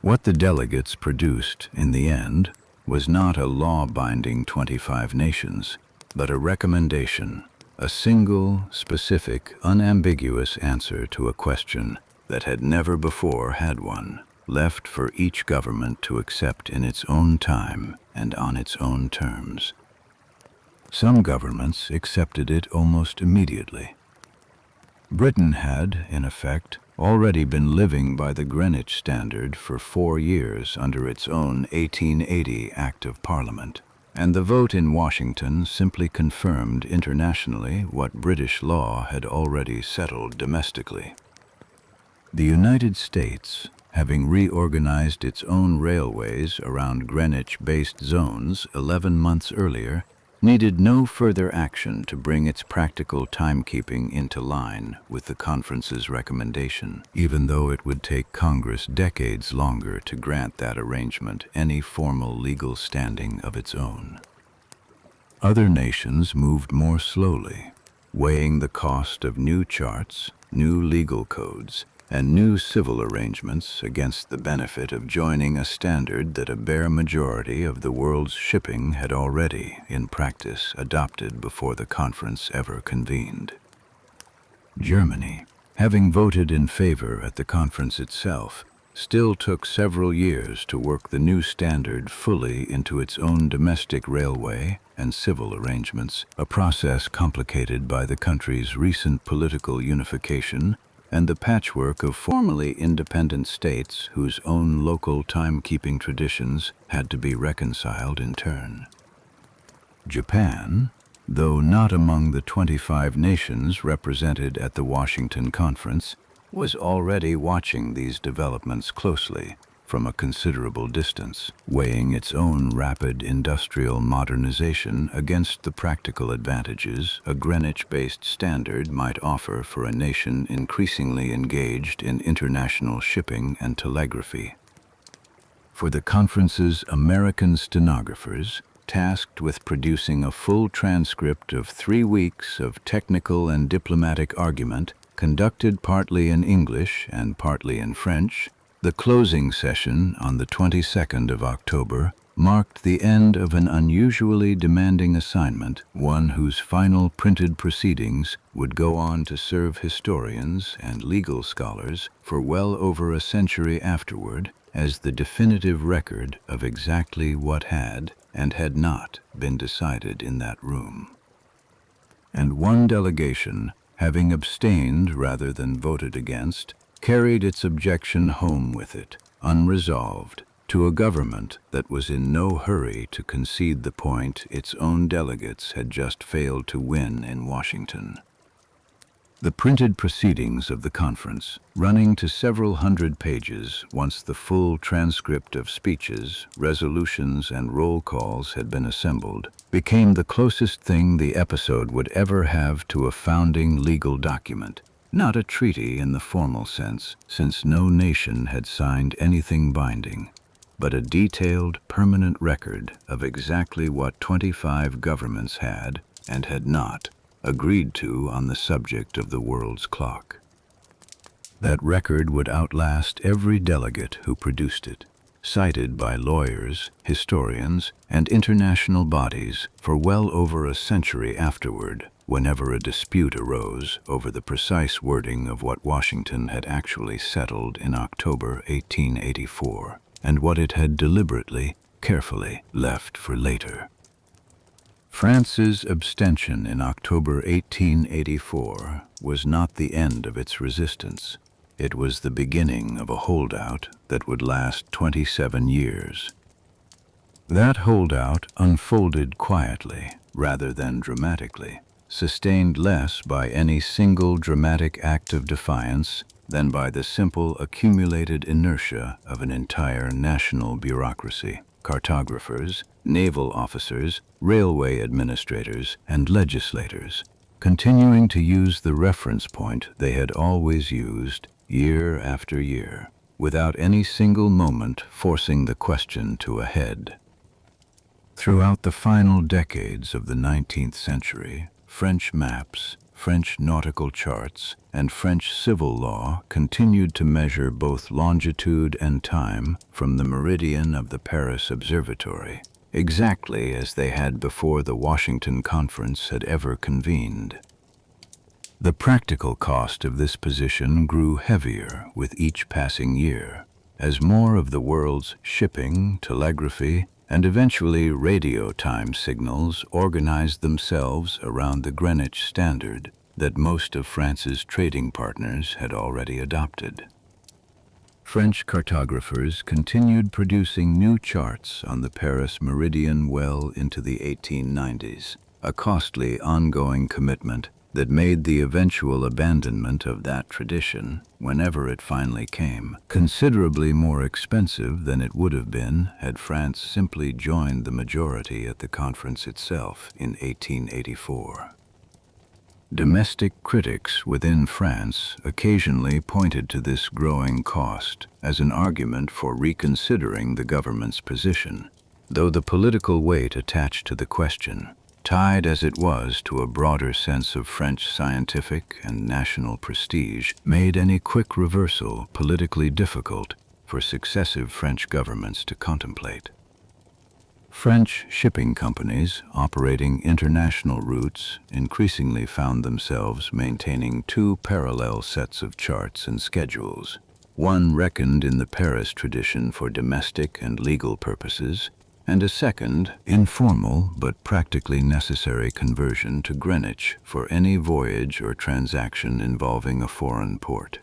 What the delegates produced, in the end, was not a law-binding 25 nations, but a recommendation, a single, specific, unambiguous answer to a question that had never before had one, left for each government to accept in its own time and on its own terms. Some governments accepted it almost immediately. Britain had, in effect, already been living by the Greenwich Standard for 4 years under its own 1880 Act of Parliament, and the vote in Washington simply confirmed internationally what British law had already settled domestically. The United States, having reorganized its own railways around Greenwich-based zones 11 months earlier, needed no further action to bring its practical timekeeping into line with the conference's recommendation, even though it would take Congress decades longer to grant that arrangement any formal legal standing of its own. Other nations moved more slowly, weighing the cost of new charts, new legal codes, and new civil arrangements against the benefit of joining a standard that a bare majority of the world's shipping had already, in practice, adopted before the conference ever convened. Germany, having voted in favor at the conference itself, still took several years to work the new standard fully into its own domestic railway and civil arrangements, a process complicated by the country's recent political unification and the patchwork of formerly independent states whose own local timekeeping traditions had to be reconciled in turn. Japan, though not among the 25 nations represented at the Washington Conference, was already watching these developments closely from a considerable distance, weighing its own rapid industrial modernization against the practical advantages a Greenwich-based standard might offer for a nation increasingly engaged in international shipping and telegraphy. For the conference's American stenographers, tasked with producing a full transcript of 3 weeks of technical and diplomatic argument, Conducted partly in English and partly in French, the closing session on the 22nd of October marked the end of an unusually demanding assignment, one whose final printed proceedings would go on to serve historians and legal scholars for well over a century afterward as the definitive record of exactly what had and had not been decided in that room. And one delegation, having abstained rather than voted against, carried its objection home with it, unresolved, to a government that was in no hurry to concede the point its own delegates had just failed to win in Washington. The printed proceedings of the conference, running to several hundred pages once the full transcript of speeches, resolutions, and roll calls had been assembled, became the closest thing the episode would ever have to a founding legal document. Not a treaty in the formal sense, since no nation had signed anything binding, but a detailed, permanent record of exactly what 25 governments had, and had not, agreed to on the subject of the world's clock. That record would outlast every delegate who produced it, cited by lawyers, historians, and international bodies for well over a century afterward, whenever a dispute arose over the precise wording of what Washington had actually settled in October 1884, and what it had deliberately, carefully left for later. France's abstention in October 1884 was not the end of its resistance. It was the beginning of a holdout that would last 27 years. That holdout unfolded quietly rather than dramatically, sustained less by any single dramatic act of defiance than by the simple accumulated inertia of an entire national bureaucracy. Cartographers, naval officers, railway administrators, and legislators, continuing to use the reference point they had always used year after year, without any single moment forcing the question to a head. Throughout the final decades of the 19th century, French maps, French nautical charts, and French civil law continued to measure both longitude and time from the meridian of the Paris observatory, exactly as they had before the Washington Conference had ever convened. The practical cost of this position grew heavier with each passing year, as more of the world's shipping, telegraphy, and eventually radio time signals organized themselves around the Greenwich standard that most of France's trading partners had already adopted. French cartographers continued producing new charts on the Paris meridian well into the 1890s, a costly ongoing commitment that made the eventual abandonment of that tradition, whenever it finally came, considerably more expensive than it would have been had France simply joined the majority at the conference itself in 1884. Domestic critics within France occasionally pointed to this growing cost as an argument for reconsidering the government's position, though the political weight attached to the question, tied as it was to a broader sense of French scientific and national prestige, made any quick reversal politically difficult for successive French governments to contemplate. French shipping companies operating international routes increasingly found themselves maintaining two parallel sets of charts and schedules, one reckoned in the Paris tradition for domestic and legal purposes, and a second, informal but practically necessary conversion to Greenwich for any voyage or transaction involving a foreign port.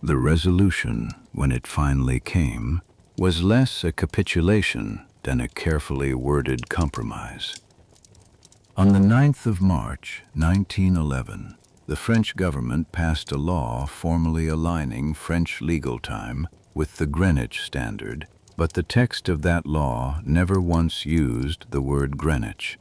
The resolution, when it finally came, was less a capitulation than a carefully worded compromise. On the 9th of March, 1911, the French government passed a law formally aligning French legal time with the Greenwich Standard, but the text of that law never once used the word Greenwich.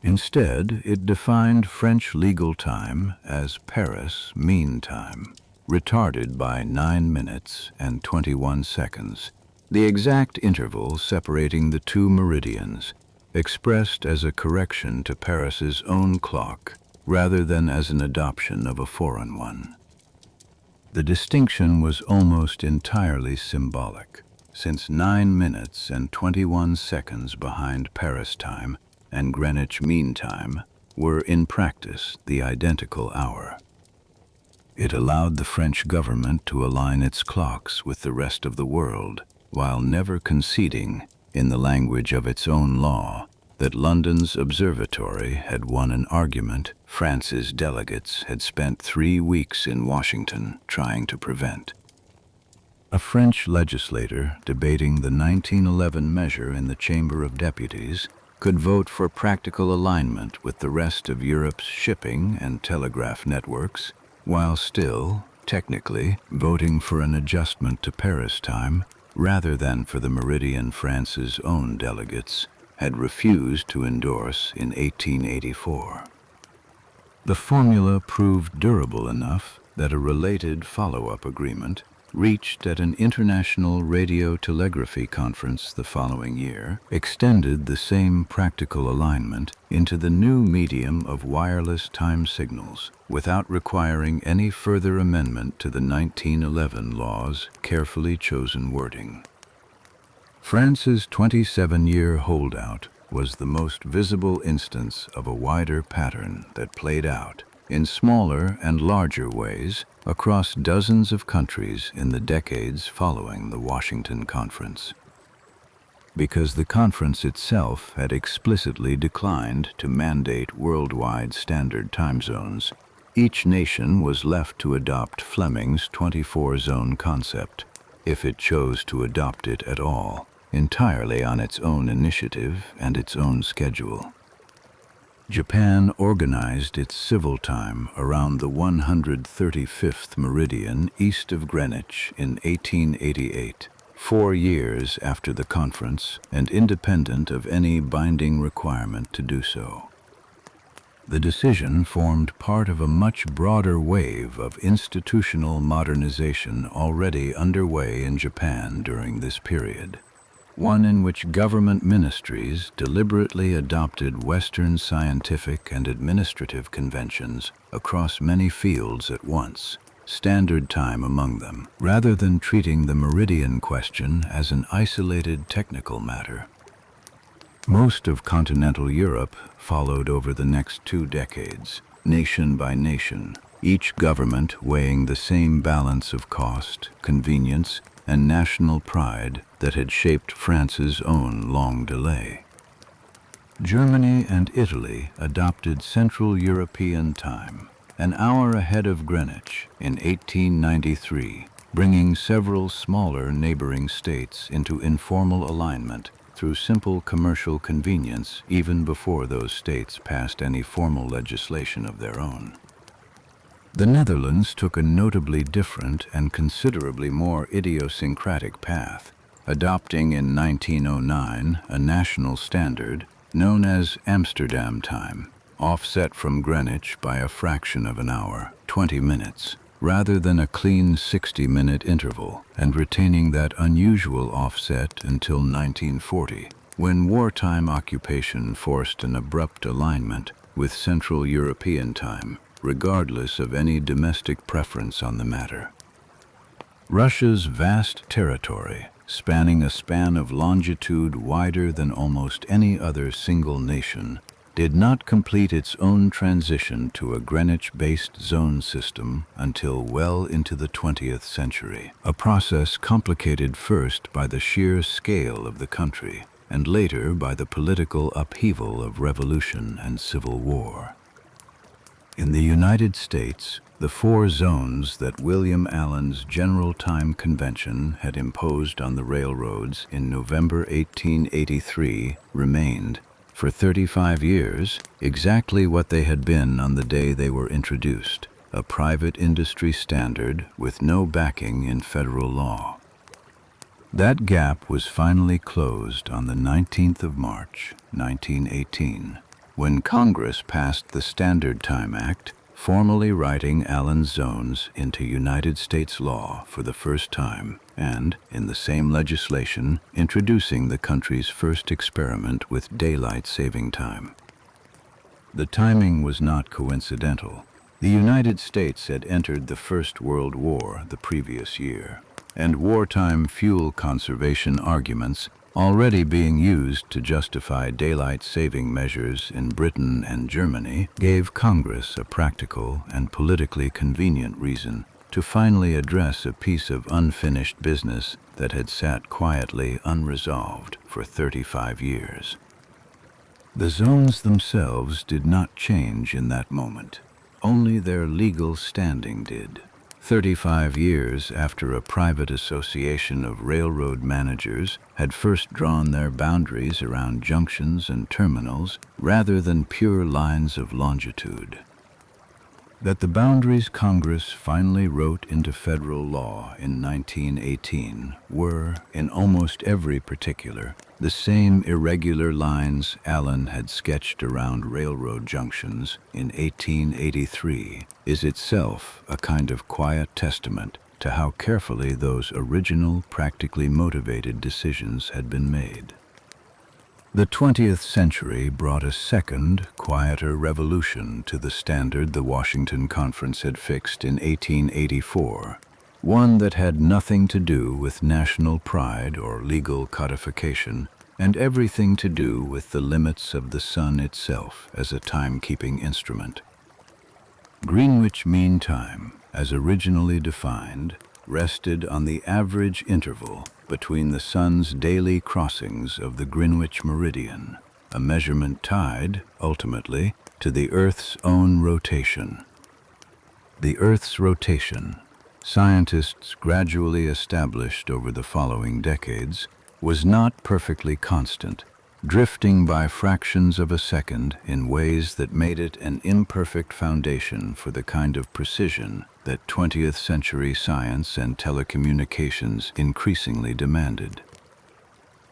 Instead, it defined French legal time as Paris Mean Time, retarded by 9 minutes and 21 seconds, the exact interval separating the two meridians, expressed as a correction to Paris's own clock rather than as an adoption of a foreign one. The distinction was almost entirely symbolic, since 9 minutes and 21 seconds behind Paris time and Greenwich Mean Time were in practice the identical hour. It allowed the French government to align its clocks with the rest of the world, while never conceding, in the language of its own law, that London's observatory had won an argument France's delegates had spent 3 weeks in Washington trying to prevent. A French legislator debating the 1911 measure in the Chamber of Deputies could vote for practical alignment with the rest of Europe's shipping and telegraph networks, while still, technically, voting for an adjustment to Paris time rather than for the meridian France's own delegates had refused to endorse in 1884. The formula proved durable enough that a related follow-up agreement, reached at an International Radio Telegraphy Conference the following year, extended the same practical alignment into the new medium of wireless time signals without requiring any further amendment to the 1911 law's carefully chosen wording. France's 27-year holdout was the most visible instance of a wider pattern that played out in smaller and larger ways across dozens of countries in the decades following the Washington Conference. Because the conference itself had explicitly declined to mandate worldwide standard time zones, each nation was left to adopt Fleming's 24-zone concept, if it chose to adopt it at all, entirely on its own initiative and its own schedule. Japan organized its civil time around the 135th meridian east of Greenwich in 1888, 4 years after the conference and independent of any binding requirement to do so. The decision formed part of a much broader wave of institutional modernization already underway in Japan during this period, one in which government ministries deliberately adopted Western scientific and administrative conventions across many fields at once, standard time among them, rather than treating the meridian question as an isolated technical matter. Most of continental Europe followed over the next 2 decades, nation by nation, each government weighing the same balance of cost, convenience, and national pride that had shaped France's own long delay. Germany and Italy adopted Central European time, an hour ahead of Greenwich in 1893, bringing several smaller neighboring states into informal alignment through simple commercial convenience even before those states passed any formal legislation of their own. The Netherlands took a notably different and considerably more idiosyncratic path, adopting in 1909 a national standard known as Amsterdam time, offset from Greenwich by a fraction of an hour, 20 minutes, rather than a clean 60-minute interval, and retaining that unusual offset until 1940, when wartime occupation forced an abrupt alignment with Central European time, regardless of any domestic preference on the matter. Russia's vast territory, spanning a span of longitude wider than almost any other single nation, did not complete its own transition to a Greenwich-based zone system until well into the 20th century, a process complicated first by the sheer scale of the country and later by the political upheaval of revolution and civil war. In the United States, the 4 zones that William Allen's General Time Convention had imposed on the railroads in November 1883 remained, for 35 years, exactly what they had been on the day they were introduced, a private industry standard with no backing in federal law. That gap was finally closed on the 19th of March, 1918, when Congress passed the Standard Time Act, formally writing Allen's zones into United States law for the first time, and, in the same legislation, introducing the country's first experiment with daylight saving time. The timing was not coincidental. The United States had entered the First World War the previous year, and wartime fuel conservation arguments, already being used to justify daylight-saving measures in Britain and Germany, gave Congress a practical and politically convenient reason to finally address a piece of unfinished business that had sat quietly unresolved for 35 years. The zones themselves did not change in that moment. Only their legal standing did. 35 years after a private association of railroad managers had first drawn their boundaries around junctions and terminals rather than pure lines of longitude. That the boundaries Congress finally wrote into federal law in 1918 were, in almost every particular, the same irregular lines Allen had sketched around railroad junctions in 1883 is itself a kind of quiet testament to how carefully those original, practically motivated decisions had been made. The 20th century brought a second, quieter revolution to the standard the Washington Conference had fixed in 1884, one that had nothing to do with national pride or legal codification, and everything to do with the limits of the sun itself as a timekeeping instrument. Greenwich Mean Time, as originally defined, rested on the average interval between the sun's daily crossings of the Greenwich Meridian, a measurement tied, ultimately, to the Earth's own rotation. The Earth's rotation, scientists gradually established over the following decades, was not perfectly constant, drifting by fractions of a second in ways that made it an imperfect foundation for the kind of precision that 20th century science and telecommunications increasingly demanded.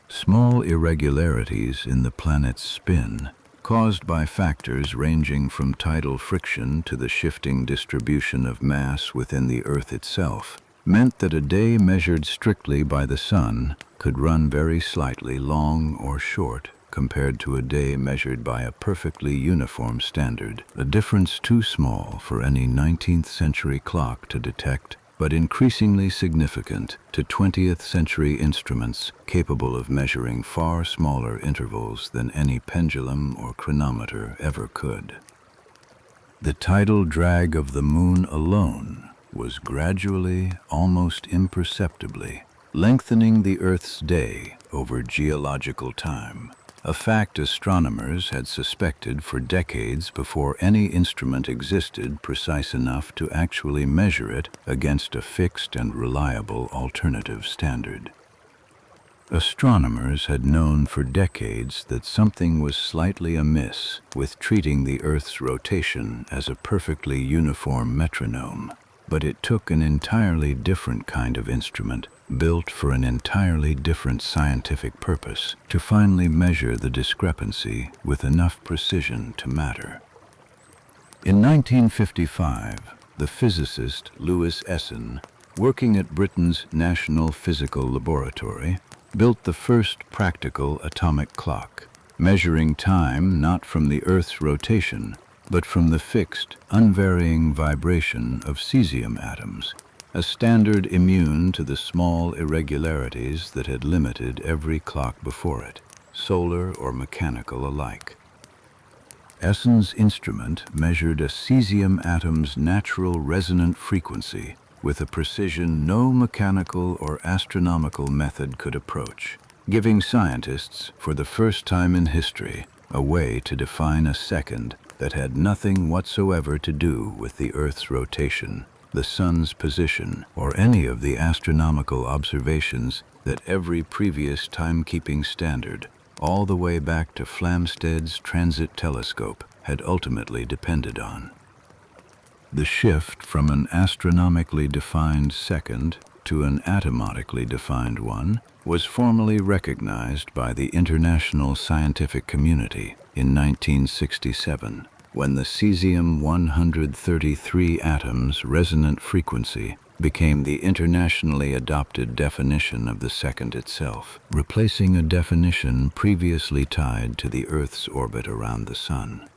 Small irregularities in the planet's spin, caused by factors ranging from tidal friction to the shifting distribution of mass within the Earth itself, meant that a day measured strictly by the sun could run very slightly long or short compared to a day measured by a perfectly uniform standard, a difference too small for any 19th century clock to detect, but increasingly significant to 20th century instruments capable of measuring far smaller intervals than any pendulum or chronometer ever could. The tidal drag of the moon alone was gradually, almost imperceptibly, lengthening the Earth's day over geological time, a fact astronomers had suspected for decades before any instrument existed precise enough to actually measure it against a fixed and reliable alternative standard. Astronomers had known for decades that something was slightly amiss with treating the Earth's rotation as a perfectly uniform metronome, but it took an entirely different kind of instrument, built for an entirely different scientific purpose, to finally measure the discrepancy with enough precision to matter. In 1955, the physicist Louis Essen, working at Britain's National Physical Laboratory, built the first practical atomic clock, measuring time not from the Earth's rotation, but from the fixed, unvarying vibration of cesium atoms, a standard immune to the small irregularities that had limited every clock before it, solar or mechanical alike. Essen's instrument measured a cesium atom's natural resonant frequency with a precision no mechanical or astronomical method could approach, giving scientists, for the first time in history, a way to define a second that had nothing whatsoever to do with the Earth's rotation, the sun's position, or any of the astronomical observations that every previous timekeeping standard, all the way back to Flamsteed's transit telescope, had ultimately depended on. The shift from an astronomically defined second to an atomatically defined one was formally recognized by the international scientific community in 1967, when the cesium-133 atom's resonant frequency became the internationally adopted definition of the second itself, replacing a definition previously tied to the Earth's orbit around the sun.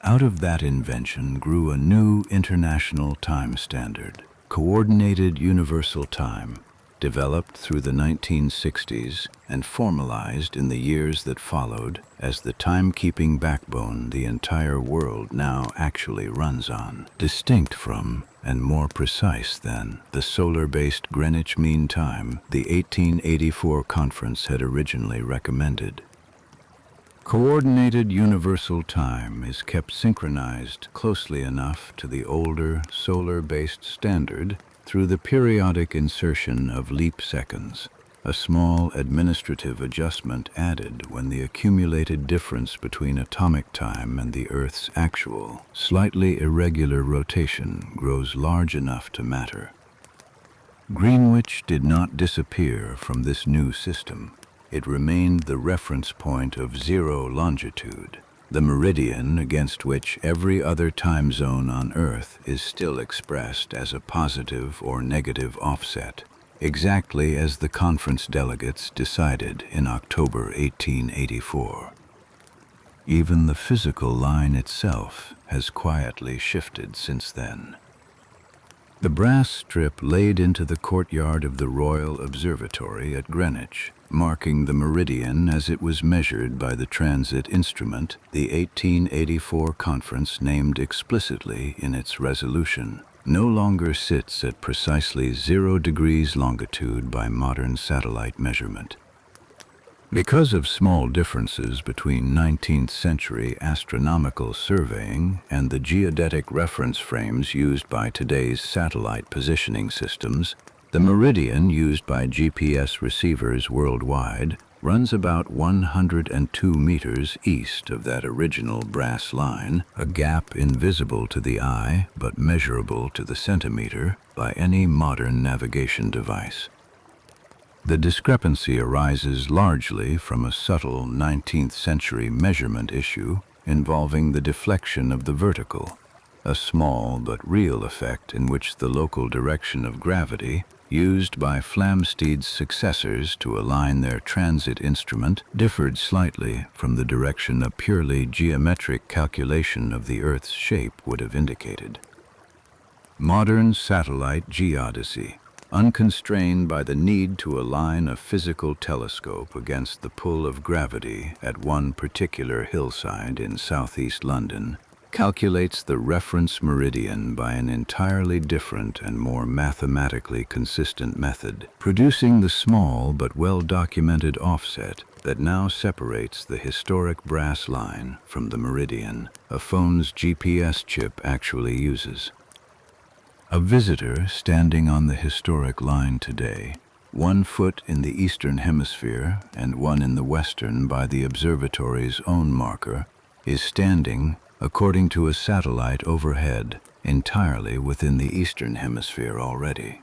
Out of that invention grew a new international time standard, Coordinated Universal Time, developed through the 1960s and formalized in the years that followed as the timekeeping backbone the entire world now actually runs on, distinct from and more precise than the solar-based Greenwich Mean Time the 1884 conference had originally recommended. Coordinated Universal Time is kept synchronized closely enough to the older solar-based standard through the periodic insertion of leap seconds, a small administrative adjustment added when the accumulated difference between atomic time and the Earth's actual, slightly irregular rotation grows large enough to matter. Greenwich did not disappear from this new system. It remained the reference point of zero longitude, the meridian against which every other time zone on Earth is still expressed as a positive or negative offset, exactly as the conference delegates decided in October 1884. Even the physical line itself has quietly shifted since then. The brass strip laid into the courtyard of the Royal Observatory at Greenwich, marking the meridian as it was measured by the transit instrument the 1884 conference named explicitly in its resolution, no longer sits at precisely 0 degrees longitude by modern satellite measurement. Because of small differences between 19th century astronomical surveying and the geodetic reference frames used by today's satellite positioning systems, the meridian used by GPS receivers worldwide runs about 102 meters east of that original brass line, a gap invisible to the eye but measurable to the centimeter by any modern navigation device. The discrepancy arises largely from a subtle 19th century measurement issue involving the deflection of the vertical, a small but real effect in which the local direction of gravity used by Flamsteed's successors to align their transit instrument differed slightly from the direction a purely geometric calculation of the Earth's shape would have indicated. Modern satellite geodesy, unconstrained by the need to align a physical telescope against the pull of gravity at one particular hillside in southeast London, calculates the reference meridian by an entirely different and more mathematically consistent method, producing the small but well-documented offset that now separates the historic brass line from the meridian a phone's GPS chip actually uses. A visitor standing on the historic line today, 1 foot in the eastern hemisphere and 1 in the western by the observatory's own marker, is standing, according to a satellite overhead, entirely within the eastern hemisphere already.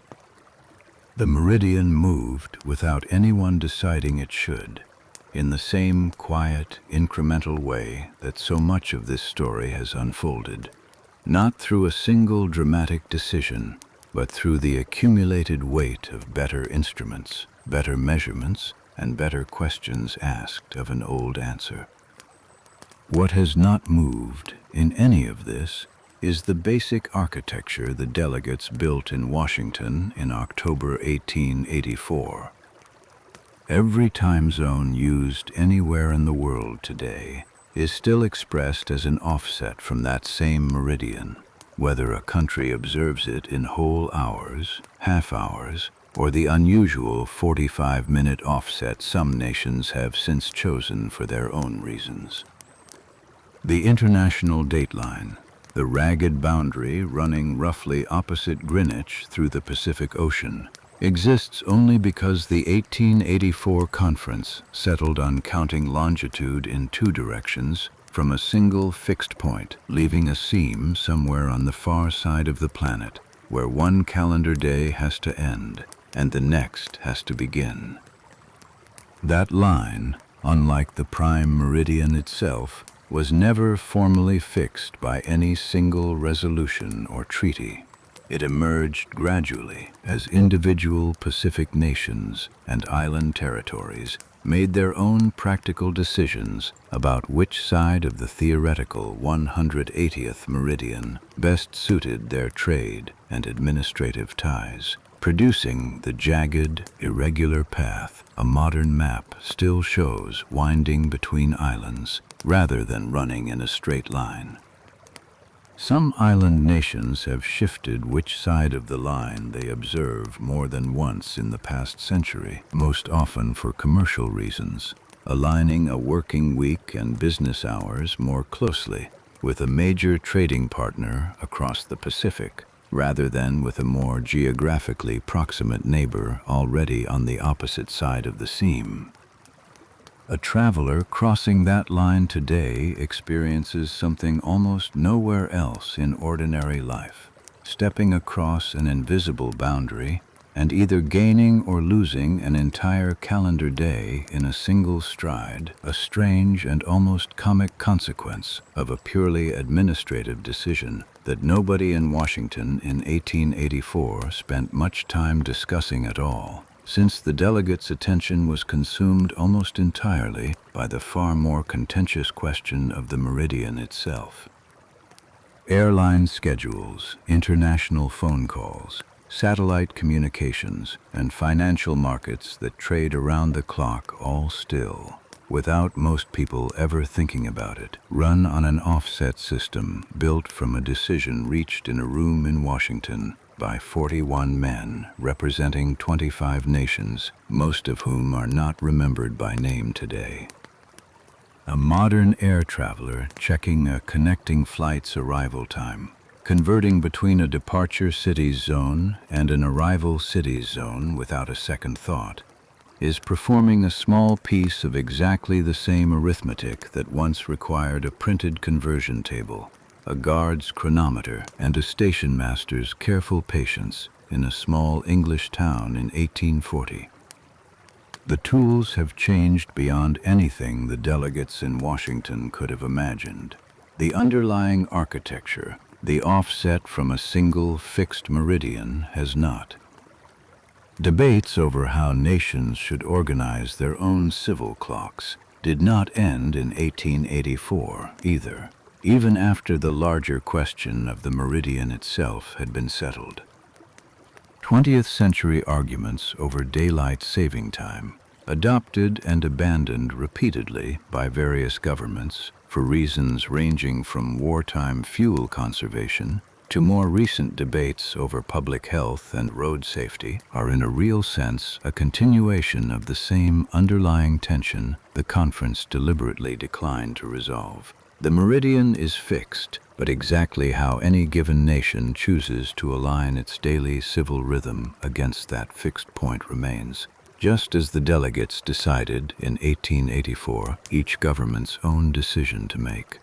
The meridian moved without anyone deciding it should, in the same quiet, incremental way that so much of this story has unfolded. Not through a single dramatic decision, but through the accumulated weight of better instruments, better measurements, and better questions asked of an old answer. What has not moved in any of this is the basic architecture the delegates built in Washington in October 1884. Every time zone used anywhere in the world today is still expressed as an offset from that same meridian, whether a country observes it in whole hours, half hours, or the unusual 45-minute offset some nations have since chosen for their own reasons. The international dateline, the ragged boundary running roughly opposite Greenwich through the Pacific Ocean, exists only because the 1884 conference settled on counting longitude in 2 directions from a single fixed point, leaving a seam somewhere on the far side of the planet where one calendar day has to end and the next has to begin. That line, unlike the prime meridian itself, was never formally fixed by any single resolution or treaty. It emerged gradually as individual Pacific nations and island territories made their own practical decisions about which side of the theoretical 180th meridian best suited their trade and administrative ties, producing the jagged, irregular path a modern map still shows winding between islands rather than running in a straight line. Some island nations have shifted which side of the line they observe more than once in the past century, most often for commercial reasons, aligning a working week and business hours more closely with a major trading partner across the Pacific, rather than with a more geographically proximate neighbor already on the opposite side of the seam. A traveler crossing that line today experiences something almost nowhere else in ordinary life, stepping across an invisible boundary and either gaining or losing an entire calendar day in a single stride, a strange and almost comic consequence of a purely administrative decision that nobody in Washington in 1884 spent much time discussing at all, since the delegates' attention was consumed almost entirely by the far more contentious question of the meridian itself. Airline schedules, international phone calls, satellite communications, and financial markets that trade around the clock all still, without most people ever thinking about it, run on an offset system built from a decision reached in a room in Washington by 41 men representing 25 nations, most of whom are not remembered by name today. A modern air traveler checking a connecting flight's arrival time, converting between a departure city's zone and an arrival city's zone without a second thought, is performing a small piece of exactly the same arithmetic that once required a printed conversion table, a guard's chronometer, and a station master's careful patience in a small English town in 1840. The tools have changed beyond anything the delegates in Washington could have imagined. The underlying architecture, the offset from a single fixed meridian, has not. Debates over how nations should organize their own civil clocks did not end in 1884 either, even after the larger question of the meridian itself had been settled. 20th century arguments over daylight saving time, adopted and abandoned repeatedly by various governments for reasons ranging from wartime fuel conservation to more recent debates over public health and road safety, are in a real sense a continuation of the same underlying tension the conference deliberately declined to resolve. The meridian is fixed, but exactly how any given nation chooses to align its daily civil rhythm against that fixed point remains, just as the delegates decided in 1884 each government's own decision to make.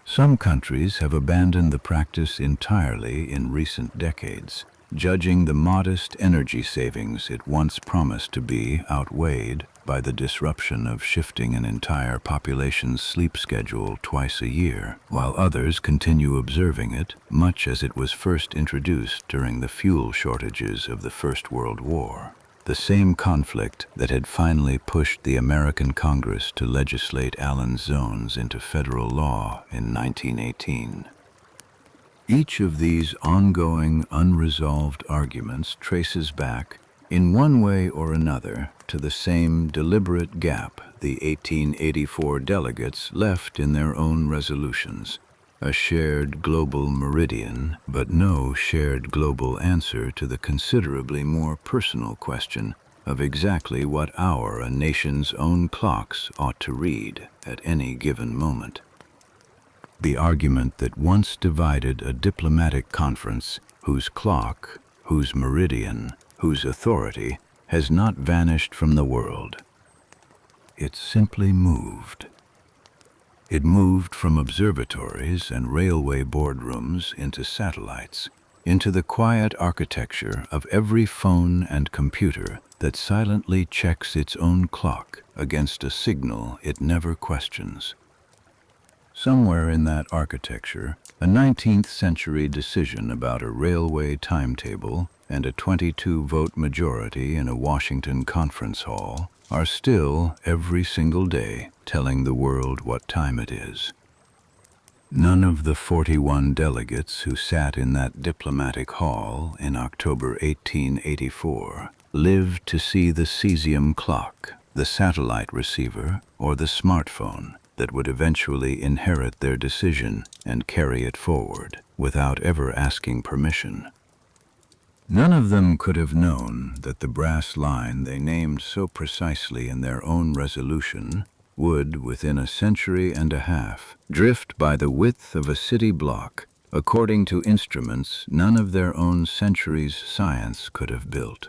Some countries have abandoned the practice entirely in recent decades, judging the modest energy savings it once promised to be outweighed by the disruption of shifting an entire population's sleep schedule twice a year, while others continue observing it, much as it was first introduced during the fuel shortages of the First World War, the same conflict that had finally pushed the American Congress to legislate Allen zones into federal law in 1918. Each of these ongoing, unresolved arguments traces back, in one way or another, to the same deliberate gap the 1884 delegates left in their own resolutions: a shared global meridian, but no shared global answer to the considerably more personal question of exactly what hour a nation's own clocks ought to read at any given moment. The argument that once divided a diplomatic conference whose clock, whose meridian, whose authority has not vanished from the world. It simply moved. It moved from observatories and railway boardrooms into satellites, into the quiet architecture of every phone and computer that silently checks its own clock against a signal it never questions. Somewhere in that architecture, a 19th century decision about a railway timetable and a 22-vote majority in a Washington conference hall are still, every single day, telling the world what time it is. None of the 41 delegates who sat in that diplomatic hall in October 1884 lived to see the cesium clock, the satellite receiver, or the smartphone that would eventually inherit their decision and carry it forward without ever asking permission. None of them could have known that the brass line they named so precisely in their own resolution would, within a century and a half, drift by the width of a city block, according to instruments none of their own century's science could have built.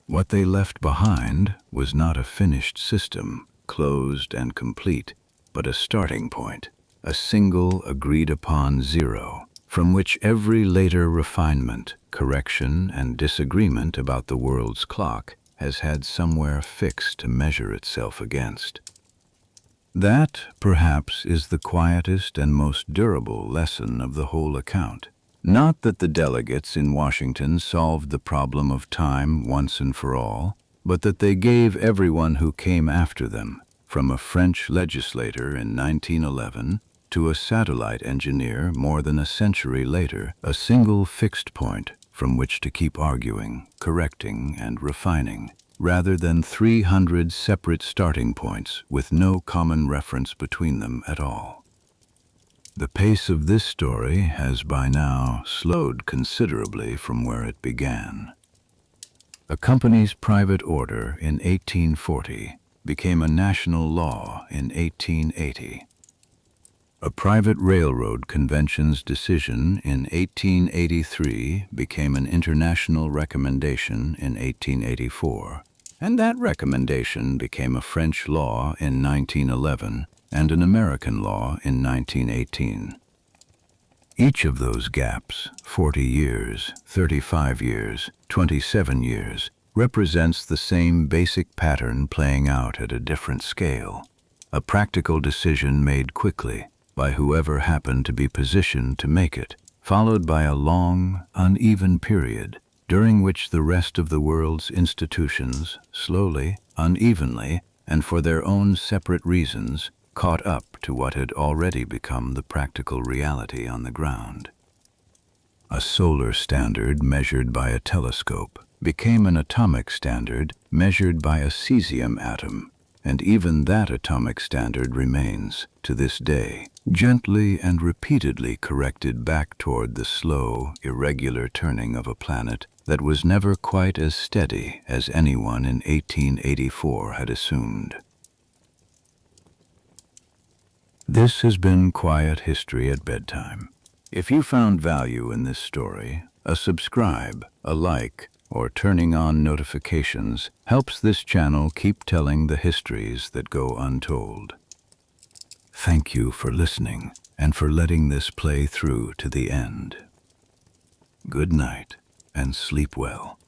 What they left behind was not a finished system, closed and complete, but a starting point, a single agreed-upon zero, from which every later refinement, correction, and disagreement about the world's clock has had somewhere fixed to measure itself against. That, perhaps, is the quietest and most durable lesson of the whole account. Not that the delegates in Washington solved the problem of time once and for all, but that they gave everyone who came after them, from a French legislator in 1911 to a satellite engineer more than a century later, a single fixed point from which to keep arguing, correcting, and refining, rather than 300 separate starting points with no common reference between them at all. The pace of this story has by now slowed considerably from where it began. A company's private order in 1840 became a national law in 1880. A private railroad convention's decision in 1883 became an international recommendation in 1884, and that recommendation became a French law in 1911 and an American law in 1918. Each of those gaps, 40 years, 35 years, 27 years, represents the same basic pattern playing out at a different scale. A practical decision made quickly by whoever happened to be positioned to make it, followed by a long, uneven period during which the rest of the world's institutions, slowly, unevenly, and for their own separate reasons, caught up to what had already become the practical reality on the ground. A solar standard measured by a telescope became an atomic standard measured by a cesium atom, and even that atomic standard remains, to this day, gently and repeatedly corrected back toward the slow, irregular turning of a planet that was never quite as steady as anyone in 1884 had assumed. This has been Quiet History at Bedtime. If you found value in this story, a subscribe, a like, or turning on notifications helps this channel keep telling the histories that go untold. Thank you for listening and for letting this play through to the end. Good night and sleep well.